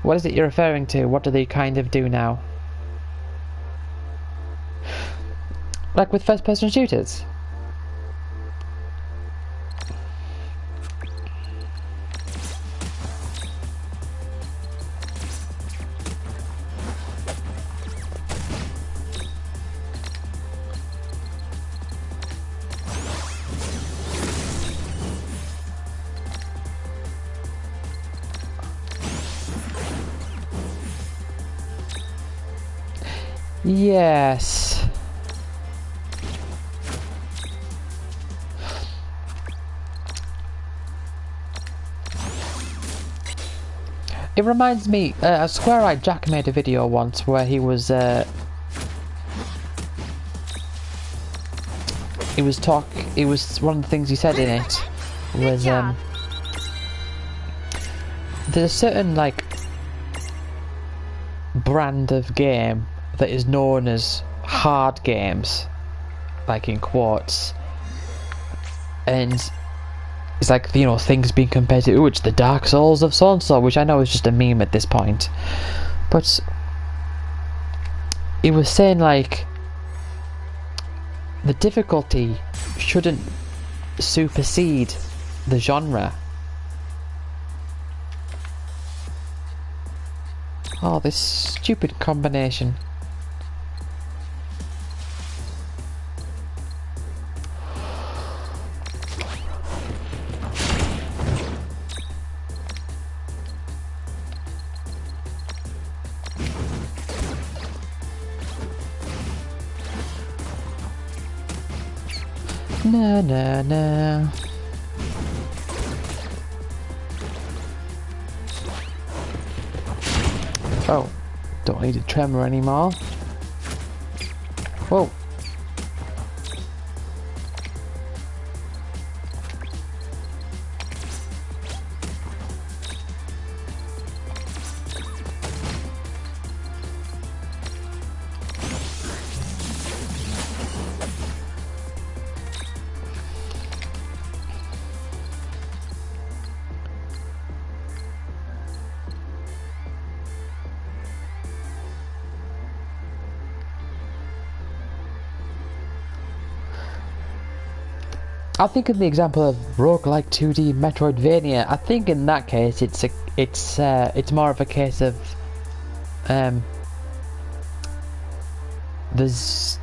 [SPEAKER 1] What is it you're referring to? What do they kind of do now? Like with first-person shooters? Yes. It reminds me, Square-Eyed Jack made a video once where he was one of the things he said in it was there's a certain like brand of game that is known as hard games, like in quotes, and it's like, you know, things being compared to, ooh, it's the Dark Souls of so-and-so, which I know is just a meme at this point, but it was saying like the difficulty shouldn't supersede the genre. Oh, this stupid combination. Na na na. Oh, don't need a tremor anymore. Whoa. I think in the example of roguelike 2D Metroidvania, I think in that case it's more of a case of there's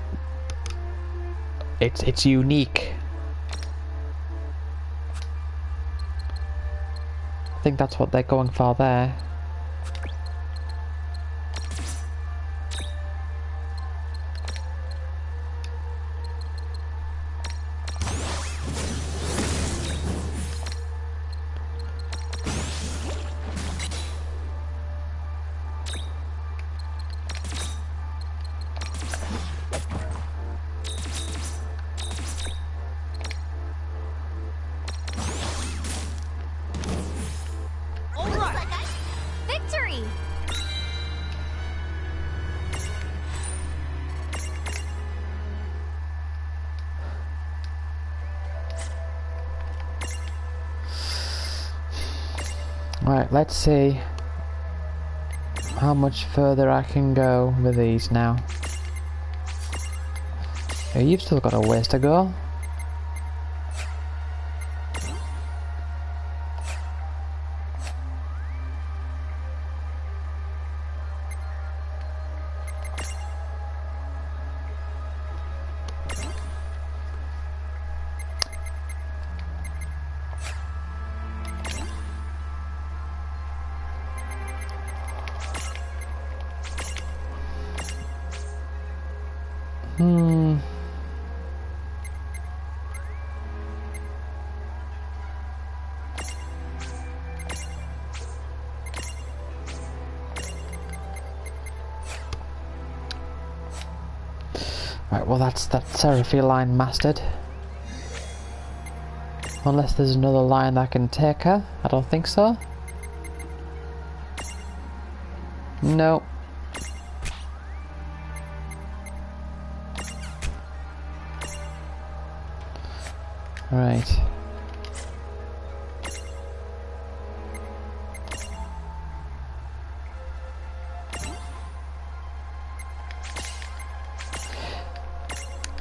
[SPEAKER 1] it's unique. I think that's what they're going for there.
[SPEAKER 3] Victory!
[SPEAKER 1] Right, let's see how much further I can go with these now. Yeah, you've still got a ways to go. Right, well that's that Seraphy line mastered. Unless there's another line that can take her. I don't think so. No. Right.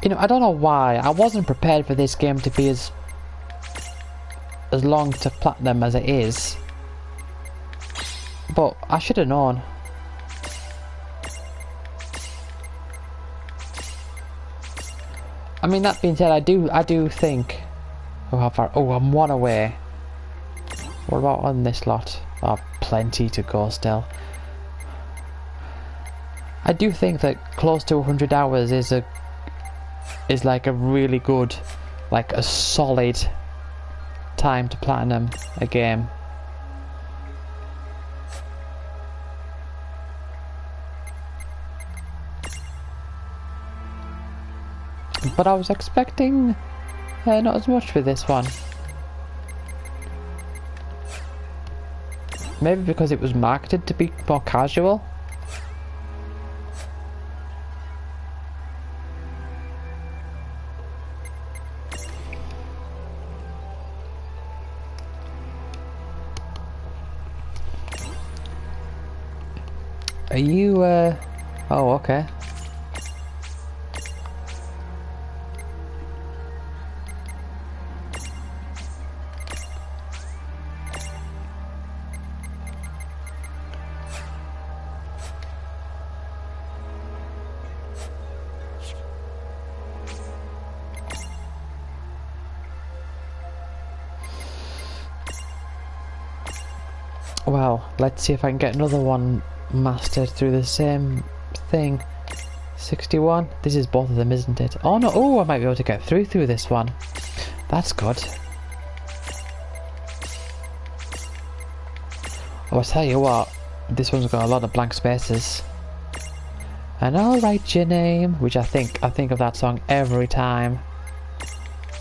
[SPEAKER 1] You know, I don't know why. I wasn't prepared for this game to be as long to platinum as it is. But I should have known. I mean, that being said, I do think. Oh, how far? Oh, I'm one away. What about on this lot? Oh, plenty to go still. I do think that close to 100 hours is like a really good, like a solid time to platinum a game. But I was expecting not as much for this one. Maybe because it was marketed to be more casual. Are you, oh, okay. Well, let's see if I can get another one mastered through the same thing. 61. This is both of them, isn't it? Oh no! Oh, I might be able to get through this one. That's good. Oh, I tell you what, this one's got a lot of blank spaces. And I'll write your name, which I think of that song every time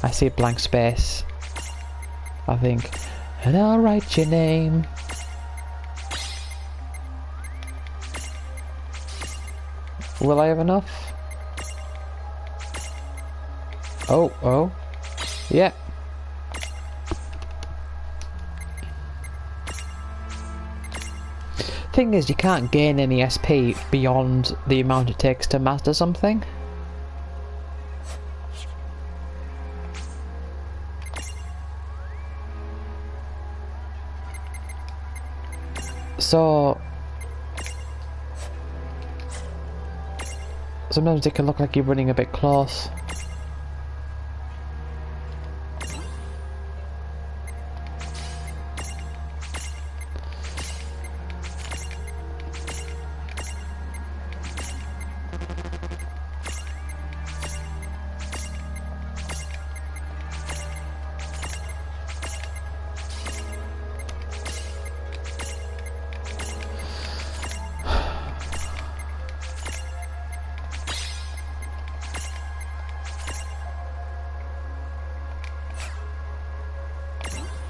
[SPEAKER 1] I see a blank space. I think, and I'll write your name. Will I have enough? Oh, yeah. Thing is, you can't gain any SP beyond the amount it takes to master something. So sometimes it can look like you're running a bit close.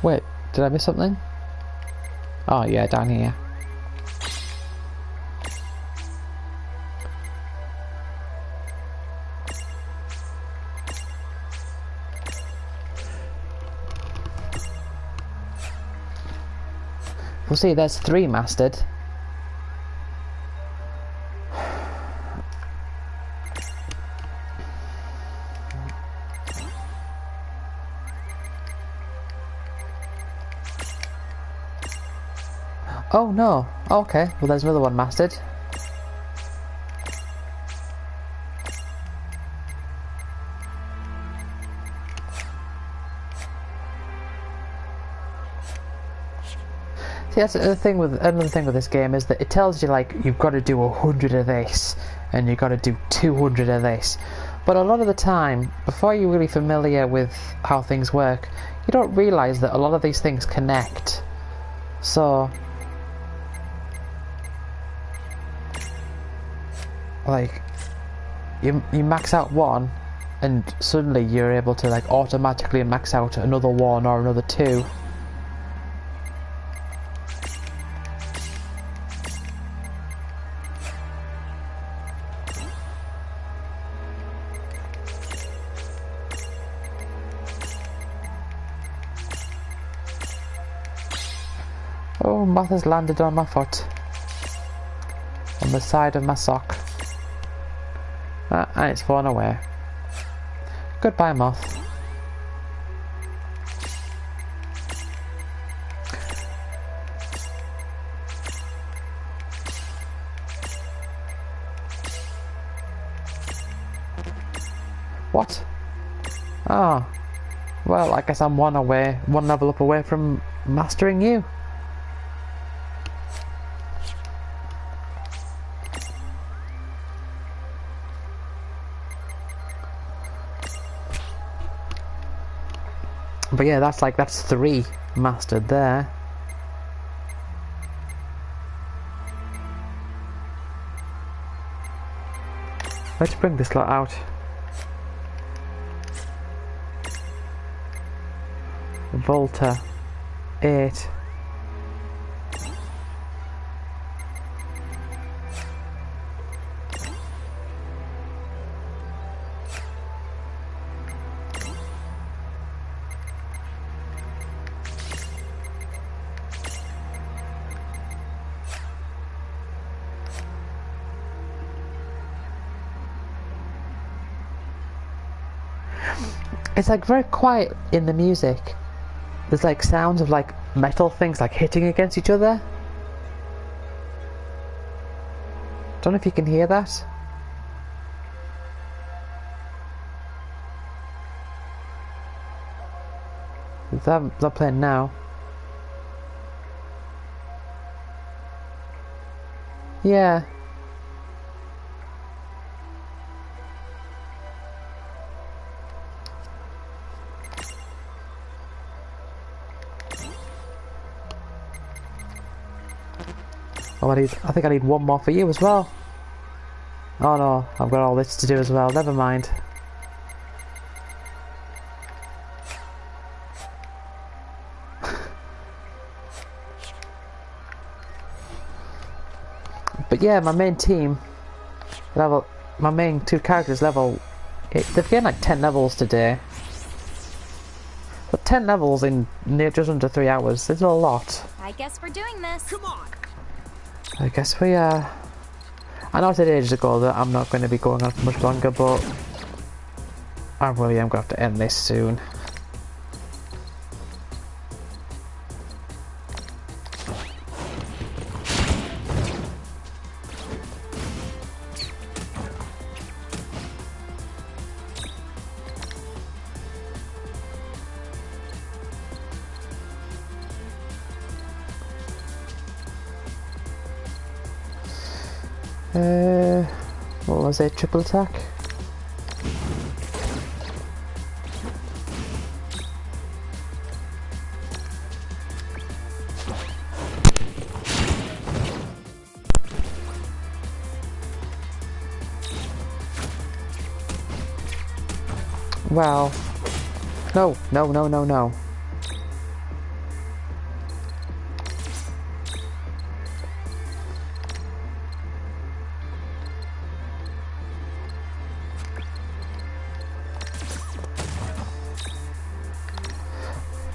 [SPEAKER 1] Wait, did I miss something? Oh yeah, down here. We'll see, there's 3 mastered. Oh no, okay, well there's another one mastered. See, that's another thing with this game is that it tells you like you've got to do 100 of this and you've got to do 200 of this. But a lot of the time, before you're really familiar with how things work, you don't realise that a lot of these things connect. So like you max out one and suddenly you're able to like automatically max out another 1 or another 2. Oh, moth has landed on my foot. On the side of my sock. And it's fallen away. Goodbye, moth. What? Oh. Well, I guess I'm one level up away from mastering you. But yeah, that's 3 mastered there. Let's bring this lot out. Volta 8. It's like very quiet in the music. There's like sounds of like metal things like hitting against each other. Don't know if you can hear that. It's not playing now. Yeah. Oh, I think I need one more for you as well. Oh no, I've got all this to do as well. Never mind. But yeah, my main team level, my main two characters level, they've gained like 10 levels today. But 10 levels in just under 3 hours is a lot.
[SPEAKER 3] I guess we're doing this.
[SPEAKER 4] Come on.
[SPEAKER 1] I guess we are. I know I said ages ago that I'm not going to be going on for much longer, but I really am going to have to end this soon. What was it? Triple attack? Well, no.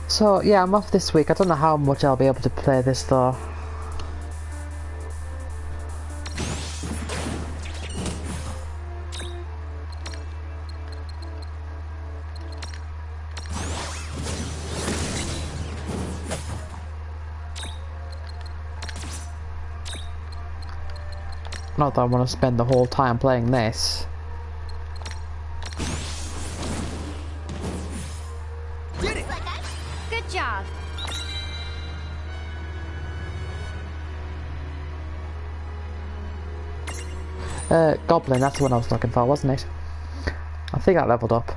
[SPEAKER 1] So yeah, I'm off this week. I don't know how much I'll be able to play this though. Not that I want to spend the whole time playing this.
[SPEAKER 4] Did it.
[SPEAKER 3] Good job.
[SPEAKER 1] Goblin, that's the one I was looking for, wasn't it? I think I leveled up.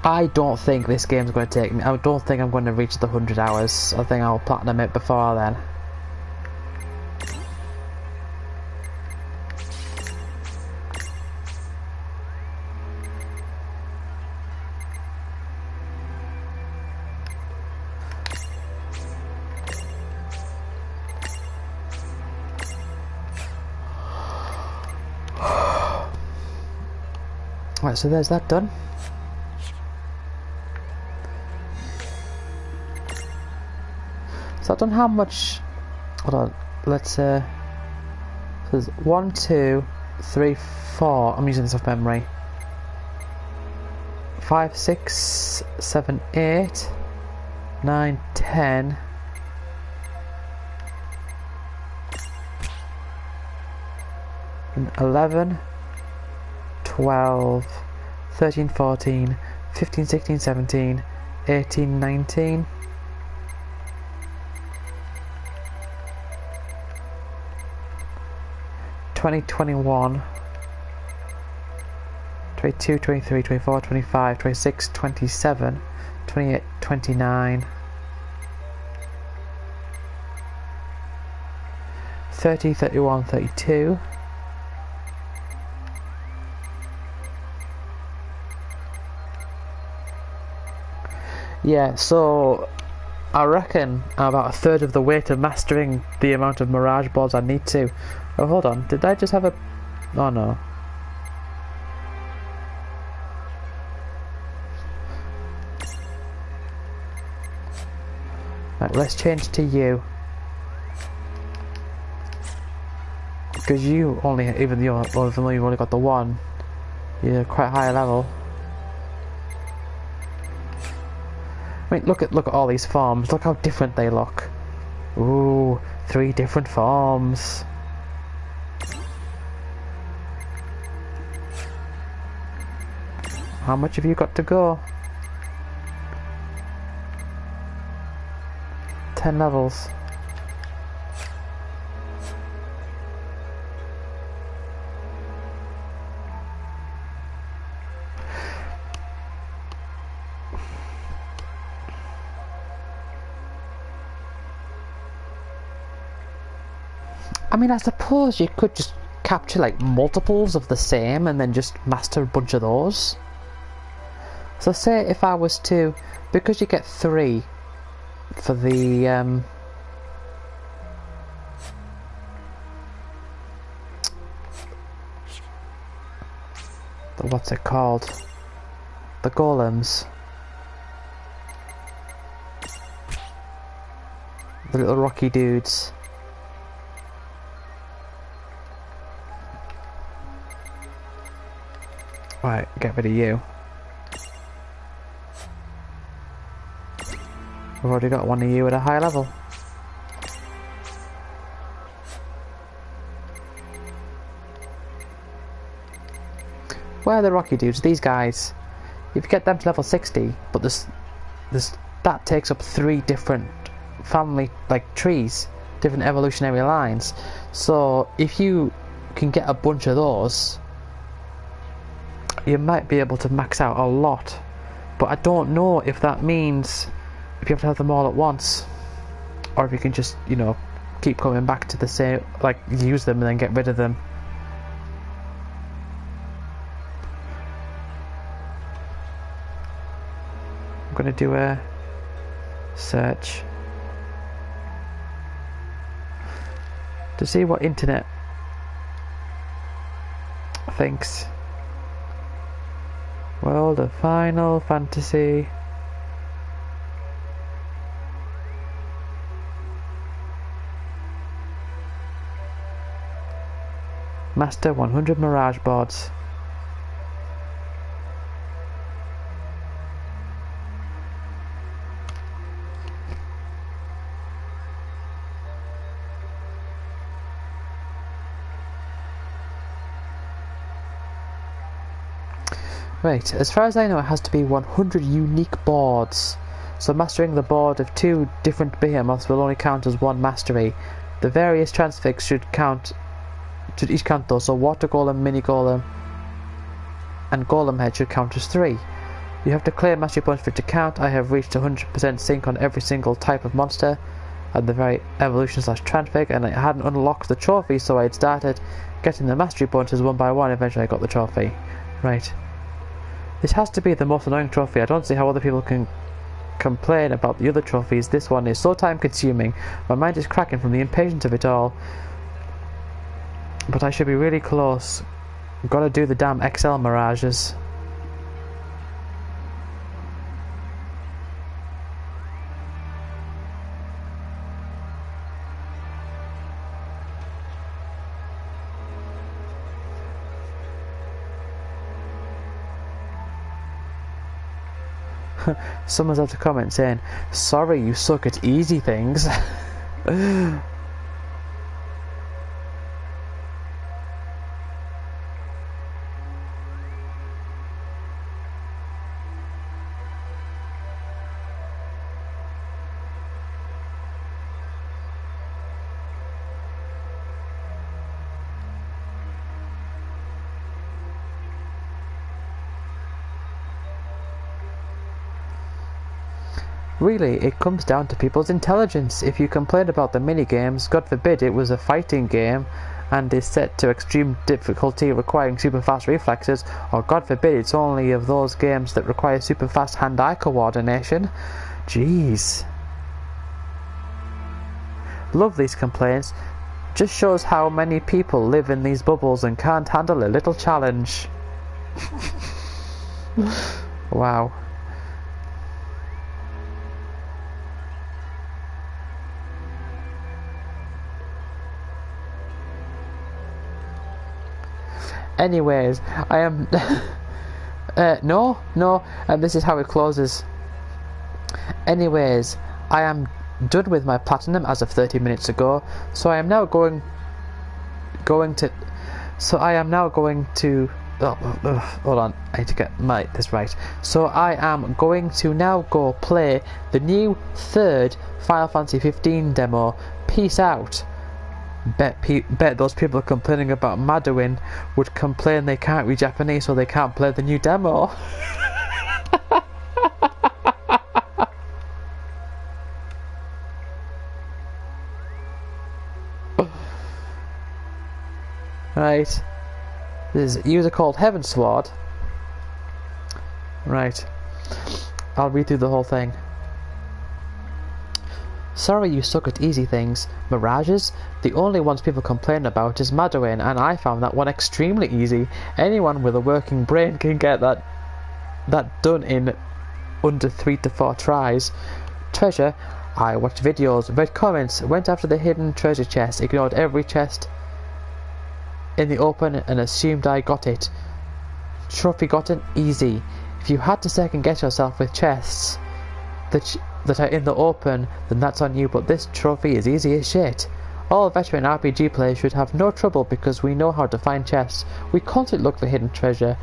[SPEAKER 1] I don't think this game's going to take me. I don't think I'm going to reach the 100 hours. I think I'll platinum it before then. Right, so there's that done. So I've done how much? Hold on, let's so there's 1, 2, 3, 4. I'm using this off memory. 5, 6, 7, 8, 9, 10. 11, 12, 13, 14, 15, 16, 17, 18, 19. 20, 21, 22, 23, 24, 25, 26, 27, 28, 29, 30, 31, 32. Yeah, so I reckon I'm about a third of the way to mastering the amount of Mirage boards I need to. Oh, hold on, did I just have a... Oh no. Right, let's change to you. Because you only, even though you've only got the one, you're quite high level. I mean, look at all these forms. Look how different they look. Ooh, 3 different forms. How much have you got to go? 10 levels. I mean, I suppose you could just capture like multiples of the same and then just master a bunch of those. So say if I was to, because you get 3 for the what's it called? The golems. The little rocky dudes. Right, get rid of you. We've already got one of you at a high level. Where are the rocky dudes? These guys. If you get them to level 60, but that takes up 3 different family like trees, different evolutionary lines. So if you can get a bunch of those, you might be able to max out a lot. But I don't know if that means if you have to have them all at once, or if you can just, you know, keep coming back to the same, like use them and then get rid of them. I'm gonna do a search to see what internet thinks. World of Final Fantasy. Master 100 Mirage boards. Right, as far as I know, it has to be 100 unique boards. So mastering the board of 2 different behemoths will only count as 1 mastery. The various transfigs should each count though, so Water Golem, Mini Golem and Golem Head should count as 3. You have to claim mastery points for it to count. I have reached 100% sync on every single type of monster at the very evolution / transfig, and I hadn't unlocked the trophy, so I had started getting the mastery bonuses one by one. Eventually I got the trophy. Right. This has to be the most annoying trophy. I don't see how other people can complain about the other trophies. This one is so time consuming. My mind is cracking from the impatience of it all. But I should be really close. Gotta do the damn XL mirages. Someone's had to comment saying, "Sorry, you suck at easy things." Really, it comes down to people's intelligence. If you complain about the minigames, God forbid it was a fighting game and is set to extreme difficulty requiring super fast reflexes, or God forbid it's only of those games that require super fast hand-eye coordination. Jeez. Love these complaints. Just shows how many people live in these bubbles and can't handle a little challenge. Wow. Anyways, I am no, and this is how it closes. Anyways, I am done with my platinum as of 30 minutes ago, so I am now going to hold on, I need to get this right. So I am going to now go play the new 3rd Final Fantasy 15 demo. Peace out. Bet those people complaining about Madeline would complain they can't read Japanese, so they can't play the new demo. Right. This is a user called Heavensward. Right. I'll read through the whole thing. Sorry you suck at easy things. Mirages? The only ones people complain about is Madeline, and I found that one extremely easy. Anyone with a working brain can get that done in under 3 to 4 tries. Treasure? I watched videos, read comments, went after the hidden treasure chest, ignored every chest in the open and assumed I got it. Trophy gotten? Easy. If you had to second guess yourself with chests that are in the open, then that's on you, but this trophy is easy as shit. All veteran RPG players should have no trouble because we know how to find chests. We constantly look for hidden treasure,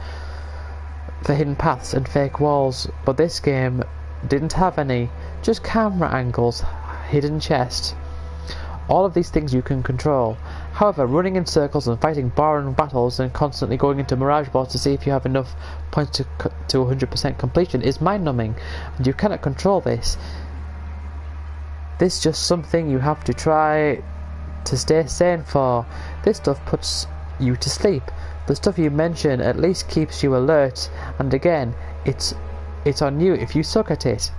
[SPEAKER 1] for hidden paths and fake walls, but this game didn't have any. Just camera angles, hidden chests. All of these things you can control. However, running in circles and fighting boring battles and constantly going into mirage boards to see if you have enough points to 100% completion is mind-numbing, and you cannot control this. This is just something you have to try to stay sane for. This stuff puts you to sleep. The stuff you mention at least keeps you alert, and again, it's on you if you suck at it.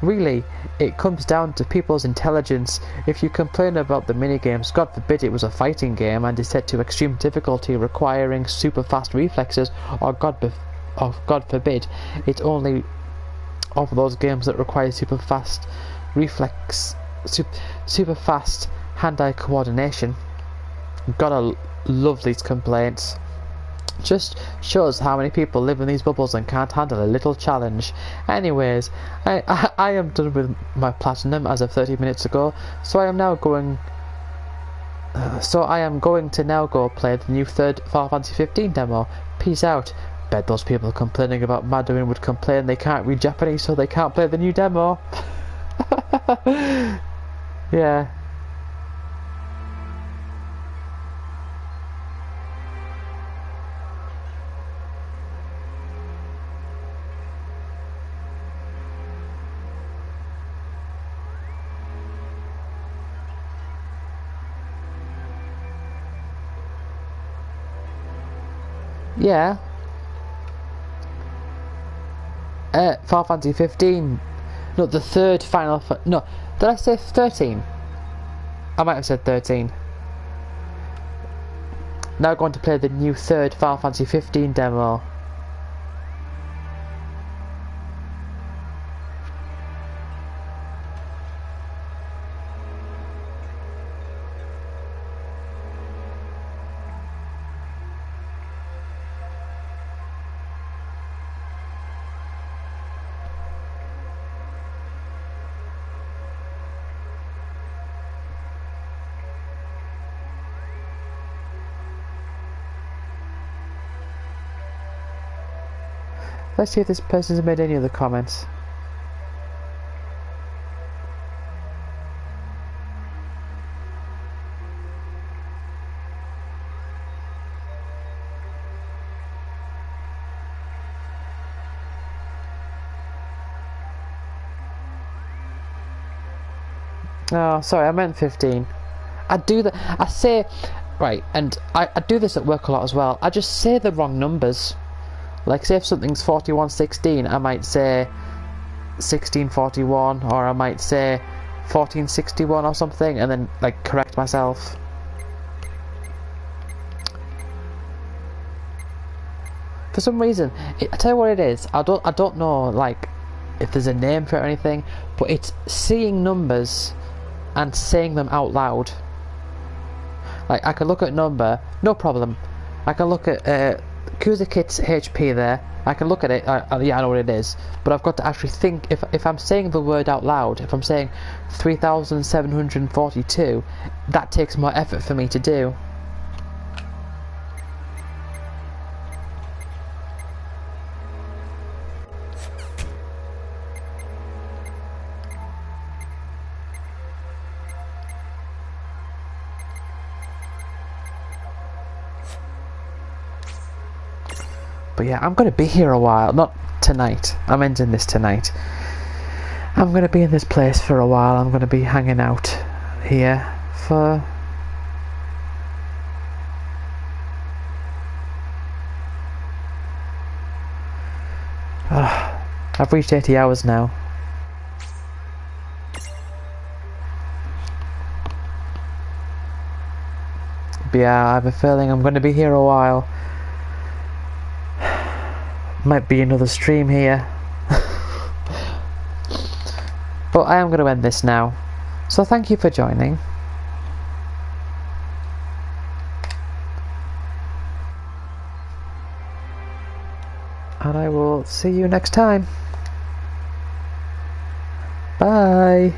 [SPEAKER 1] Really, it comes down to people's intelligence. If you complain about the minigames, God forbid it was a fighting game and is set to extreme difficulty requiring super fast reflexes, or God forbid it's only of those games that require super fast hand-eye coordination. Gotta love these complaints. Just shows how many people live in these bubbles and can't handle a little challenge. Anyways, I am done with my platinum as of 30 minutes ago, so I am going to now go play the new third Final Fantasy 15 demo. Peace out. Bet those people complaining about Mandarin would complain they can't read Japanese so they can't play the new demo. Yeah. Yeah. Final Fantasy 15. No, the third Final no, did I say 13? I might have said 13. Now going to play the new third Final Fantasy 15 demo. Let's see if this person's made any other comments. Oh, sorry, I meant 15. I do that. I say, right, and I do this at work a lot as well. I just say the wrong numbers. Like, say if something's 4116, I might say 1641, or I might say 1461 or something, and then, like, correct myself. For some reason, I tell you what it is, I don't know, like, if there's a name for it or anything, but it's seeing numbers and saying them out loud. Like, I can look at a number, no problem. I can look at, Kuzakit's HP there, I can look at it, yeah, I know what it is, but I've got to actually think, if I'm saying the word out loud, if I'm saying 3742, that takes more effort for me to do. But yeah, I'm going to be here a while. Not tonight. I'm ending this tonight. I'm going to be in this place for a while. I'm going to be hanging out here for I've reached 80 hours now. But yeah, I have a feeling I'm going to be here a while. Might be another stream here. But I am going to end this now. So thank you for joining. And I will see you next time. Bye.